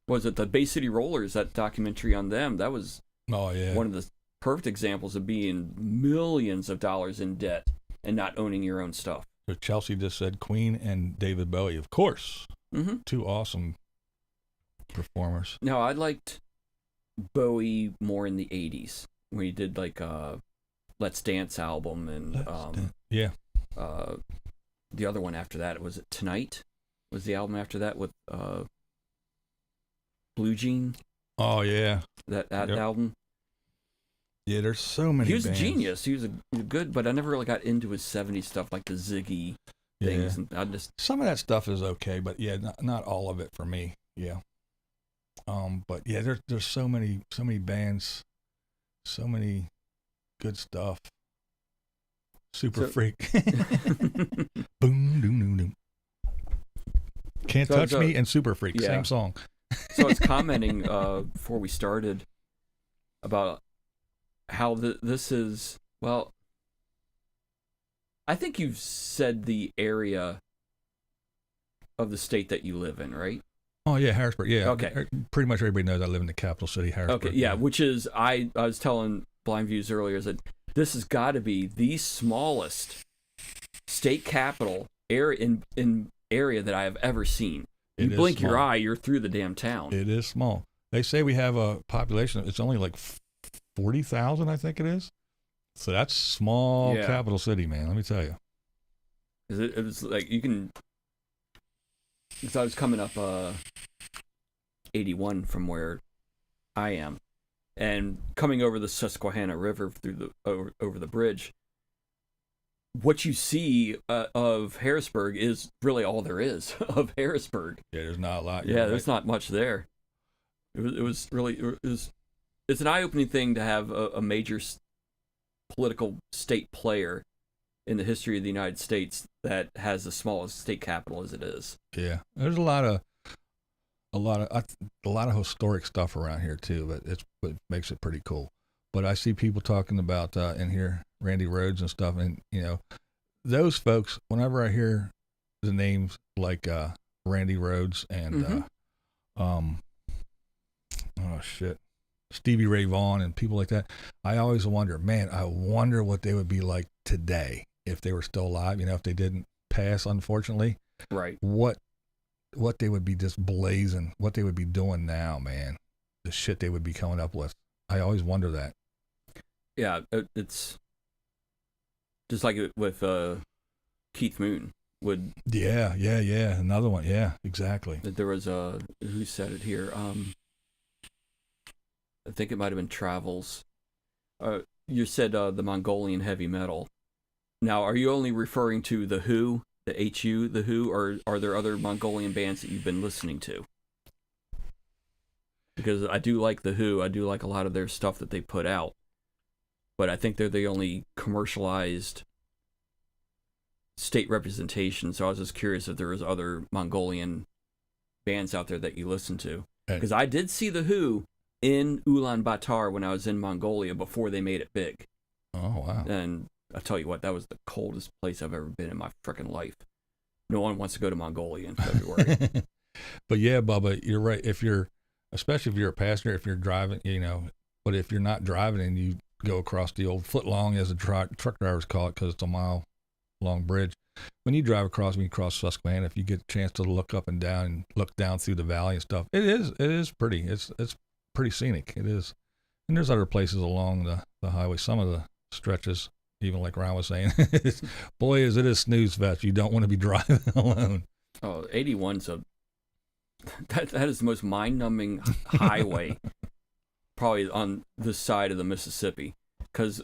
Speaker 2: Was it the Bay City Rollers, that documentary on them? That was one of the perfect examples of being millions of dollars in debt and not owning your own stuff.
Speaker 1: So Chelsea just said Queen and David Bowie, of course. Two awesome performers.
Speaker 2: Now, I liked Bowie more in the 80s when he did like Let's Dance album and the other one after that, was it Tonight? Was the album after that with Blue Jean?
Speaker 1: Oh yeah,
Speaker 2: that album.
Speaker 1: Yeah, there's so many.
Speaker 2: He was
Speaker 1: bands.
Speaker 2: a genius. He was good, but I never really got into his 70s stuff like the Ziggy things. And I just
Speaker 1: some of that stuff is okay, but yeah, not all of it for me. Yeah. But yeah, there's so many bands, so many good stuff. Super Freak. Boom, doom, doom, doom. Can't Touch Me and Super Freak, same song.
Speaker 2: So I was commenting before we started about how this is, well, I think you've said the area of the state that you live in, right?
Speaker 1: Oh yeah, Harrisburg. Yeah.
Speaker 2: Okay.
Speaker 1: Pretty much everybody knows I live in the capital city, Harrisburg.
Speaker 2: Okay. Yeah, which is I was telling BlindViews earlier that this has got to be the smallest state capital area that I have ever seen. You blink your eye, you're through the damn town.
Speaker 1: It is small. They say we have a population. It's only like 40,000, I think it is. So that's small capital city, man. Let me tell you.
Speaker 2: It was like you can. Because I was coming up 81 from where I am, and coming over the Susquehanna River through over the bridge. What you see of Harrisburg is really all there is of Harrisburg.
Speaker 1: Yeah, there's not a lot.
Speaker 2: Yeah, there's not much there. It's an eye-opening thing to have a major political state player in the history of the United States that has the smallest state capital as it is.
Speaker 1: Yeah, there's a lot of historic stuff around here too, but it makes it pretty cool. But I see people talking about in here Randy Rhoads and stuff, and you know, those folks. Whenever I hear the names like Randy Rhoads and Stevie Ray Vaughan and people like that, I always wonder, man, I wonder what they would be like today if they were still alive. You know, if they didn't pass, unfortunately.
Speaker 2: Right.
Speaker 1: What they would be just blazing, what they would be doing now, man. The shit they would be coming up with. I always wonder that.
Speaker 2: Yeah, it's just like with Keith Moon would.
Speaker 1: Yeah. Another one. Yeah, exactly.
Speaker 2: There was who said it here? I think it might have been Travels. You said the Mongolian heavy metal. Now, are you only referring to the Who, the HU, the Who, or are there other Mongolian bands that you've been listening to? Because I do like the Who. I do like a lot of their stuff that they put out. But I think they're the only commercialized state representation. So I was just curious if there was other Mongolian bands out there that you listen to. Because I did see the Who in Ulaanbaatar when I was in Mongolia before they made it big.
Speaker 1: Oh, wow.
Speaker 2: And I'll tell you what, that was the coldest place I've ever been in my freaking life. No one wants to go to Mongolia in February.
Speaker 1: But yeah, Bubba, you're right. If you're especially if you're a passenger, if you're driving, but if you're not driving and you go across the old foot long, as the truck drivers call it, because it's a mile long bridge. When you drive across, when you cross Susquehanna, if you get a chance to look up and down and look down through the valley and stuff, it is pretty. It's pretty scenic. It is. And there's other places along the highway. Some of the stretches, even like Ron was saying, boy, is it a snooze fest. You don't want to be driving alone.
Speaker 2: Oh, 81's that is the most mind-numbing highway probably on this side of the Mississippi, because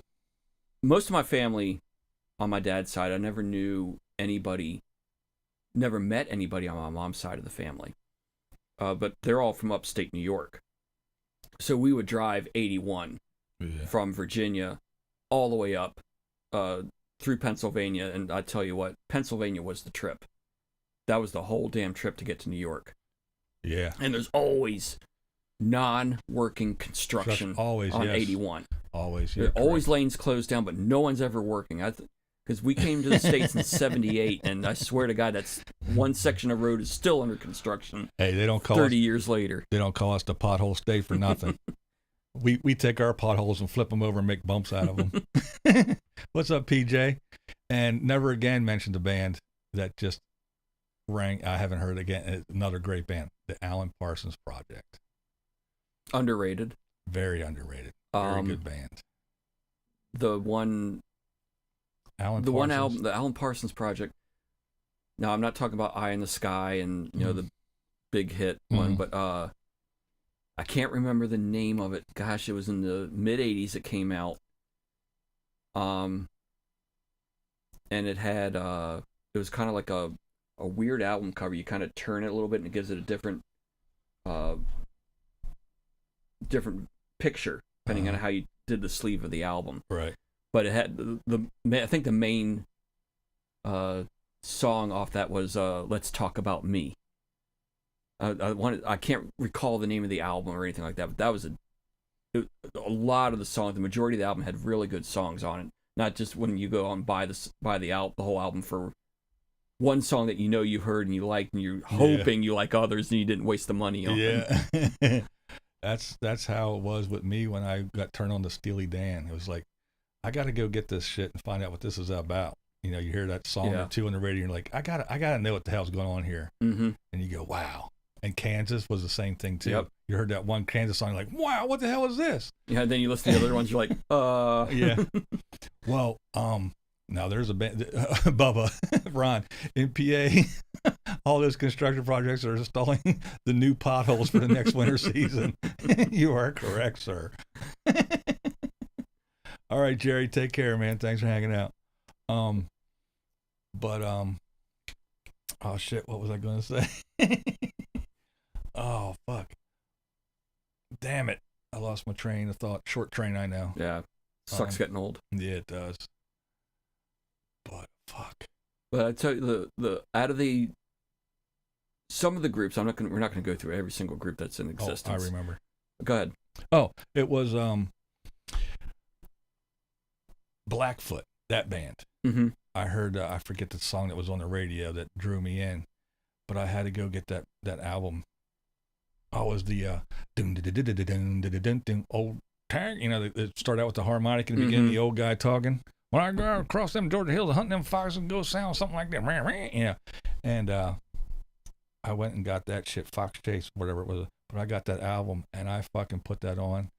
Speaker 2: most of my family on my dad's side, I never met anybody on my mom's side of the family, but they're all from upstate New York. So we would drive 81 from Virginia all the way up through Pennsylvania, and I tell you what, Pennsylvania was the trip. That was the whole damn trip to get to New York.
Speaker 1: Yeah.
Speaker 2: And there's always non-working construction
Speaker 1: always,
Speaker 2: on
Speaker 1: yes.
Speaker 2: 81.
Speaker 1: Always, yeah.
Speaker 2: There are always lanes closed down, but no one's ever working. Because we came to the States in 78, and I swear to God, that's one section of road is still under construction.
Speaker 1: Hey, they don't call
Speaker 2: 30 years later.
Speaker 1: They don't call us the pothole state for nothing. we take our potholes and flip them over and make bumps out of them. What's up, PJ? And never again mentioned a band that just rang. I haven't heard again. Another great band, the Alan Parsons Project.
Speaker 2: Underrated.
Speaker 1: Very underrated. Very good band.
Speaker 2: The one album, the Alan Parsons Project. Now, I'm not talking about Eye in the Sky and the big hit one, but I can't remember the name of it. Gosh, it was in the mid '80s. It came out, and it had it was kind of like a weird album cover. You kind of turn it a little bit, and it gives it a different picture depending on how you did the sleeve of the album.
Speaker 1: Right.
Speaker 2: But it had I think the main song off that was "Let's Talk About Me." I can't recall the name of the album or anything like that, but that was a lot of the songs. The majority of the album had really good songs on it. Not just when you go on buy the whole album for one song that you heard and you liked, and you're hoping you like others and you didn't waste the money on.
Speaker 1: Yeah. That's how it was with me when I got turned on to Steely Dan. It was like, I got to go get this shit and find out what this is about. You hear that song or two on the radio, and you're like, I gotta know what the hell's going on here. Mm-hmm. And you go, wow. And Kansas was the same thing too. Yep. You heard that one Kansas song, you're like, wow, what the hell is this?
Speaker 2: Yeah. Then you listen to the other ones, you're like,
Speaker 1: Yeah. Well, now there's a band, Bubba, Ron, in PA, all those construction projects are installing the new potholes for the next winter season. You are correct, sir. All right, Jerry, take care, man. Thanks for hanging out. Oh shit, what was I going to say? Oh, fuck. Damn it. I lost my train of thought. Short train, I know.
Speaker 2: Yeah. Sucks getting old.
Speaker 1: Yeah, it does. But fuck.
Speaker 2: But I tell you, the out of some of the groups, we're not gonna go through every single group that's in existence.
Speaker 1: Oh, I remember.
Speaker 2: Go ahead.
Speaker 1: Oh, it was Blackfoot, that band. Mm-hmm. I heard I forget the song that was on the radio that drew me in, but I had to go get that album. Oh, it was the old tag. It started out with the harmonic in the beginning, the old guy talking. When I go across them Georgia hills, hunting them foxes and go sound something like that. And I went and got that shit, Fox Chase, whatever it was. But I got that album and I fucking put that on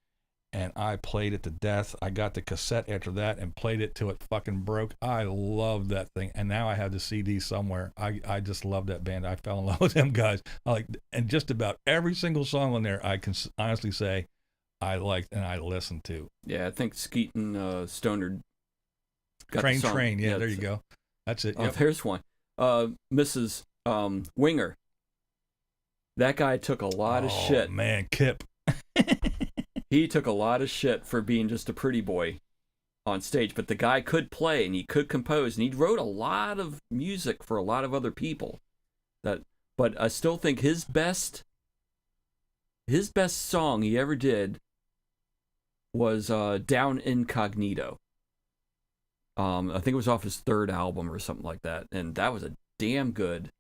Speaker 1: and I played it to death. I got the cassette after that and played it till it fucking broke. I love that thing. And now I have the CD somewhere. I just love that band. I fell in love with them guys. And just about every single song on there, I can honestly say I liked and I listened to.
Speaker 2: Yeah, I think Skeet and Stoner got
Speaker 1: Train. Yeah, there you go. That's it. Yep.
Speaker 2: There's one. Mrs. Winger. That guy took a lot of shit.
Speaker 1: Oh, man, Kip.
Speaker 2: He took a lot of shit for being just a pretty boy on stage, but the guy could play and he could compose and he wrote a lot of music for a lot of other people. But I still think his best song he ever did was Down Incognito. I think it was off his third album or something like that, and that was a damn good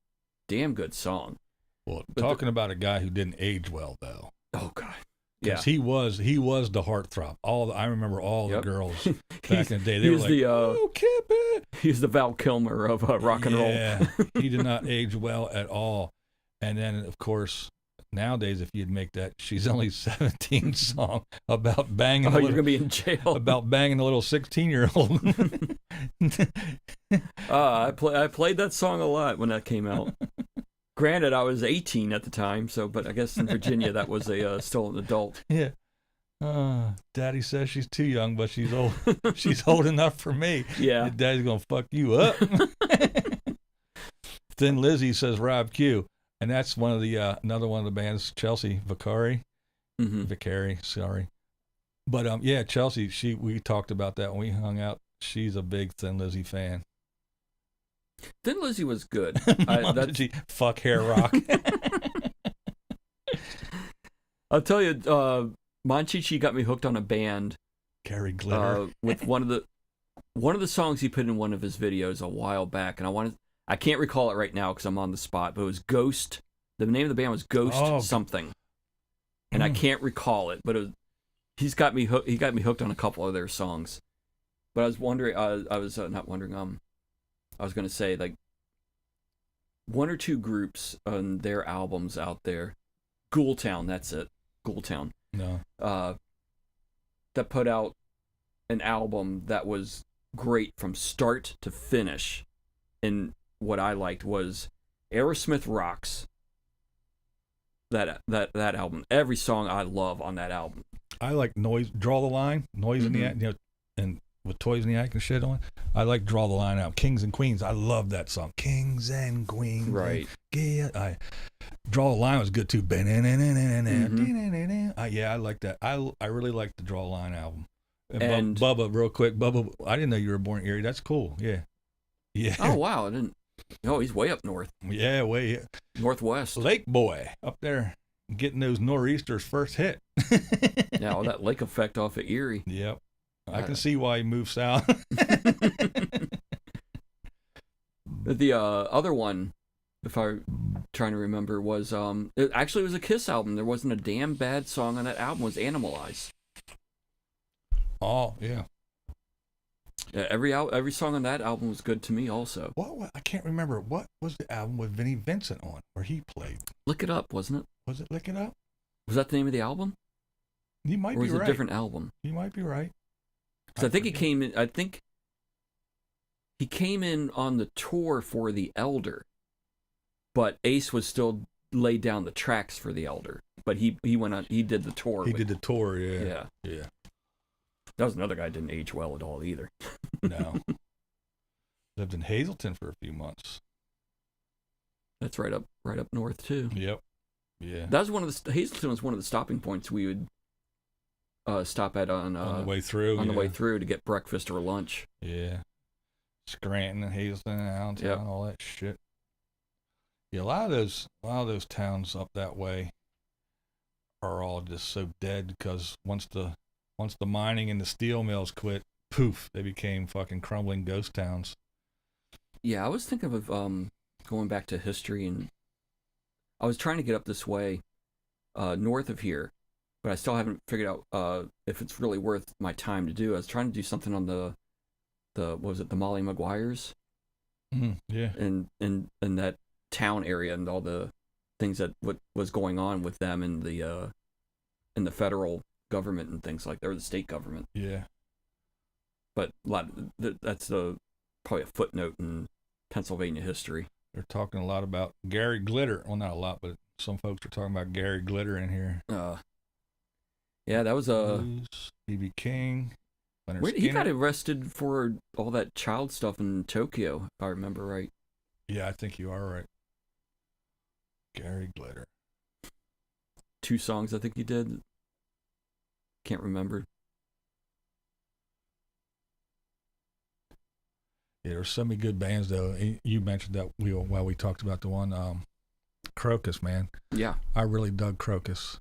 Speaker 2: song.
Speaker 1: Well, talking about a guy who didn't age well, though.
Speaker 2: Oh God.
Speaker 1: Because
Speaker 2: Yeah.
Speaker 1: he was the heartthrob. I remember all the
Speaker 2: Yep.
Speaker 1: girls back in the day. They were like, "Oh, Kip it."
Speaker 2: He's the Val Kilmer of rock and roll.
Speaker 1: Yeah, he did not age well at all. And then, of course, nowadays, if you'd make that "She's Only 17" song about banging,
Speaker 2: Oh, you're gonna be in jail.
Speaker 1: about banging a little 16-year-old.
Speaker 2: I played that song a lot when that came out. Granted, I was 18 at the time, but I guess in Virginia that was still an adult.
Speaker 1: Yeah. Daddy says she's too young, but she's old. She's old enough for me.
Speaker 2: Yeah.
Speaker 1: Your daddy's gonna fuck you up. Thin Lizzy says Rob Q, and that's one of the another one of the bands, Chelsea Vicari.
Speaker 2: Mm-hmm.
Speaker 1: Vicari, sorry. But yeah, Chelsea. We talked about that when we hung out. She's a big Thin Lizzy fan.
Speaker 2: Thin Lizzy was good.
Speaker 1: Fuck hair rock.
Speaker 2: I'll tell you, Monchichi got me hooked on a band.
Speaker 1: Gary Glitter.
Speaker 2: With one of the songs he put in one of his videos a while back, and I can't recall it right now because I'm on the spot, but it was Ghost. The name of the band was Ghost something, and I can't recall it. But he got me hooked on a couple of their songs. But I was wondering, I was not wondering. I was gonna say like one or two groups on their albums out there. Ghoultown, that's it. Ghoultown.
Speaker 1: No.
Speaker 2: That put out an album that was great from start to finish. And what I liked was Aerosmith Rocks. That album. Every song I love on that album.
Speaker 1: I like Noise. Draw the Line. Noise in the and with Toys in the Attic and shit on. I like Draw the Line out. Kings and Queens. I love that song. Kings and Queens.
Speaker 2: Right.
Speaker 1: Yeah. Draw the Line was good too. Yeah, I like that. I really like the Draw the Line album. And Bubba, real quick. Bubba, I didn't know you were born in Erie. That's cool. Yeah. Yeah.
Speaker 2: Oh, wow. I didn't. Oh, he's way up north.
Speaker 1: Yeah, way
Speaker 2: northwest.
Speaker 1: Lake boy up there getting those nor'easters first hit.
Speaker 2: Yeah, all that lake effect off of Erie.
Speaker 1: Yep. I can see why he moved south.
Speaker 2: The other one, if I'm trying to remember, was it actually was a Kiss album. There wasn't a damn bad song on that album. It was Animalize.
Speaker 1: Oh yeah.
Speaker 2: Yeah, every song on that album was good to me. Also,
Speaker 1: what I can't remember. What was the album with Vinnie Vincent on where he played?
Speaker 2: Lick It Up, wasn't it?
Speaker 1: Was it Lick It Up?
Speaker 2: Was that the name of the album?
Speaker 1: You might be right.
Speaker 2: Or was it a different album?
Speaker 1: You might be right.
Speaker 2: Because I think he came in. I think he came in on the tour for The Elder, but Ace was still laid down the tracks for The Elder. But he went on. He did the tour.
Speaker 1: He did the tour. Yeah.
Speaker 2: Yeah. That was another guy who didn't age well at all either.
Speaker 1: No. Lived in Hazleton for a few months.
Speaker 2: That's right up north too.
Speaker 1: Yep. Yeah.
Speaker 2: That was Hazleton was one of the stopping points we would stop at on
Speaker 1: the way through.
Speaker 2: On the way through to get breakfast or lunch.
Speaker 1: Yeah. Scranton and Hazleton and Allentown, all that shit. Yeah, a lot of those towns up that way are all just so dead because once the mining and the steel mills quit, poof, they became fucking crumbling ghost towns. Yeah,
Speaker 2: I was thinking of going back to history, and I was trying to get up this way north of here, but I still haven't figured out if it's really worth my time to do. I was trying to do something on the what was it, the Molly Maguires?
Speaker 1: Yeah.
Speaker 2: And that town area and all the things that what was going on with them in the federal government and things like that, or the state government.
Speaker 1: Yeah.
Speaker 2: But that's probably a footnote in Pennsylvania history.
Speaker 1: They're talking a lot about Gary Glitter. Well, not a lot, but some folks are talking about Gary Glitter in here.
Speaker 2: Yeah, that was
Speaker 1: B.B. King.
Speaker 2: He got arrested for all that child stuff in Tokyo, if I remember right.
Speaker 1: Yeah, I think you are right. Gary Glitter.
Speaker 2: 2 songs I think he did. Can't remember.
Speaker 1: Yeah, there's so many good bands though. You mentioned that while we talked about the one Crocus, man.
Speaker 2: Yeah.
Speaker 1: I really dug Crocus.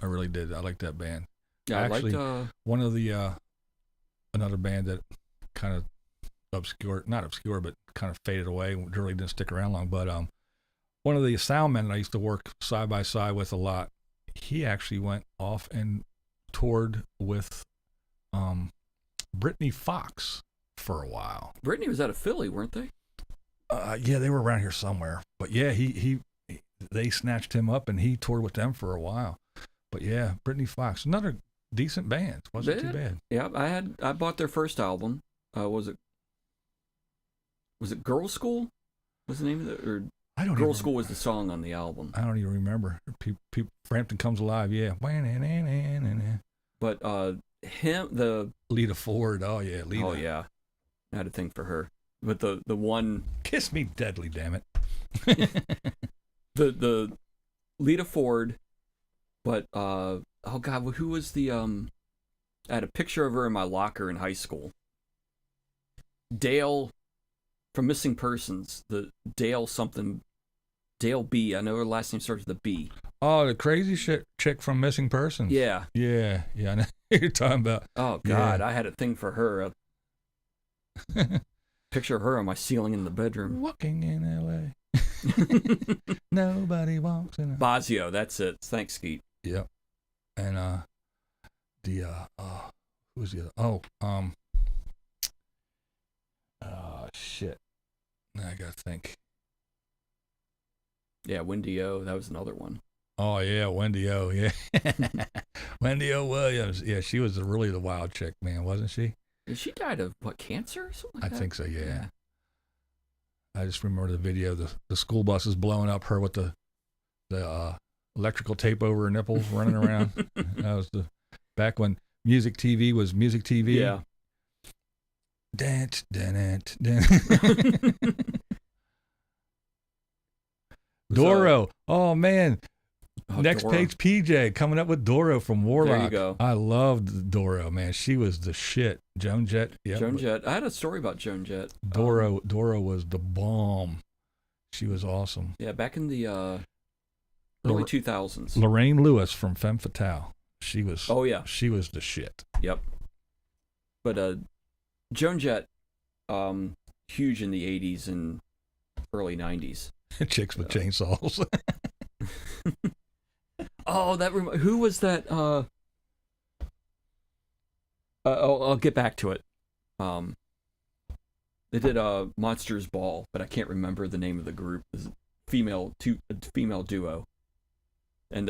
Speaker 1: I really did. I like that band.
Speaker 2: Yeah,
Speaker 1: actually,
Speaker 2: I liked
Speaker 1: one of the another band that kind of not obscure, but kind of faded away. Really didn't stick around long. But one of the sound men that I used to work side by side with a lot. he actually went off and toured with Brittany Fox for a while.
Speaker 2: Brittany was out of Philly, weren't they?
Speaker 1: Yeah, they were around here somewhere. But yeah, they snatched him up and he toured with them for a while. But yeah, Brittany Fox, another decent band. Wasn't too bad.
Speaker 2: Yeah, I bought their first album. Was it Girls School? Was the name of it? Or
Speaker 1: I don't.
Speaker 2: Girls School was the song on the album.
Speaker 1: I don't even remember. Frampton Comes Alive. Yeah.
Speaker 2: But the
Speaker 1: Lita Ford. Oh yeah, Lita.
Speaker 2: Oh yeah, I had a thing for her. But the one
Speaker 1: Kiss Me Deadly, damn it.
Speaker 2: the Lita Ford, but oh god, who was the I had a picture of her in my locker in high school. Dale from Missing Persons, the Dale B. I know her last name starts with a B.
Speaker 1: Oh, the crazy shit chick from Missing Persons.
Speaker 2: Yeah.
Speaker 1: Yeah. I know what you're talking about.
Speaker 2: Oh god, yeah. I had a thing for her. Picture of her on my ceiling in the bedroom.
Speaker 1: Walking in L.A. Nobody walks in.
Speaker 2: Bazio, that's it. Thanks, Skeet.
Speaker 1: Yep. And who's the other? Shit. Now I gotta think.
Speaker 2: Yeah, Wendy O. That was another one.
Speaker 1: Oh yeah, Wendy O. Yeah, Wendy O. Williams. Yeah, she was really the wild chick, man, wasn't she?
Speaker 2: She died of what, cancer or something like that?
Speaker 1: I think so. Yeah. I just remember the video. The school bus is blowing up. Her with the electrical tape over her nipples, running around. That was back when music TV was music TV.
Speaker 2: Yeah.
Speaker 1: Dance. Doro. Oh man. Next
Speaker 2: Doro.
Speaker 1: page, PJ coming up with Doro from Warlock.
Speaker 2: There you go.
Speaker 1: I loved Doro, man. She was the shit. Joan Jett. Yep.
Speaker 2: Joan Jett. I had a story about Joan Jett.
Speaker 1: Doro was the bomb. She was awesome.
Speaker 2: Yeah, back in the early 2000s.
Speaker 1: Lorraine Lewis from Femme Fatale. She was.
Speaker 2: Oh yeah.
Speaker 1: She was the shit.
Speaker 2: Yep. But Joan Jett, huge in the 80s and early 90s.
Speaker 1: Chicks with chainsaws.
Speaker 2: Oh, who was that? I'll get back to it. They did Monsters Ball, but I can't remember the name of the group. It's a female duo, and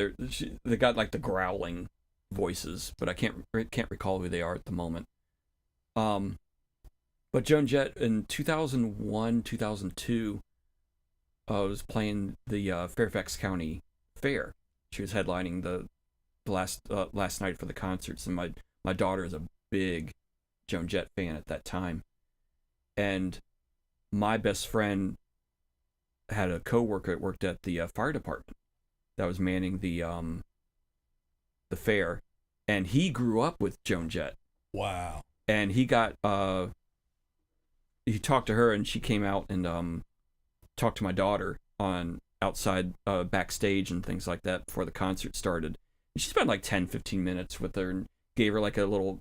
Speaker 2: they got like the growling voices, but I can't recall who they are at the moment. But Joan Jett in 2001, 2002 was playing the Fairfax County Fair. She was headlining the last night for the concerts, and my daughter is a big Joan Jett fan at that time. And my best friend had a coworker that worked at the fire department that was manning the fair, and he grew up with Joan Jett.
Speaker 1: Wow.
Speaker 2: And he got he talked to her, and she came out and talked to my daughter on outside backstage and things like that before the concert started. And she spent like 10-15 minutes with her and gave her like a little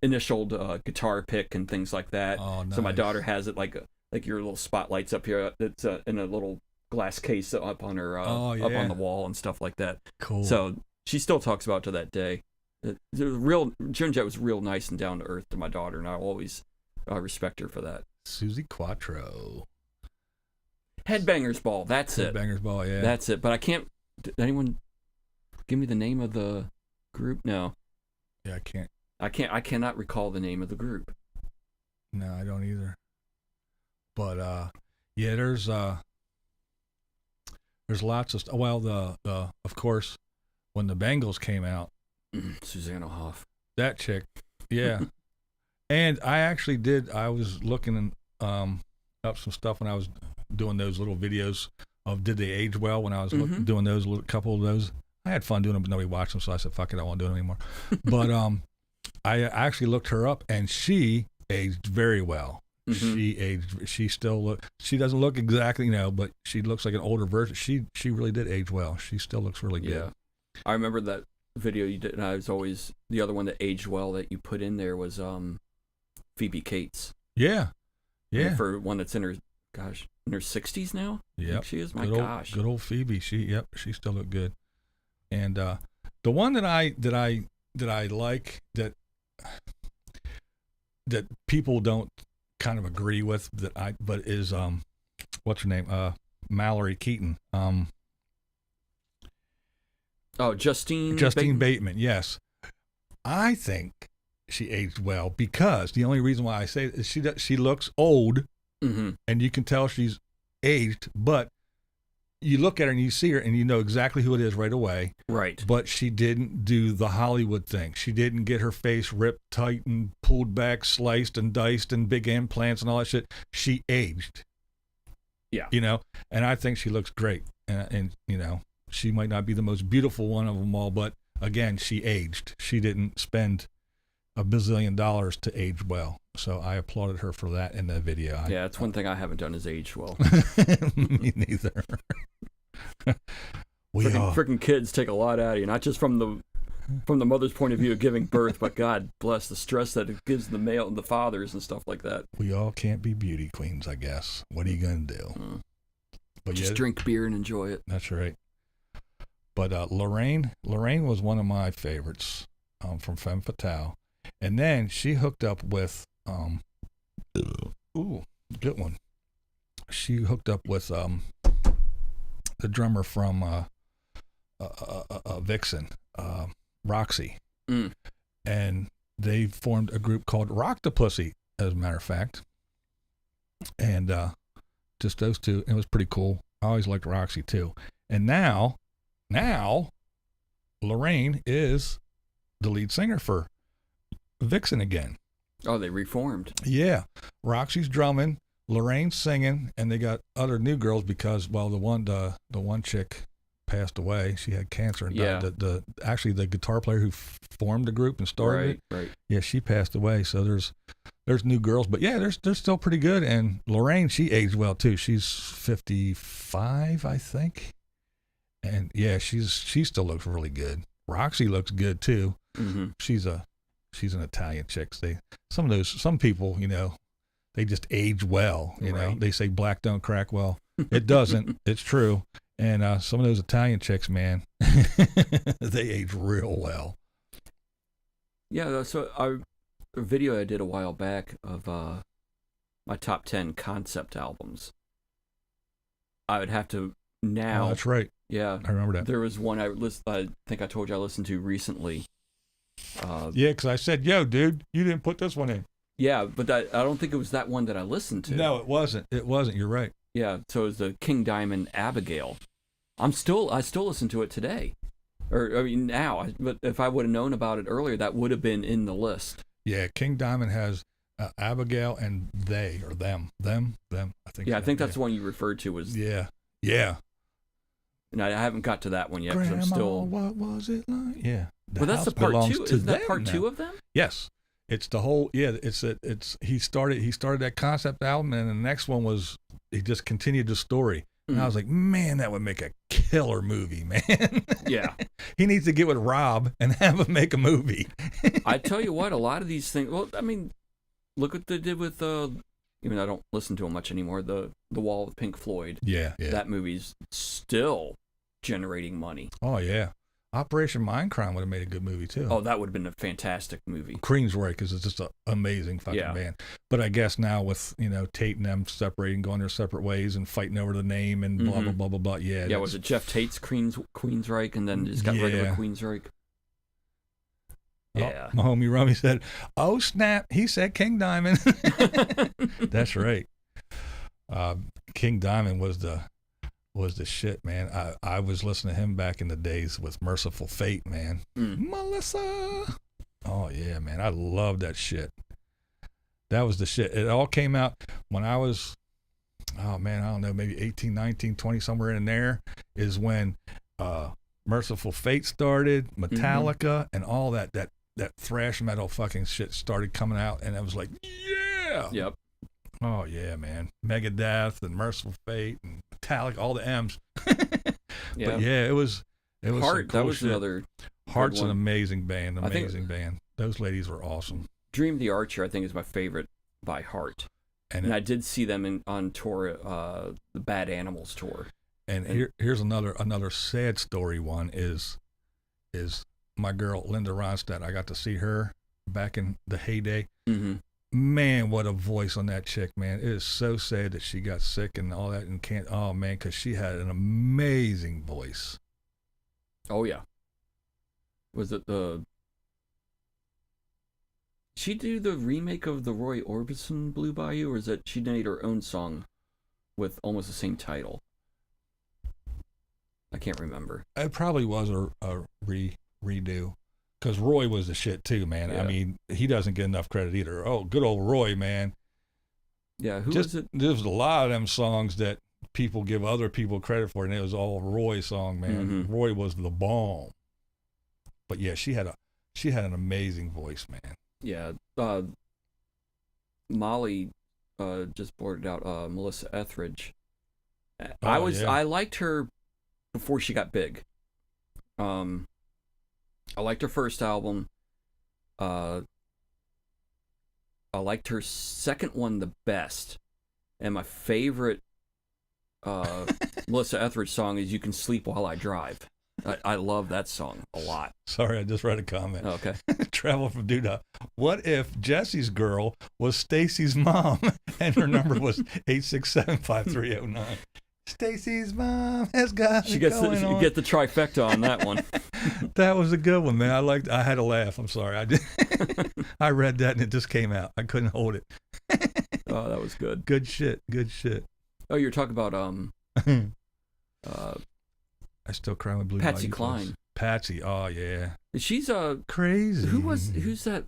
Speaker 2: initialed guitar pick and things like that.
Speaker 1: Oh, nice.
Speaker 2: So my daughter has it like your little spotlights up here that's in a little glass case up on her up on the wall and stuff like that.
Speaker 1: Cool.
Speaker 2: So she still talks about it to that day. Joan Jett was real nice and down to earth to my daughter, and I always respect her for that.
Speaker 1: Susie Quattro.
Speaker 2: Headbangers Ball. That's it.
Speaker 1: Headbangers Ball. Yeah.
Speaker 2: That's it. But I can't. Did anyone give me the name of the group? No.
Speaker 1: Yeah, I can't.
Speaker 2: I cannot recall the name of the group.
Speaker 1: No, I don't either. But yeah, there's lots of well, the of course, when the Bengals came out,
Speaker 2: Susanna Hoff.
Speaker 1: That chick, yeah. And I was looking up some stuff when I was doing those little videos of did they age well when I was doing those couple of those. I had fun doing them, but nobody watched them, so I said, fuck it, I won't do them anymore. But I actually looked her up, and she aged very well. Mm-hmm. She doesn't look exactly, but she looks like an older version. She really did age well. She still looks really good.
Speaker 2: Yeah. I remember that video you did, and I was always, the other one that aged well that you put in there was Phoebe Cates.
Speaker 1: Yeah. Yeah.
Speaker 2: For one that's in her 60s now?
Speaker 1: Yeah.
Speaker 2: She is, my
Speaker 1: good
Speaker 2: gosh.
Speaker 1: Good old Phoebe. She still looked good. And the one that I like that people don't kind of agree with but is what's her name? Mallory Keaton.
Speaker 2: Justine
Speaker 1: Bateman. Yes, I think she aged well because the only reason why I say it is she looks old,
Speaker 2: mm-hmm.
Speaker 1: and you can tell she's aged, but you look at her and you see her and you know exactly who it is right away.
Speaker 2: Right.
Speaker 1: But she didn't do the Hollywood thing. She didn't get her face ripped tight and pulled back, sliced and diced and big implants and all that shit. She aged.
Speaker 2: Yeah.
Speaker 1: You know, and I think she looks great. And you know, she might not be the most beautiful one of them all, but again, she aged. She didn't spend $1 bazillion to age well. So I applauded her for that in the video.
Speaker 2: Yeah, that's one thing I haven't done is age well.
Speaker 1: Me neither.
Speaker 2: Freaking kids take a lot out of you, not just from the mother's point of view of giving birth, but God bless the stress that it gives the male and the fathers and stuff like that.
Speaker 1: We all can't be beauty queens, I guess. What are you gonna do? But
Speaker 2: just drink beer and enjoy it.
Speaker 1: That's right. But Lorraine was one of my favorites from Femme Fatale, and then she hooked up with good one. She hooked up with the drummer from Vixen, Roxy, and they formed a group called Rocktopusy, as a matter of fact, and just those two. It was pretty cool. I always liked Roxy too, and now Lorraine is the lead singer for Vixen again.
Speaker 2: Oh, they reformed.
Speaker 1: Yeah, Roxy's drumming, Lorraine's singing, and they got other new girls because, well, the one chick passed away. She had cancer and died. Actually the guitar player who formed the group and started it.
Speaker 2: Right.
Speaker 1: Yeah, she passed away. So there's new girls, but yeah, they're still pretty good. And Lorraine, she aged well too. She's 55, I think. And yeah, she still looks really good. Roxy looks good too.
Speaker 2: Mm-hmm.
Speaker 1: She's an Italian chick. Some people, you know, they just age well. You know, they say black don't crack. Well, it doesn't. It's true. And some of those Italian chicks, man, they age real well.
Speaker 2: Yeah. So a video I did a while back of my top 10 concept albums. I would have to now.
Speaker 1: Oh, that's right.
Speaker 2: Yeah,
Speaker 1: I remember that.
Speaker 2: There was one I think I told you I listened to recently.
Speaker 1: Yeah, because I said, yo, dude, you didn't put this one in.
Speaker 2: Yeah, but I don't think it was that one that I listened to.
Speaker 1: No, it wasn't. You're right.
Speaker 2: Yeah, so it was the King Diamond Abigail. I still listen to it today. Or, I mean, now. But if I would have known about it earlier, that would have been in the list.
Speaker 1: Yeah, King Diamond has Abigail and they, or them. I think.
Speaker 2: Yeah, I think that's the one you referred to as.
Speaker 1: Yeah.
Speaker 2: And I haven't got to that one yet
Speaker 1: Grandma,
Speaker 2: because I'm still.
Speaker 1: What was it like? Yeah.
Speaker 2: But that's the part two. Is that part two of them?
Speaker 1: Yes. It's the whole. Yeah. It's he started that concept album, and the next one was he just continued the story. And I was like, man, that would make a killer movie, man.
Speaker 2: Yeah.
Speaker 1: He needs to get with Rob and have him make a movie.
Speaker 2: I tell you what, a lot of these things. Well, I mean, look what they did with. Even though I don't listen to them much anymore. The Wall with Pink Floyd.
Speaker 1: Yeah.
Speaker 2: That movie's still generating money.
Speaker 1: Oh yeah. Operation Mindcrime would have made a good movie too.
Speaker 2: Oh, that would have been a fantastic movie.
Speaker 1: Cream's right, because it's just an amazing fucking band. But I guess now with, you know, Tate and them separating, going their separate ways and fighting over the name and blah, blah, blah, blah, blah. Yeah.
Speaker 2: Yeah, was it Jeff Tate's Queensryche and then just got regular Queensryche? Yeah.
Speaker 1: My homie Rummy said, oh snap, he said King Diamond. That's right. King Diamond was the shit, man. I was listening to him back in the days with Merciful Fate, man. Melissa. Oh yeah, man. I love that shit. That was the shit. It all came out when I was, oh man, I don't know, maybe 18, 19, 20, somewhere in there is when Merciful Fate started, Metallica, and all that thrash metal fucking shit started coming out, and I was like, yeah.
Speaker 2: Yep.
Speaker 1: Oh yeah, man. Megadeth and Merciful Fate and Metallic, all the M's.
Speaker 2: Yeah.
Speaker 1: But yeah, it was
Speaker 2: Heart.
Speaker 1: Cool
Speaker 2: that was
Speaker 1: shit.
Speaker 2: Another.
Speaker 1: Heart's an amazing band. Band. Those ladies were awesome.
Speaker 2: Dream the Archer, I think, is my favorite by Heart. And I did see them on tour, the Bad Animals tour.
Speaker 1: And here's another sad story. One is is my girl Linda Ronstadt. I got to see her back in the heyday.
Speaker 2: Mm-hmm.
Speaker 1: Man, what a voice on that chick, man. It is so sad that she got sick and all that and can't, oh man, because she had an amazing voice.
Speaker 2: Oh, yeah. Was it she do the remake of the Roy Orbison Blue Bayou, or is it she made her own song with almost the same title? I can't remember.
Speaker 1: It probably was a redo. Because Roy was the shit too, man.
Speaker 2: Yeah.
Speaker 1: I mean, he doesn't get enough credit either. Oh, good old Roy, man.
Speaker 2: Yeah, who was it?
Speaker 1: There's a lot of them songs that people give other people credit for, and it was all Roy song, man.
Speaker 2: Mm-hmm.
Speaker 1: Roy was the bomb. But yeah, she had an amazing voice, man.
Speaker 2: Yeah, Molly just blurted out Melissa Etheridge. I liked her before she got big. I liked her first album. I liked her second one the best. And my favorite Melissa Etheridge song is You Can Sleep While I Drive. I love that song a lot.
Speaker 1: Sorry, I just read a comment.
Speaker 2: Oh, okay.
Speaker 1: Travel from Duda. What if Jesse's girl was Stacy's mom and her number was 867-5309? Stacy's mom has got
Speaker 2: She gets the trifecta on that one.
Speaker 1: That was a good one, man. I had to laugh. I'm sorry. I did. I read that and it just came out. I couldn't hold it.
Speaker 2: Oh, that was good.
Speaker 1: Good shit. Good shit.
Speaker 2: Oh, you're talking about
Speaker 1: I still cry with Blue
Speaker 2: Patsy
Speaker 1: Bayou
Speaker 2: Cline.
Speaker 1: Close. Patsy. Oh yeah.
Speaker 2: She's
Speaker 1: crazy.
Speaker 2: Who's that?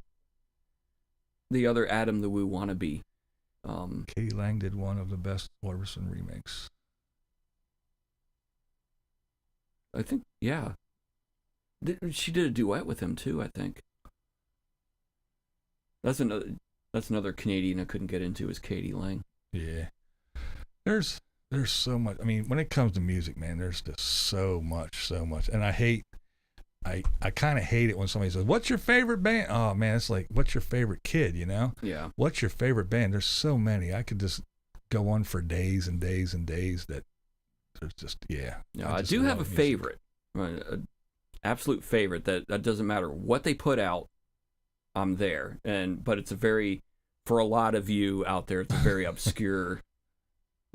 Speaker 2: The other Adam the Woo wannabe.
Speaker 1: Katie Lang did one of the best Orbison remakes.
Speaker 2: I think, yeah. She did a duet with him too, I think. That's another Canadian I couldn't get into is Katie Lang.
Speaker 1: Yeah. There's so much. I mean, when it comes to music, man, there's just so much. And I kind of hate it when somebody says, "What's your favorite band?" Oh man, it's like, "What's your favorite kid?" You know?
Speaker 2: Yeah.
Speaker 1: What's your favorite band? There's so many. I could just go on for days and days and days. That there's just
Speaker 2: I do have a favorite, an absolute favorite that doesn't matter what they put out, I'm there. But it's for a lot of you out there, it's a very obscure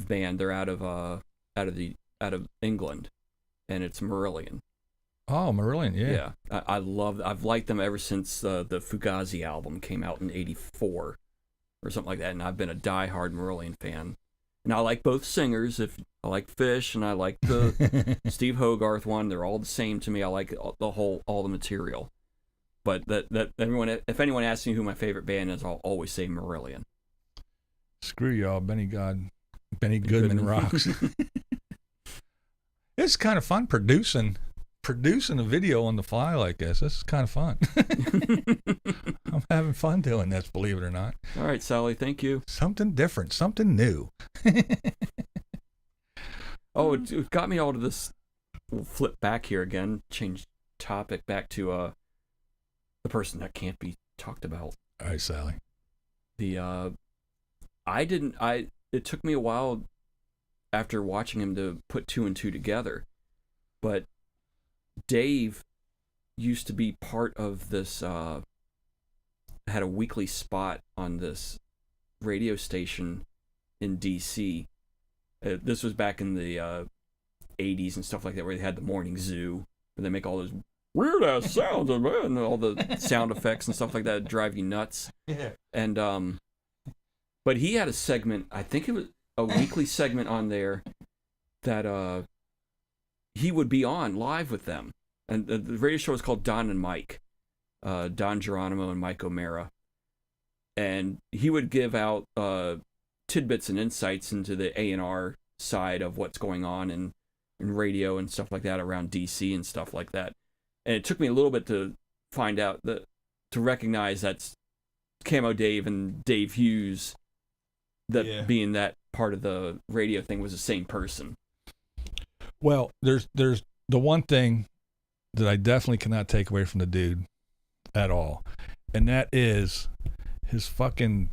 Speaker 2: band. They're out of England, and it's Marillion.
Speaker 1: Oh, Marillion, yeah.
Speaker 2: I've liked them ever since the Fugazi album came out in '84 or something like that, and I've been a diehard Marillion fan. And I like both singers. I like Fish, and I like the Steve Hogarth one. They're all the same to me. I like all the material. But if anyone asks me who my favorite band is, I'll always say Marillion.
Speaker 1: Screw y'all, Benny Goodman rocks. It's kind of fun producing a video on the fly like this. This is kind of fun. I'm having fun doing this, believe it or not.
Speaker 2: All right, Sally, thank you.
Speaker 1: Something different, something new.
Speaker 2: Oh, it got me all to this. We'll flip back here again, change topic back to the person that can't be talked about.
Speaker 1: All right, Sally.
Speaker 2: It took me a while after watching him to put two and two together, but Dave used to be part of this, had a weekly spot on this radio station in D.C. This was back in the 80s and stuff like that, where they had the morning zoo, where they make all those weird-ass sounds and all the sound effects and stuff like that drive you nuts.
Speaker 1: Yeah.
Speaker 2: And, but he had a segment, I think it was a weekly segment on there that he would be on live with them. And the radio show was called Don and Mike, Don Geronimo and Mike O'Mara. And he would give out tidbits and insights into the A&R side of what's going on in radio and stuff like that around DC and stuff like that. And it took me a little bit to find out to recognize that's Camo Dave and Dave Hughes, being that part of the radio thing was the same person.
Speaker 1: Well, there's the one thing that I definitely cannot take away from the dude at all, and that is his fucking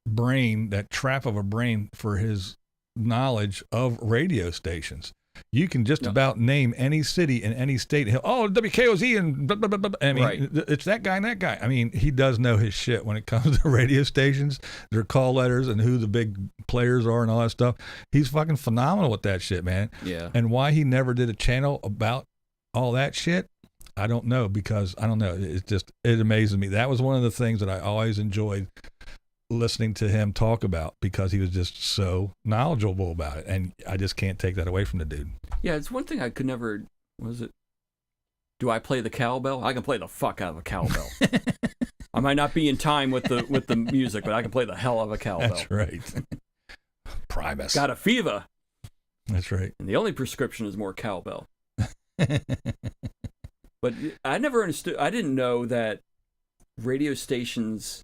Speaker 1: brain, that trap of a brain for his knowledge of radio stations. You can just about name any city in any state. WKOZ and blah, blah, blah, blah. I mean, it's that guy and that guy. I mean, he does know his shit when it comes to radio stations, their call letters, and who the big players are and all that stuff. He's fucking phenomenal with that shit, man.
Speaker 2: Yeah.
Speaker 1: And why he never did a channel about all that shit, I don't know, because I don't know. It amazes me. That was one of the things that I always enjoyed listening to him talk about, because he was just so knowledgeable about it, and I just can't take that away from the dude.
Speaker 2: Yeah, it's one thing I could never. Was it? Do I play the cowbell? I can play the fuck out of a cowbell. I might not be in time with the music, but I can play the hell out of a cowbell.
Speaker 1: That's right. Primus.
Speaker 2: Got a fever.
Speaker 1: That's right.
Speaker 2: And the only prescription is more cowbell. But I never understood. I didn't know that radio stations.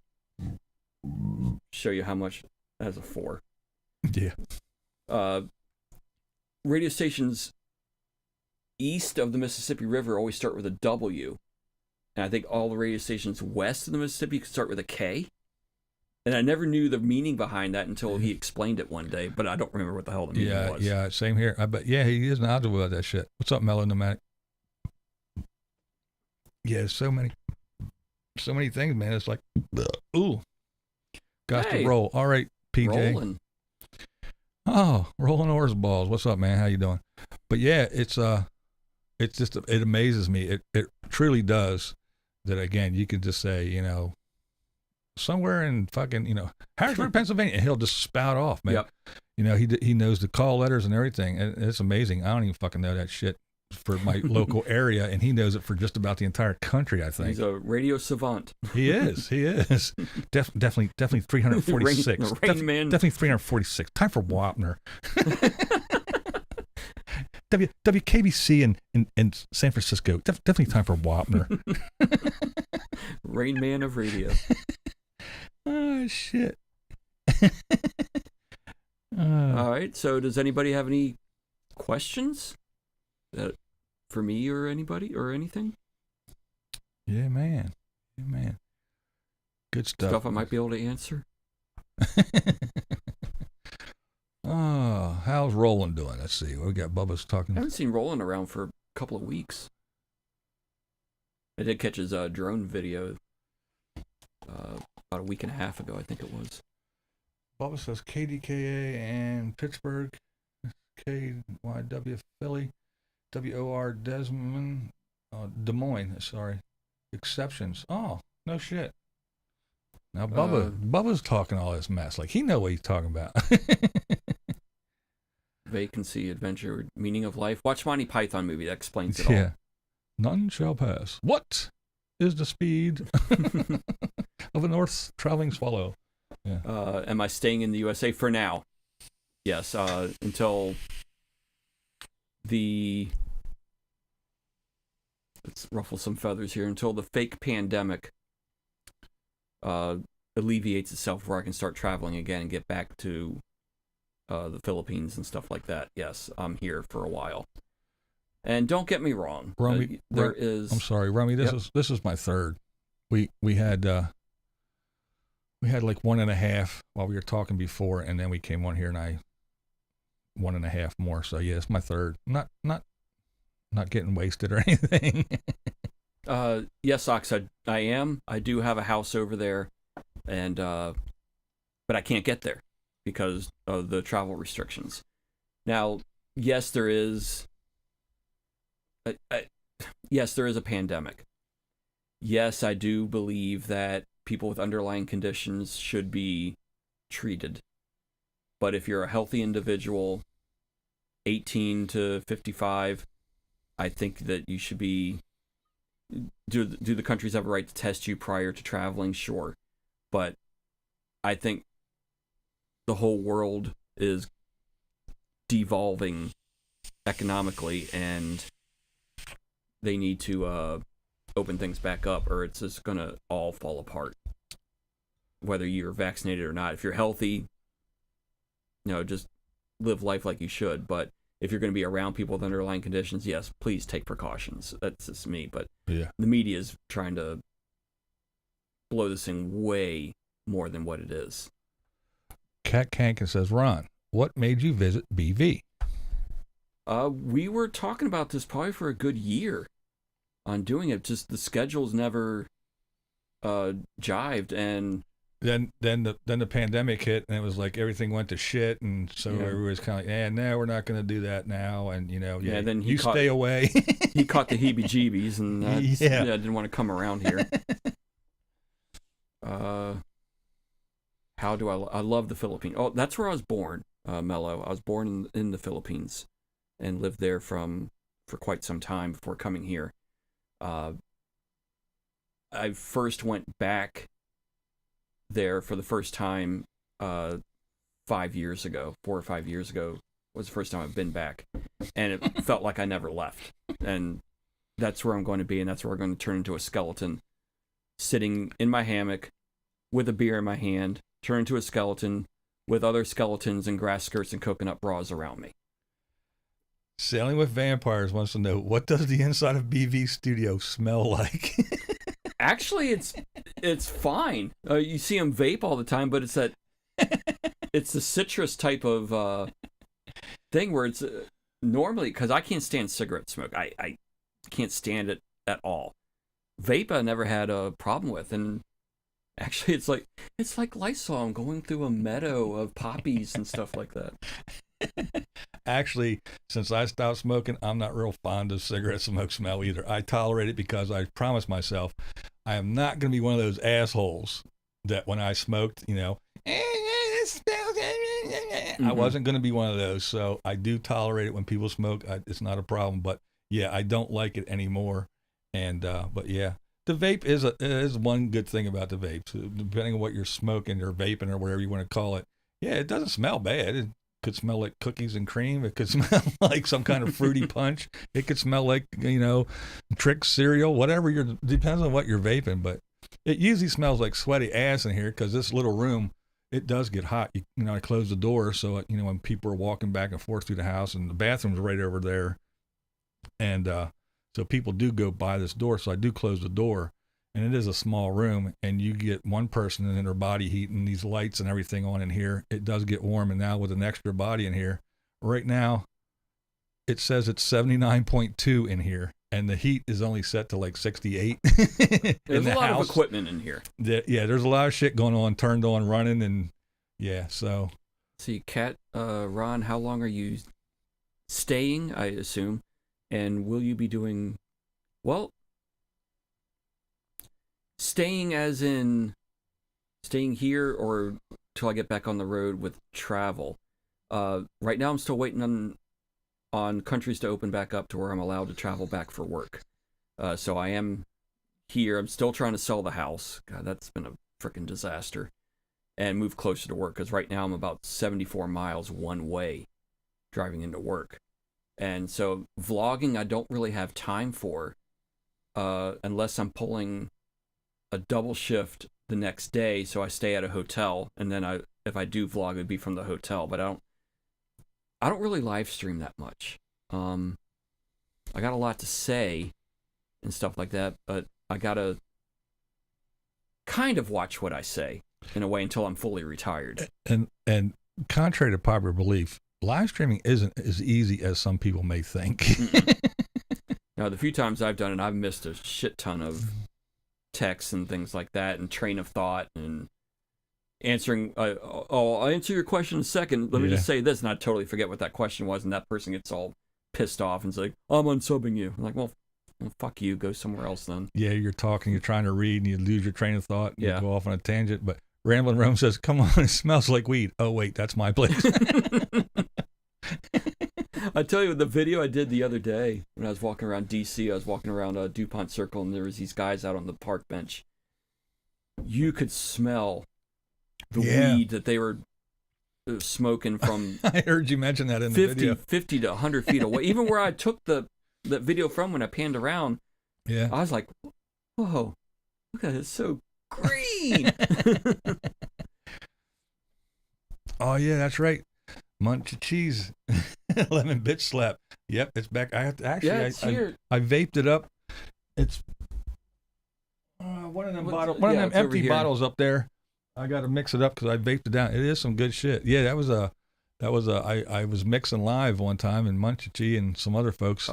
Speaker 2: Show you how much as a 4.
Speaker 1: Yeah.
Speaker 2: Radio stations east of the Mississippi River always start with a W. And I think all the radio stations west of the Mississippi start with a K. And I never knew the meaning behind that until he explained it one day, but I don't remember what the hell the meaning was.
Speaker 1: Yeah, same here. He is knowledgeable about that shit. What's up, Mellow Nomadic? Yeah, so many things, man. It's like, ooh. Got to roll. All right, PJ.
Speaker 2: Rolling.
Speaker 1: Oh, rolling horse balls. What's up, man? How you doing? But yeah, it's just, it amazes me. It truly does. That again, you could just say, you know, somewhere in fucking, you know, Harrisburg, Pennsylvania, and he'll just spout off, man.
Speaker 2: Yep.
Speaker 1: You know, he knows the call letters and everything. It's amazing. I don't even fucking know that shit for my local area, and he knows it for just about the entire country, I think.
Speaker 2: He's a radio savant.
Speaker 1: He is. Definitely 346.
Speaker 2: Rain Man.
Speaker 1: Definitely 346. Time for Wapner. WKBC in San Francisco. Definitely time for Wapner.
Speaker 2: Rain Man of radio.
Speaker 1: Oh, shit.
Speaker 2: All right. So does anybody have any questions for me or anybody or anything?
Speaker 1: Yeah, man. Good stuff.
Speaker 2: Stuff I might be able to answer.
Speaker 1: Oh, how's Roland doing? Let's see. We got Bubba's talking.
Speaker 2: I haven't seen Roland around for a couple of weeks. I did catch his drone video about a week and a half ago, I think it was.
Speaker 1: Bubba says KDKA and Pittsburgh, KYW Philly, WOR Desmond, Des Moines, sorry. Exceptions. Oh, no shit. Now Bubba's talking all this mess. Like, he know what he's talking about.
Speaker 2: Vacancy, adventure, meaning of life. Watch Monty Python movie. That explains it all.
Speaker 1: Yeah. None shall pass. What is the speed of a north traveling swallow? Yeah.
Speaker 2: Am I staying in the USA for now? Yes. Until let's ruffle some feathers here. Until the fake pandemic alleviates itself, where I can start traveling again and get back to the Philippines and stuff like that. Yes, I'm here for a while. And don't get me wrong,
Speaker 1: Rummy, I'm sorry, Rummy. This is my third. We had like 1.5 while we were talking before, and then we came on here, and I 1.5 more. So yeah, it's my third. Not getting wasted or anything.
Speaker 2: Yes, Ox, I am. I do have a house over there, and but I can't get there because of the travel restrictions. Now, yes, there is. Yes, there is a pandemic. Yes, I do believe that people with underlying conditions should be treated. But if you're a healthy individual, 18 to 55, I think that you should be. Do the countries have a right to test you prior to traveling? Sure. But I think the whole world is devolving economically, and they need to open things back up, or it's just going to all fall apart. Whether you're vaccinated or not. If you're healthy, just live life like you should. But if you're going to be around people with underlying conditions, yes, please take precautions. That's just me. But
Speaker 1: yeah,
Speaker 2: the media is trying to blow this thing way more than what it is.
Speaker 1: Cat Kankin says, Ron, what made you visit BV?
Speaker 2: We were talking about this probably for a good year on doing it. Just the schedules never jived, and
Speaker 1: then the pandemic hit, and it was like everything went to shit, and so everybody was kind of like, no, we're not going to do that now, and
Speaker 2: then
Speaker 1: you stay away.
Speaker 2: He caught the heebie-jeebies, and didn't want to come around here. How do I love the Philippines? Oh, that's where I was born, Mello. I was born in the Philippines and lived there for quite some time before coming here. I first went back there for the first time 4 or 5 years ago was the first time I've been back, and it felt like I never left. And that's where I'm going to be, and that's where I'm going to turn into a skeleton, sitting in my hammock with a beer in my hand, turn into a skeleton with other skeletons in grass skirts and coconut bras around me.
Speaker 1: Sailing with Vampires wants to know, what does the inside of BV Studio smell like?
Speaker 2: Actually, it's fine. You see them vape all the time, but it's the citrus type of thing where it's normally, because I can't stand cigarette smoke. I can't stand it at all. Vape I never had a problem with, and actually it's like Lysol. I'm going through a meadow of poppies and stuff like that.
Speaker 1: Actually, since I stopped smoking, I'm not real fond of cigarette smoke smell either. I tolerate it because I promised myself I am not going to be one of those assholes that when I smoked, it smells. I wasn't going to be one of those. So I do tolerate it when people smoke. It's not a problem. But yeah, I don't like it anymore. And but yeah, the vape is one good thing about the vape. So depending on what you're smoking or vaping or whatever you want to call it, yeah, it doesn't smell bad. It could smell like cookies and cream. It could smell like some kind of fruity punch. It could smell like, Trix cereal, whatever depends on what you're vaping. But it usually smells like sweaty ass in here because this little room, it does get hot. I close the door so, when people are walking back and forth through the house, and the bathroom's right over there. And so people do go by this door. So I do close the door. And it is a small room, and you get one person and then their body heat and these lights and everything on in here. It does get warm, and now with an extra body in here, right now, it says it's 79.2 in here, and the heat is only set to like 68.
Speaker 2: There's a lot of equipment in here.
Speaker 1: There's a lot of shit going on, turned on, running, and so.
Speaker 2: See, Kat, Ron, how long are you staying, I assume, and will you be doing, staying as in staying here or till I get back on the road with travel? Right now I'm still waiting on countries to open back up to where I'm allowed to travel back for work. So I am here. I'm still trying to sell the house. God, that's been a freaking disaster. And move closer to work, because right now I'm about 74 miles one way driving into work. And so vlogging I don't really have time for unless I'm pulling a double shift the next day, so I stay at a hotel, and then if I do vlog, it'd be from the hotel. But I don't really live stream that much. I got a lot to say and stuff like that, but I gotta kind of watch what I say in a way until I'm fully retired.
Speaker 1: And contrary to popular belief, live streaming isn't as easy as some people may think.
Speaker 2: Now, the few times I've done it, I've missed a shit ton of texts and things like that, and train of thought, and answering I'll answer your question in a second, let me just say this, and I totally forget what that question was, and that person gets all pissed off and is like, I'm unsubbing you. I'm like, well, fuck you, go somewhere else then. Yeah,
Speaker 1: you're talking, you're trying to read, and you lose your train of thought, and you go off on a tangent. But Ramblin' Rome says, come on, it smells like weed. Oh wait, that's my place.
Speaker 2: I tell you, the video I did the other day when I was walking around DC, I was walking around DuPont Circle, and there was these guys out on the park bench. You could smell the weed that they were smoking from.
Speaker 1: I heard you mention that in the video.
Speaker 2: 50 to 100 feet away. Even where I took the video from when I panned around, I was like, whoa, look at it, it's so green.
Speaker 1: Oh, yeah, that's right. Munch of cheese. Lemon bitch slap. Yep, it's back. I have to actually.
Speaker 2: It's here.
Speaker 1: I vaped it up. It's one of them empty bottles up there. I got to mix it up because I vaped it down. It is some good shit. Yeah, that was That was I was mixing live one time, and Munchie and some other folks,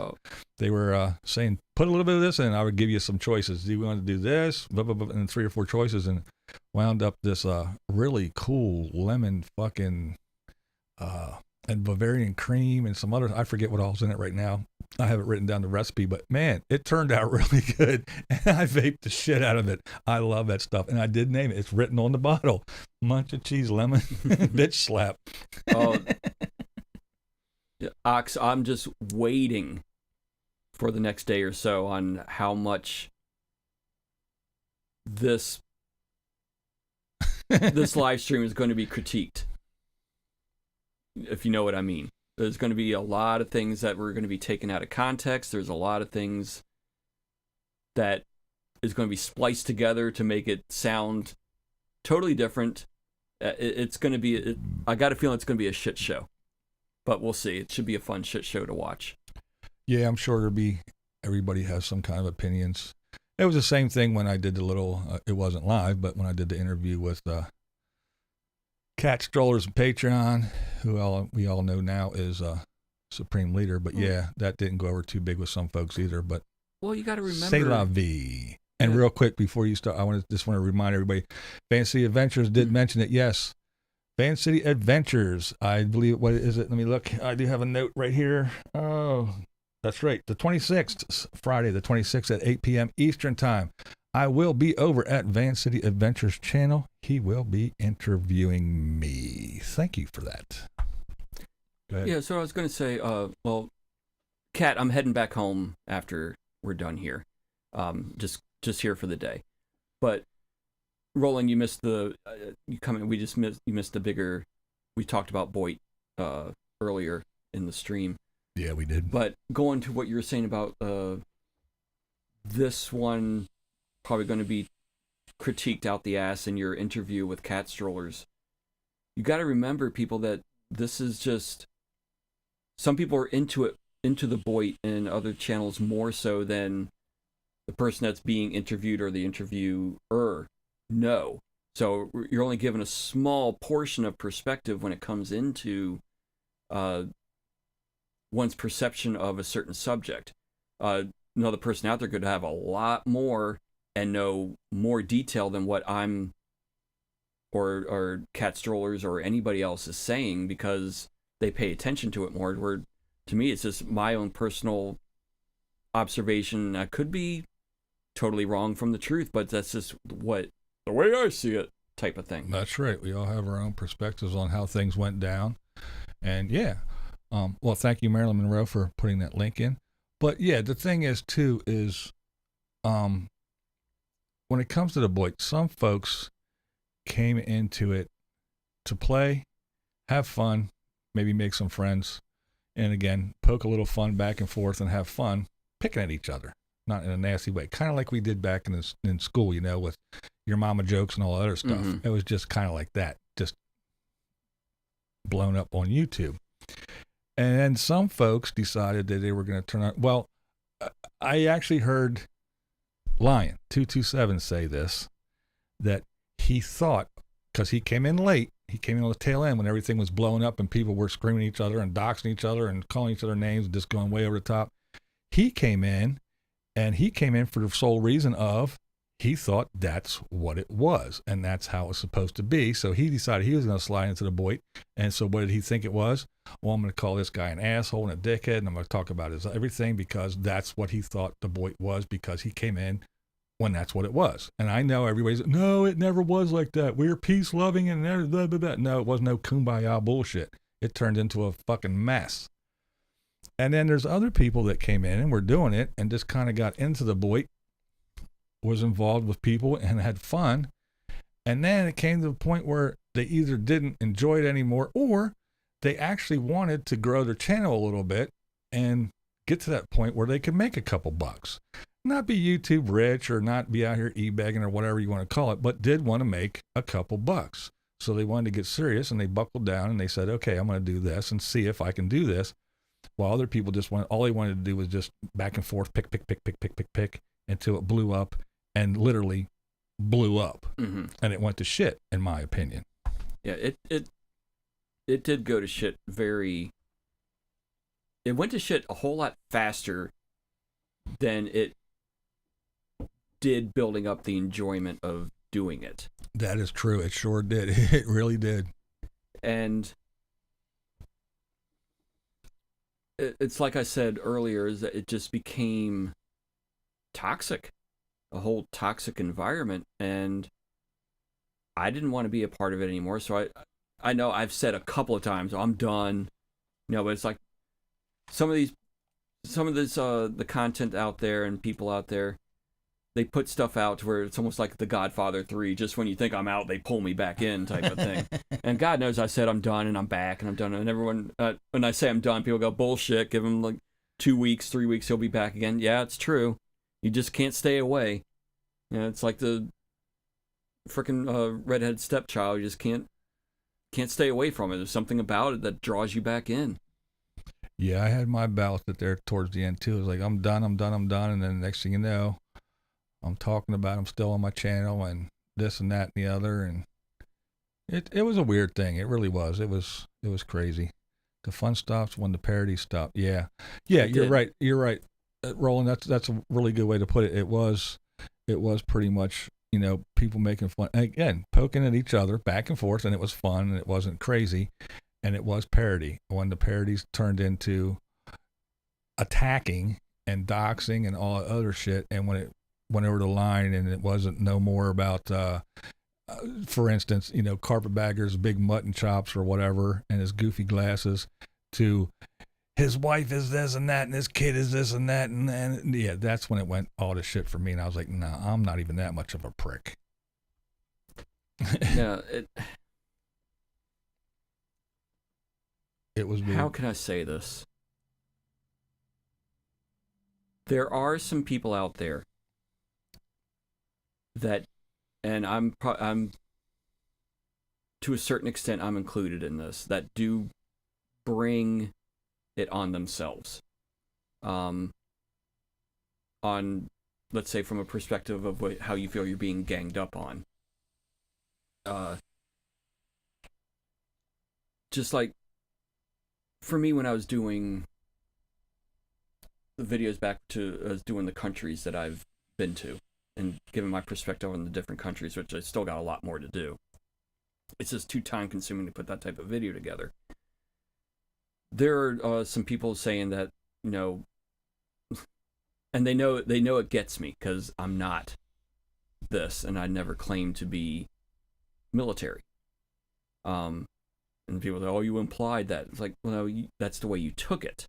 Speaker 1: they were saying, put a little bit of this in, and I would give you some choices. Do you want to do this? Blah, blah, blah, and 3 or 4 choices, and wound up this really cool lemon fucking and Bavarian cream and some other, I forget what all's in it right now. I haven't written down the recipe, but man, it turned out really good. And I vaped the shit out of it. I love that stuff. And I did name it. It's written on the bottle. Munch of cheese lemon bitch slap.
Speaker 2: Oh, yeah, Ox, I'm just waiting for the next day or so on how much this live stream is going to be critiqued. If you know what I mean. There's going to be a lot of things that we're going to be taken out of context. There's a lot of things that is going to be spliced together to make it sound totally different. It's going to be, I got a feeling it's going to be a shit show. But we'll see. It should be a fun shit show to watch.
Speaker 1: Yeah, I'm sure everybody has some kind of opinions. It was the same thing when I did the little, it wasn't live, but when I did the interview with Cat Strollers and Patreon, who we all know now is Supreme Leader. But yeah, that didn't go over too big with some folks either. But
Speaker 2: well, you got to remember.
Speaker 1: C'est la vie. And real quick before you start, I just want to remind everybody, Van City Adventures did mention it. Yes, Van City Adventures. I believe, what is it? Let me look. I do have a note right here. Oh, that's right. The 26th, Friday, the 26th at 8 p.m. Eastern Time. I will be over at Van City Adventures channel. He will be interviewing me. Thank you for that. Go ahead.
Speaker 2: Yeah, so I was going to say, well, Kat, I'm heading back home after we're done here. Just here for the day. But Roland, you missed the you missed the bigger. We talked about BOYT earlier in the stream.
Speaker 1: Yeah, we did.
Speaker 2: But going to what you were saying about this one probably going to be critiqued out the ass in your interview with Cat Strollers. You got to remember, people, that this is just, some people are into the BOYT and other channels more so than the person that's being interviewed or the interviewer. No. So you're only given a small portion of perspective when it comes into one's perception of a certain subject. Another person out there could have a lot more and know more detail than what I'm or Cat Strollers or anybody else is saying, because they pay attention to it more. Where to me, it's just my own personal observation. I could be totally wrong from the truth, but that's just the way I see it, type of thing.
Speaker 1: That's right. We all have our own perspectives on how things went down. And yeah, well, thank you, Marilyn Monroe, for putting that link in. But yeah, the thing is too, is when it comes to the BOYT, some folks came into it to play, have fun, maybe make some friends, and again, poke a little fun back and forth and have fun picking at each other, not in a nasty way. Kind of like we did back in school, with your mama jokes and all that other stuff. Mm-hmm. It was just kind of like that, just blown up on YouTube. And then some folks decided that they were going to turn on. Well, I actually heard Lion 227 say this, that he thought, because he came in late, he came in on the tail end when everything was blowing up and people were screaming at each other and doxing each other and calling each other names and just going way over the top. He came in for the sole reason of, he thought that's what it was and that's how it was supposed to be. So he decided he was going to slide into the BOYT. And so what did he think it was? Well, I'm going to call this guy an asshole and a dickhead, and I'm going to talk about his everything, because that's what he thought the BOYT was, because he came in when that's what it was. And I know everybody's, no, it never was like that. We're peace loving and blah, blah, blah. No, it was no kumbaya bullshit. It turned into a fucking mess. And then there's other people that came in and were doing it and just kind of got into the BOYT, was involved with people and had fun. And then it came to the point where they either didn't enjoy it anymore, or they actually wanted to grow their channel a little bit and get to that point where they could make a couple bucks. Not be YouTube rich or not be out here e-begging or whatever you want to call it, but did want to make a couple bucks. So they wanted to get serious, and they buckled down and they said, okay, I'm going to do this and see if I can do this. While other people all they wanted to do was just back and forth, pick, until it blew up, and literally blew up. Mm-hmm. And it went to shit, in my opinion.
Speaker 2: Yeah, it did go to shit it went to shit a whole lot faster than it did building up the enjoyment of doing it.
Speaker 1: That is true. It sure did. It really did.
Speaker 2: And it's like I said earlier, is that it just became toxic, a whole toxic environment, and I didn't want to be a part of it anymore. So I know I've said a couple of times, I'm done. But it's like some of this the content out there and people out there, they put stuff out where it's almost like The Godfather 3. Just when you think I'm out, they pull me back in, type of thing. And God knows I said I'm done and I'm back and I'm done. And everyone, when I say I'm done, people go, bullshit. Give him like 2 weeks, 3 weeks, he'll be back again. Yeah, it's true. You just can't stay away. It's like the freaking redhead stepchild. You just can't stay away from it. There's something about it that draws you back in.
Speaker 1: Yeah, I had my bout that there towards the end too. It was like, I'm done. And then the next thing you know, I'm talking about I'm still on my channel and this and that and the other, and it was a weird thing. It really was. It was crazy. The fun stops when the parody stopped. Yeah, you're right. Roland, that's a really good way to put it. It was pretty much, people making fun, again, poking at each other back and forth, and it was fun, and it wasn't crazy, and it was parody. When the parodies turned into attacking and doxing and all other shit, and when it went over the line and it wasn't no more about, for instance, Carpetbagger's big mutton chops or whatever and his goofy glasses, to his wife is this and that and his kid is this and that, and yeah, that's when it went all to shit for me, and I was like, nah, I'm not even that much of a prick.
Speaker 2: Yeah,
Speaker 1: it was weird.
Speaker 2: How can I say this? There are some people out there that, and I'm to a certain extent, I'm included in this, that do bring it on themselves. On, let's say, from a perspective of how you feel you're being ganged up on. Just like, for me, when I was doing the videos back to, I was doing the countries that I've been to, and giving my perspective on the different countries, which I still got a lot more to do. It's just too time consuming to put that type of video together. There are some people saying that, and they know it gets me because I'm not this, and I never claimed to be military. And people say, oh, you implied that. It's like, well, no, that's the way you took it.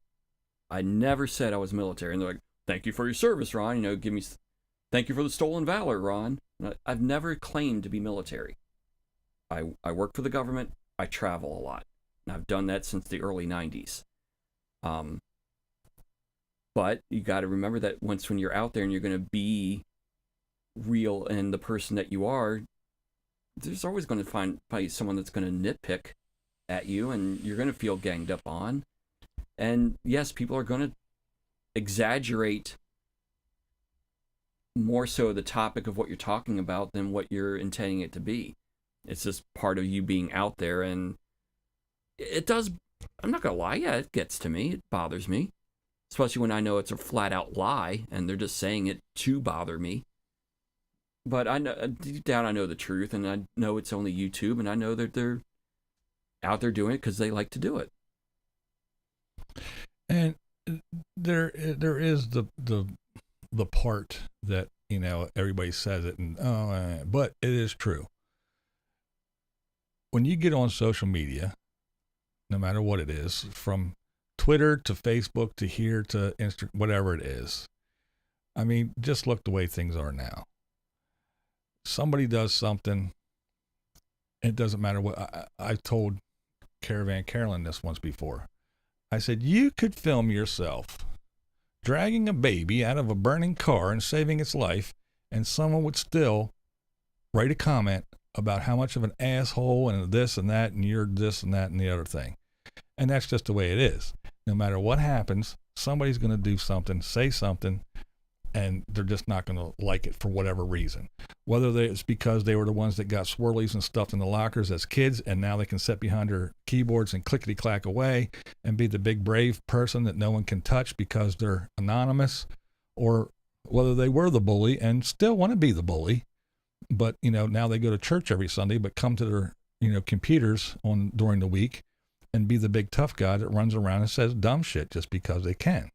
Speaker 2: I never said I was military. And they're like, thank you for your service, Ron. Thank you for the stolen valor, Ron. I've never claimed to be military. I work for the government. I travel a lot. And I've done that since the early 90s. But you got to remember that when you're out there and you're going to be real and the person that you are, there's always going to find probably someone that's going to nitpick at you, and you're going to feel ganged up on. And yes, people are going to exaggerate more so the topic of what you're talking about than what you're intending it to be. It's just part of you being out there, and it does, I'm not gonna lie, yeah, it gets to me, it bothers me, especially when I know it's a flat out lie and they're just saying it to bother me. But I know, deep down, I know the truth, and I know it's only YouTube, and I know that they're out there doing it because they like to do it.
Speaker 1: And there is the part that, everybody says it, and but it is true. When you get on social media, no matter what it is, from Twitter to Facebook to here to Instagram, whatever it is, I mean, just look the way things are now. Somebody does something, it doesn't matter what. I told Caravan Carolyn this once before. I said, you could film yourself dragging a baby out of a burning car and saving its life, and someone would still write a comment about how much of an asshole and this and that and you're this and that and the other thing. And that's just the way it is. No matter what happens, somebody's going to do something, say something, and they're just not going to like it for whatever reason. Whether it's because they were the ones that got swirlies and stuffed in the lockers as kids, and now they can sit behind their keyboards and clickety-clack away and be the big brave person that no one can touch because they're anonymous, or whether they were the bully and still want to be the bully, but, now they go to church every Sunday, but come to their, computers during the week and be the big tough guy that runs around and says dumb shit just because they can.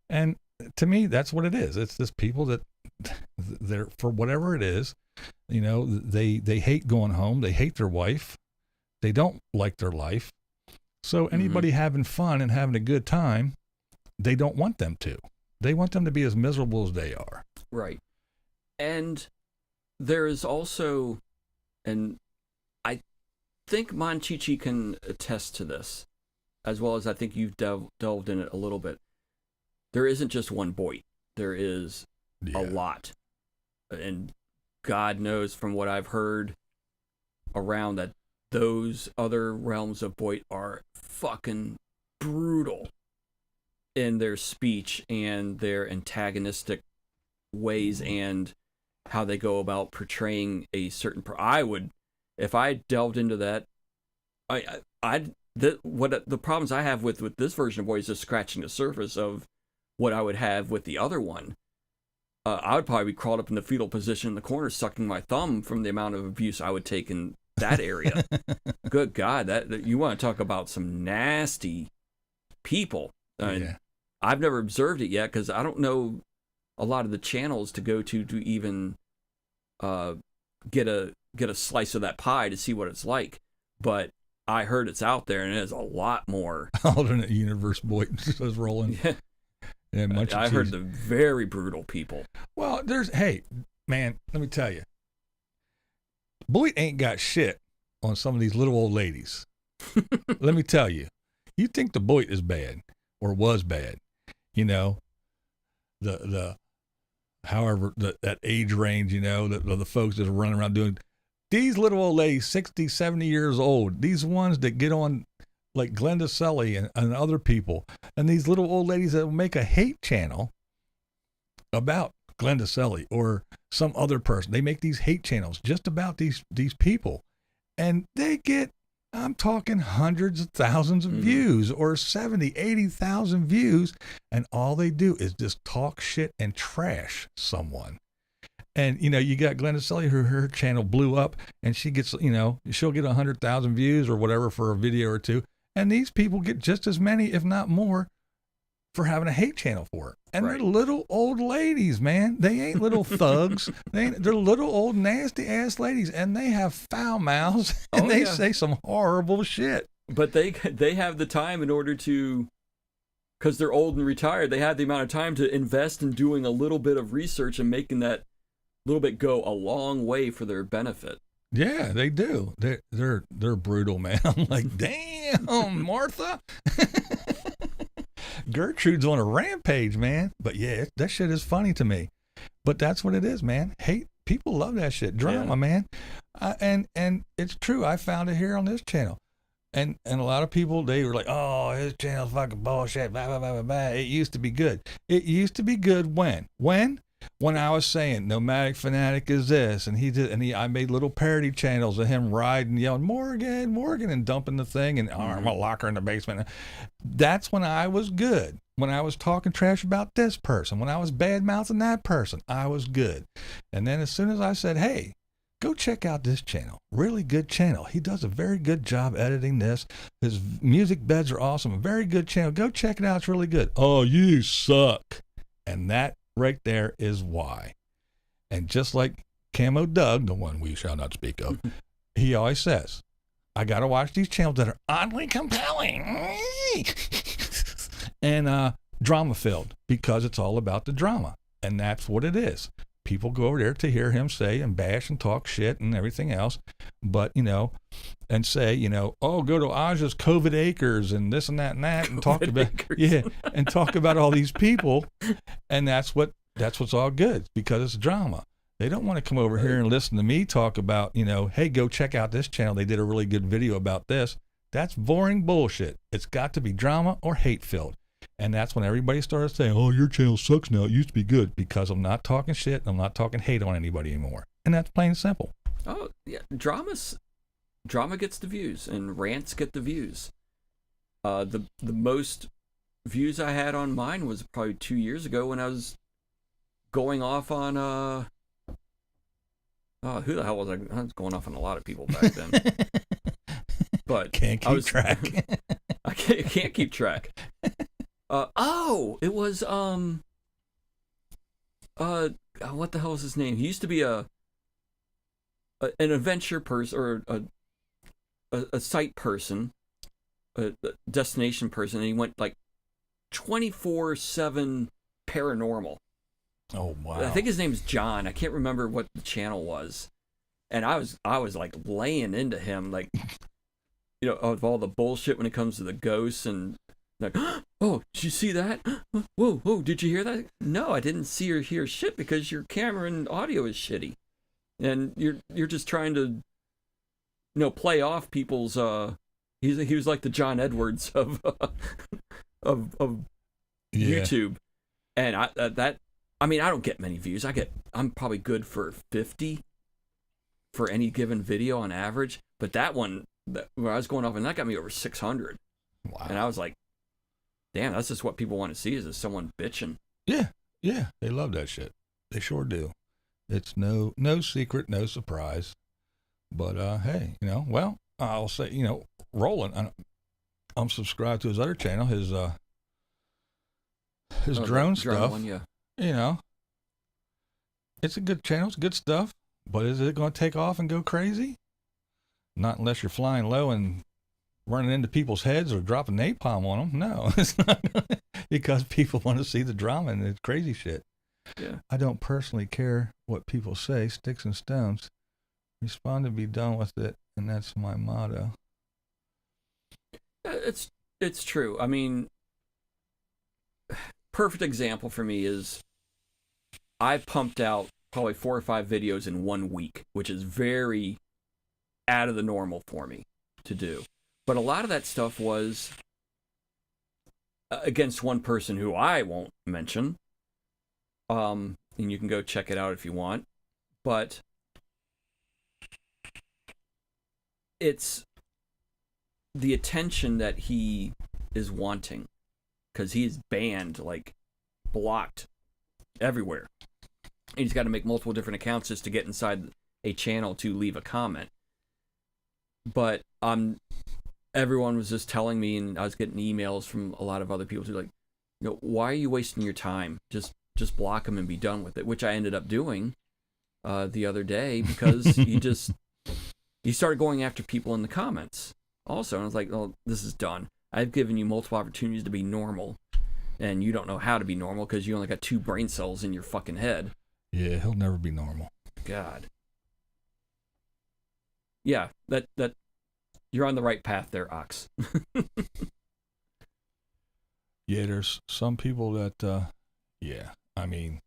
Speaker 1: And to me, that's what it is. It's just people that they're, for whatever it is, they hate going home. They hate their wife. They don't like their life. So anybody having fun and having a good time, they don't want them to. They want them to be as miserable as they are.
Speaker 2: Right. And there is also, and I think Monchichi can attest to this, as well as I think you've delved in it a little bit. There isn't just one BOYT. There is a lot. And God knows from what I've heard around that those other realms of BOYT are fucking brutal in their speech and their antagonistic ways and how they go about portraying a certain if I delved into that, the problems I have with this version of BOYT is just scratching the surface of what I would have with the other one. I would probably be crawled up in the fetal position in the corner, sucking my thumb from the amount of abuse I would take in that area. Good God, that you want to talk about some nasty people. I've never observed it yet because I don't know a lot of the channels to go to even get a slice of that pie to see what it's like. But I heard it's out there, and it is a lot more.
Speaker 1: Alternate universe BOYT is rolling.
Speaker 2: Yeah.
Speaker 1: Yeah,
Speaker 2: I heard the very brutal people.
Speaker 1: Well, hey, man, let me tell you. BOYT ain't got shit on some of these little old ladies. Let me tell you. You think the BOYT is bad or was bad. That age range, the folks that are running around doing these little old ladies, 60, 70 years old, these ones that get on like Glenda Sully and other people, and these little old ladies that will make a hate channel about Glenda Sully or some other person. They make these hate channels just about these people, and they get, I'm talking hundreds of thousands of views, or 70, 80,000 views, and all they do is just talk shit and trash someone. And, you got Glenda Sully, her channel blew up, and she gets, she'll get 100,000 views or whatever for a video or two. And these people get just as many, if not more, for having a hate channel for her. And They're little old ladies, man. They ain't little thugs. They're little old nasty ass ladies, and they have foul mouths, and they say some horrible shit.
Speaker 2: But they have the time in order to, because they're old and retired, they have the amount of time to invest in doing a little bit of research and making that little bit go a long way for their benefit.
Speaker 1: Yeah, they do. They're brutal, man. I'm like, damn, Martha. Gertrude's on a rampage, man. But yeah, that shit is funny to me. But that's what it is, man. Hate, people love that shit. Drama, man. And it's true. I found it here on this channel. And a lot of people, they were like, oh, his channel's fucking bullshit, blah, blah, blah, blah, blah. It used to be good. It used to be good when? When I was saying Nomadic Fanatic is this, and I made little parody channels of him riding, yelling Morgan, and dumping the thing, and I'm a locker in the basement. That's when I was good. When I was talking trash about this person, when I was bad mouthing that person, I was good. And then as soon as I said, hey, go check out this channel, really good channel. He does a very good job editing this. His music beds are awesome. A very good channel. Go check it out. It's really good. Oh, you suck. And that right there is why. And just like Camo Doug, the one we shall not speak of, he always says, I got to watch these channels that are oddly compelling and drama filled, because it's all about the drama. And that's what it is. People go over there to hear him say and bash and talk shit and everything else. But, and say, oh, go to Aja's COVID Acres and this and that and talk about, and talk about all these people. And that's what's all good, because it's drama. They don't want to come over here and listen to me talk about, hey, go check out this channel. They did a really good video about this. That's boring bullshit. It's got to be drama or hate filled. And that's when everybody started saying, oh, your channel sucks now. It used to be good, because I'm not talking shit. I'm not talking hate on anybody anymore. And that's plain and simple.
Speaker 2: Oh, yeah. Drama gets the views, and rants get the views. The most views I had on mine was probably 2 years ago when I was going off on who the hell was I? I was going off on a lot of people back then. But
Speaker 1: can't keep track.
Speaker 2: I can't keep track. It was what the hell was his name? He used to be an adventure person, or a site person, a destination person, and he went like 24/7 paranormal.
Speaker 1: Oh wow!
Speaker 2: I think his name's John. I can't remember what the channel was, and I was like laying into him, like, you know, of all the bullshit when it comes to the ghosts, and like, oh, did you see that? Whoa, did you hear that? No, I didn't see or hear shit, because your camera and audio is shitty, and you're just trying to, you know, play off people's. He was like the John Edwards of YouTube, and I mean, I don't get many views. I'm probably good for 50 for any given video on average. But that one, where I was going off, and that got me over 600.
Speaker 1: Wow.
Speaker 2: And I was like, damn, that's just what people want to see, is someone bitching.
Speaker 1: Yeah, they love that shit. They sure do. It's no secret, no surprise. But hey, you know, well, I'll say, you know, Roland, I'm subscribed to his other channel, his drone stuff.
Speaker 2: One, yeah.
Speaker 1: You know, it's a good channel, it's good stuff, but is it going to take off and go crazy? Not unless you're flying low and running into people's heads or dropping napalm on them. No, it's not gonna, because people want to see the drama and the crazy shit.
Speaker 2: Yeah.
Speaker 1: I don't personally care what people say, sticks and stones. Respond and be done with it, and that's my motto.
Speaker 2: It's true. I mean, perfect example for me is I pumped out probably 4 or 5 videos in 1 week, which is very out of the normal for me to do. But a lot of that stuff was against one person who I won't mention. And you can go check it out if you want. But it's the attention that he is wanting, because he is banned, like blocked everywhere. And he's got to make multiple different accounts just to get inside a channel to leave a comment. But everyone was just telling me, and I was getting emails from a lot of other people who were like, you know, why are you wasting your time? Just block him and be done with it, which I ended up doing the other day, because he started going after people in the comments also. And I was like, oh, this is done. I've given you multiple opportunities to be normal, and you don't know how to be normal because you only got 2 brain cells in your fucking head.
Speaker 1: Yeah, he'll never be normal.
Speaker 2: God. Yeah, that you're on the right path there, Ox.
Speaker 1: Yeah, there's some people that, yeah, I mean,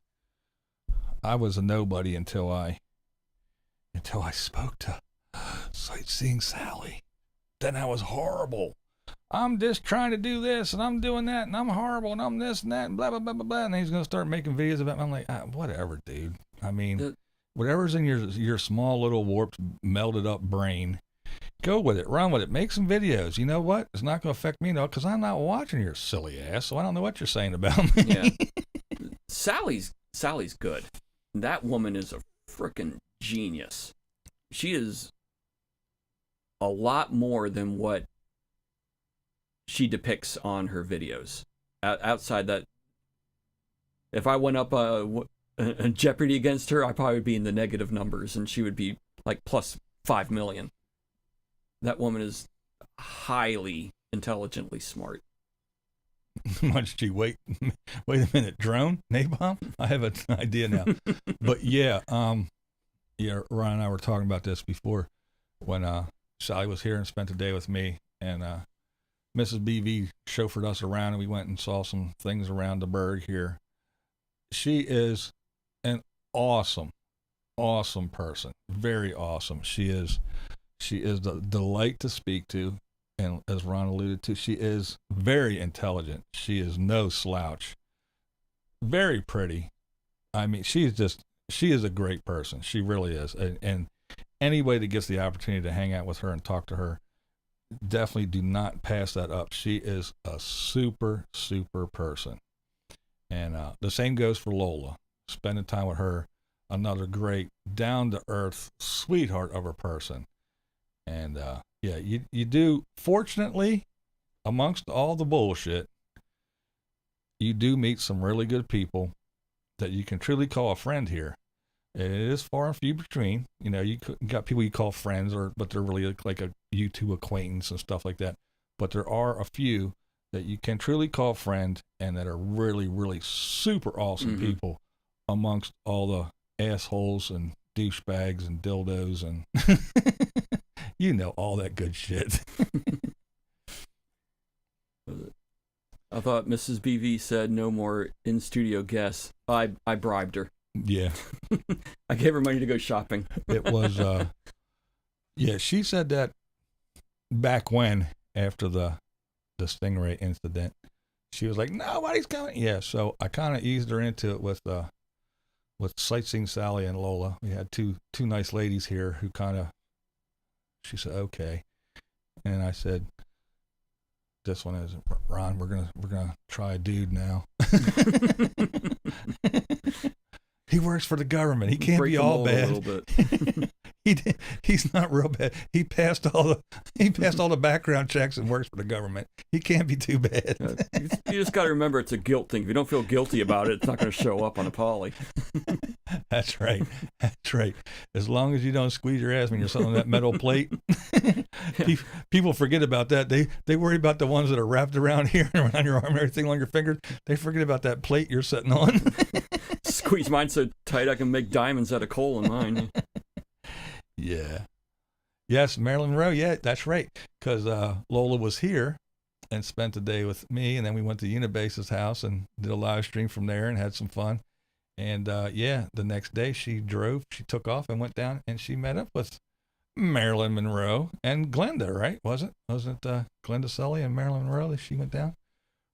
Speaker 1: I was a nobody until I spoke to Sightseeing Sally. Then I was horrible. I'm just trying to do this, and I'm doing that, and I'm horrible, and I'm this and that, and blah, blah, blah, blah, blah. And he's going to start making videos about me. I'm like, whatever, dude. I mean, whatever's in your small little warped, melded up brain, go with it, run with it, make some videos. You know what? It's not going to affect me, though, because I'm not watching your silly ass, so I don't know what you're saying about me.
Speaker 2: Yeah. Sally's good. That woman is a freaking genius. She is a lot more than what she depicts on her videos. Outside that, if I went up a Jeopardy against her, I probably would be in the negative numbers, and she would be like plus 5 million. That woman is highly intelligently smart.
Speaker 1: Why did she wait a minute, drone? Napalm? I have an idea now. But yeah, Ryan and I were talking about this before when Sally was here and spent the day with me, and Mrs. BV chauffeured us around, and we went and saw some things around the burg here. She is an awesome person. Very awesome. She is the delight to speak to. and as Ron alluded to, she is very intelligent. She is no slouch. Very pretty. I mean, she is a great person. She really is. And anybody that gets the opportunity to hang out with her and talk to her, definitely do not pass that up. She is a super, super person. And the same goes for Lola. Spending time with her, another great, down-to-earth sweetheart of a person. And, yeah, you do, fortunately, amongst all the bullshit, you do meet some really good people that you can truly call a friend here. It is far and few between. You know, you got people you call friends, but they're really like a YouTube acquaintance and stuff like that. But there are a few that you can truly call friend and that are really, really super awesome people amongst all the assholes and douchebags and dildos and you know, all that good shit.
Speaker 2: I thought Mrs. BV said no more in-studio guests. I bribed her.
Speaker 1: Yeah.
Speaker 2: I gave her money to go shopping.
Speaker 1: It was, yeah, she said that back when, after the Stingray incident, she was like, nobody's coming. Yeah, so I kind of eased her into it with Sightseeing Sally and Lola. We had two nice ladies here who kind of, she said, okay. And I said, this one is, Ron, we're gonna try a dude now. He works for the government. He can't be all bad. A little bit. He's not real bad. He passed all the background checks and works for the government. He can't be too bad.
Speaker 2: You just got to remember it's a guilt thing. If you don't feel guilty about it, it's not going to show up on a poly.
Speaker 1: That's right. That's right. As long as you don't squeeze your ass when you're sitting on that metal plate. People forget about that. They worry about the ones that are wrapped around here and around your arm and everything on your fingers. They forget about that plate you're sitting on.
Speaker 2: Squeeze mine so tight I can make diamonds out of coal in mine.
Speaker 1: Yeah. Yes, Marilyn Monroe. Yeah, that's right. Because Lola was here and spent the day with me, and then we went to Unabassist's house and did a live stream from there and had some fun. And yeah, the next day she took off and went down and she met up with Marilyn Monroe and Glenda, right? Wasn't Glenda Sully and Marilyn Monroe that she went down?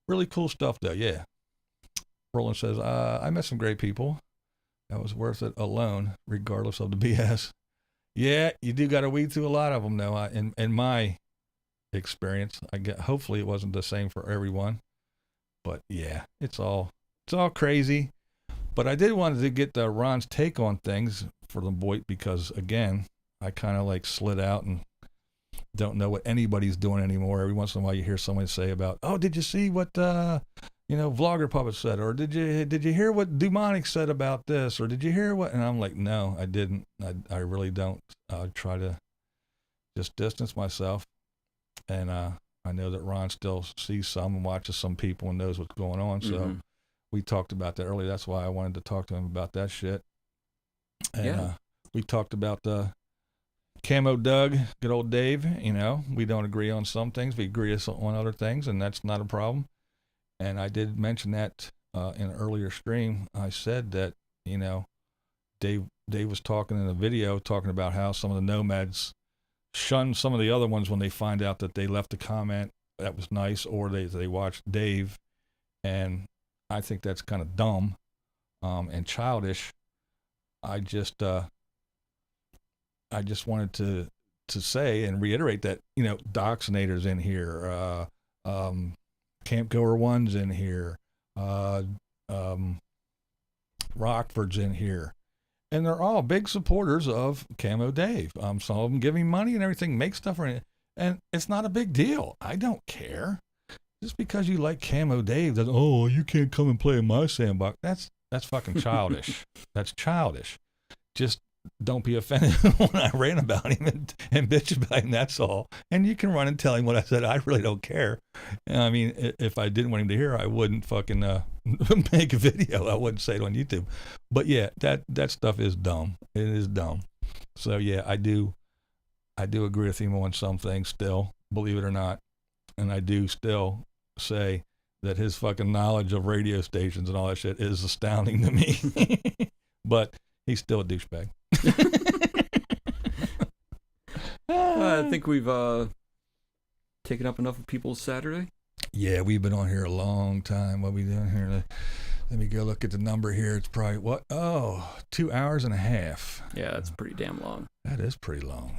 Speaker 1: Really cool stuff though, yeah. Roland says, I met some great people. That was worth it alone, regardless of the BS. Yeah, you do got to weed through a lot of them, though. In my experience, hopefully it wasn't the same for everyone, but yeah, it's all crazy. But I did want to get Ron's take on things for the BOYT because again, I kind of like slid out and don't know what anybody's doing anymore. Every once in a while, you hear someone say about, "Oh, did you see what Vlogger Puppet said?" Or did you hear what Demonic said about this? Or did you hear what? And I'm like, no, I didn't. I really don't. Try to just distance myself. And I know that Ron still sees some and watches some people and knows what's going on. So we talked about that earlier. That's why I wanted to talk to him about that shit. And we talked about Camo Doug, good old Dave. You know, we don't agree on some things. We agree on other things, and that's not a problem. And I did mention that in an earlier stream. I said that, you know, Dave was talking in a video, talking about how some of the nomads shun some of the other ones when they find out that they left a comment that was nice or they watched Dave. And I think that's kind of dumb and childish. I just wanted to say and reiterate that, you know, Doxinator's in here, Camp Goer One's in here, Rockford's in here, and they're all big supporters of Camo Dave. Some of them give him money and everything, make stuff for it, and it's not a big deal. I don't care. Just because you like Camo Dave, that you can't come and play in my sandbox. That's fucking childish. That's childish. Just don't be offended when I rant about him and bitch about him, that's all. And you can run and tell him what I said. I really don't care. I mean, if I didn't want him to hear, I wouldn't fucking make a video. I wouldn't say it on YouTube. But yeah, that stuff is dumb. It is dumb. So yeah, I do agree with him on some things still, believe it or not. And I do still say that his fucking knowledge of radio stations and all that shit is astounding to me. But he's still a douchebag.
Speaker 2: I think we've taking up enough of people's Saturday?
Speaker 1: Yeah, we've been on here a long time. What we doing here? Let me go look at the number here. It's probably, 2 hours and a half.
Speaker 2: Yeah, that's pretty damn long.
Speaker 1: That is pretty long.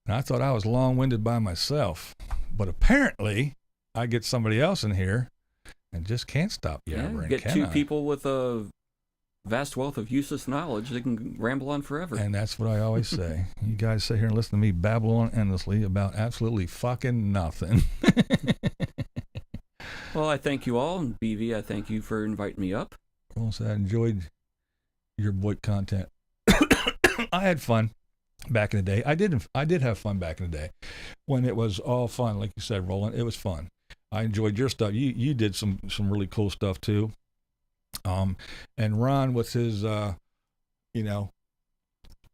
Speaker 1: And I thought I was long-winded by myself. But apparently, I get somebody else in here and just can't stop yabbering.
Speaker 2: Get two people with a vast wealth of useless knowledge. They can ramble on forever.
Speaker 1: And that's what I always say. You guys sit here and listen to me babble on endlessly about absolutely fucking nothing.
Speaker 2: Well, I thank you all, and BV, I thank you for inviting me up.
Speaker 1: Well, so I enjoyed your BOYT content. I had fun back in the day. I did have fun back in the day when it was all fun, like you said, Roland. It was fun. I enjoyed your stuff. You did some really cool stuff too. And Ron with his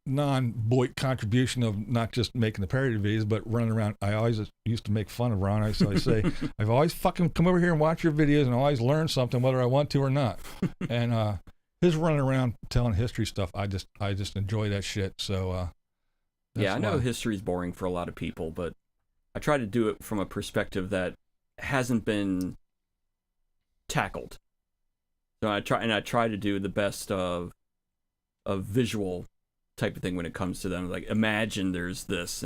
Speaker 1: non-BOYT contribution of not just making the parody videos, but running around. I always used to make fun of Ron. I say, I've always fucking come over here and watch your videos and always learn something, whether I want to or not. And his running around telling history stuff, I just enjoy that shit. So
Speaker 2: yeah, I know history's boring for a lot of people, but I try to do it from a perspective that hasn't been tackled. So I try to do the best of visual type of thing when it comes to them. Like, imagine there's this,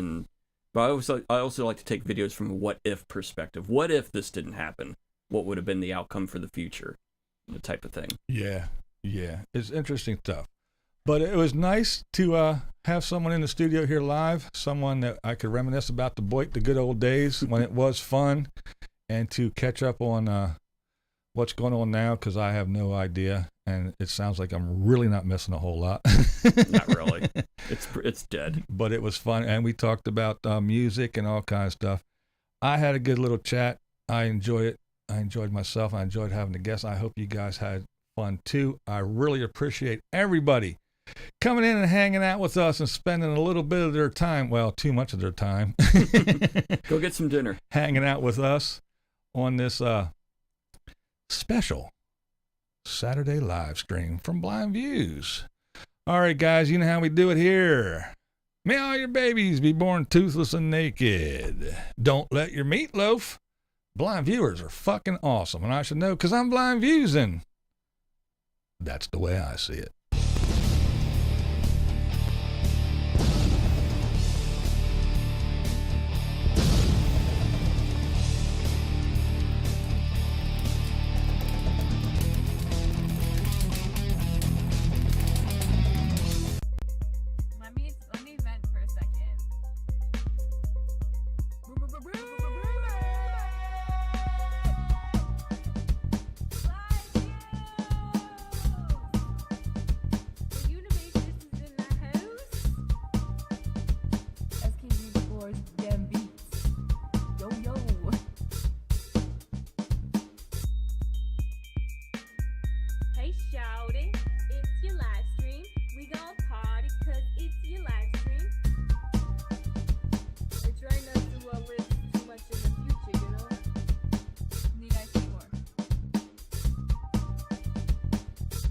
Speaker 2: but I also like to take videos from a what if perspective. What if this didn't happen? What would have been the outcome for the future? The type of thing.
Speaker 1: Yeah, it's interesting stuff. But it was nice to have someone in the studio here live, someone that I could reminisce about the BOYT, the good old days when it was fun, and to catch up on what's going on now, because I have no idea. And it sounds like I'm really not missing a whole lot.
Speaker 2: Not really. It's dead.
Speaker 1: But it was fun, and we talked about music and all kinds of stuff. I had a good little chat. I enjoyed it. I enjoyed myself. I enjoyed having the guests. I hope you guys had fun too. I really appreciate everybody coming in and hanging out with us and spending a little bit of their time, well, too much of their time.
Speaker 2: Go get some dinner.
Speaker 1: Hanging out with us on this special Saturday live stream from BlindViews. All right, guys, you know how we do it here. May all your babies be born toothless and naked. Don't let your meatloaf. Blind viewers are fucking awesome, and I should know because I'm BlindViews, and that's the way I see it.
Speaker 3: Let me vent for a second. The Unabassist is in the house. SKU boys, damn beats. Yo yo. Hey shouty, it's your live stream. We gon' party 'cause it's your live stream. I try not to live too much in the future, you know? Need I say more?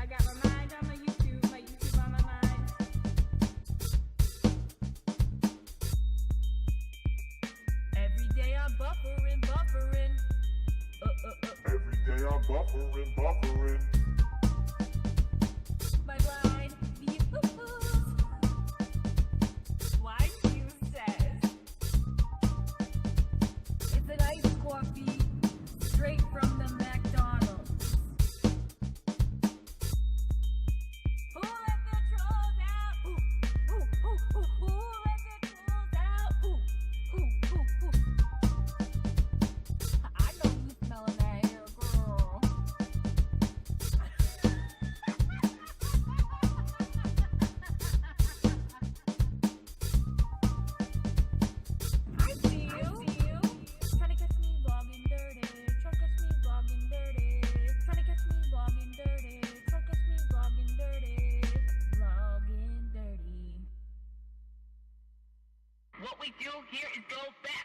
Speaker 3: I got my mind on my YouTube on my mind. Every day I'm buffering.
Speaker 4: Every day I'm buffering.
Speaker 3: My blind views. BlindViews says it's an iced coffee straight from the McDonald's. Who let the trolls out? Who let the trolls out? I know you smelling that hair, girl. I see you. Trying to catch me vlogging dirty. Try to catch me vlogging dirty. Trying to catch me vlogging dirty. Try to catch me vlogging dirty. Vlogging dirty.
Speaker 5: What we do here is go back.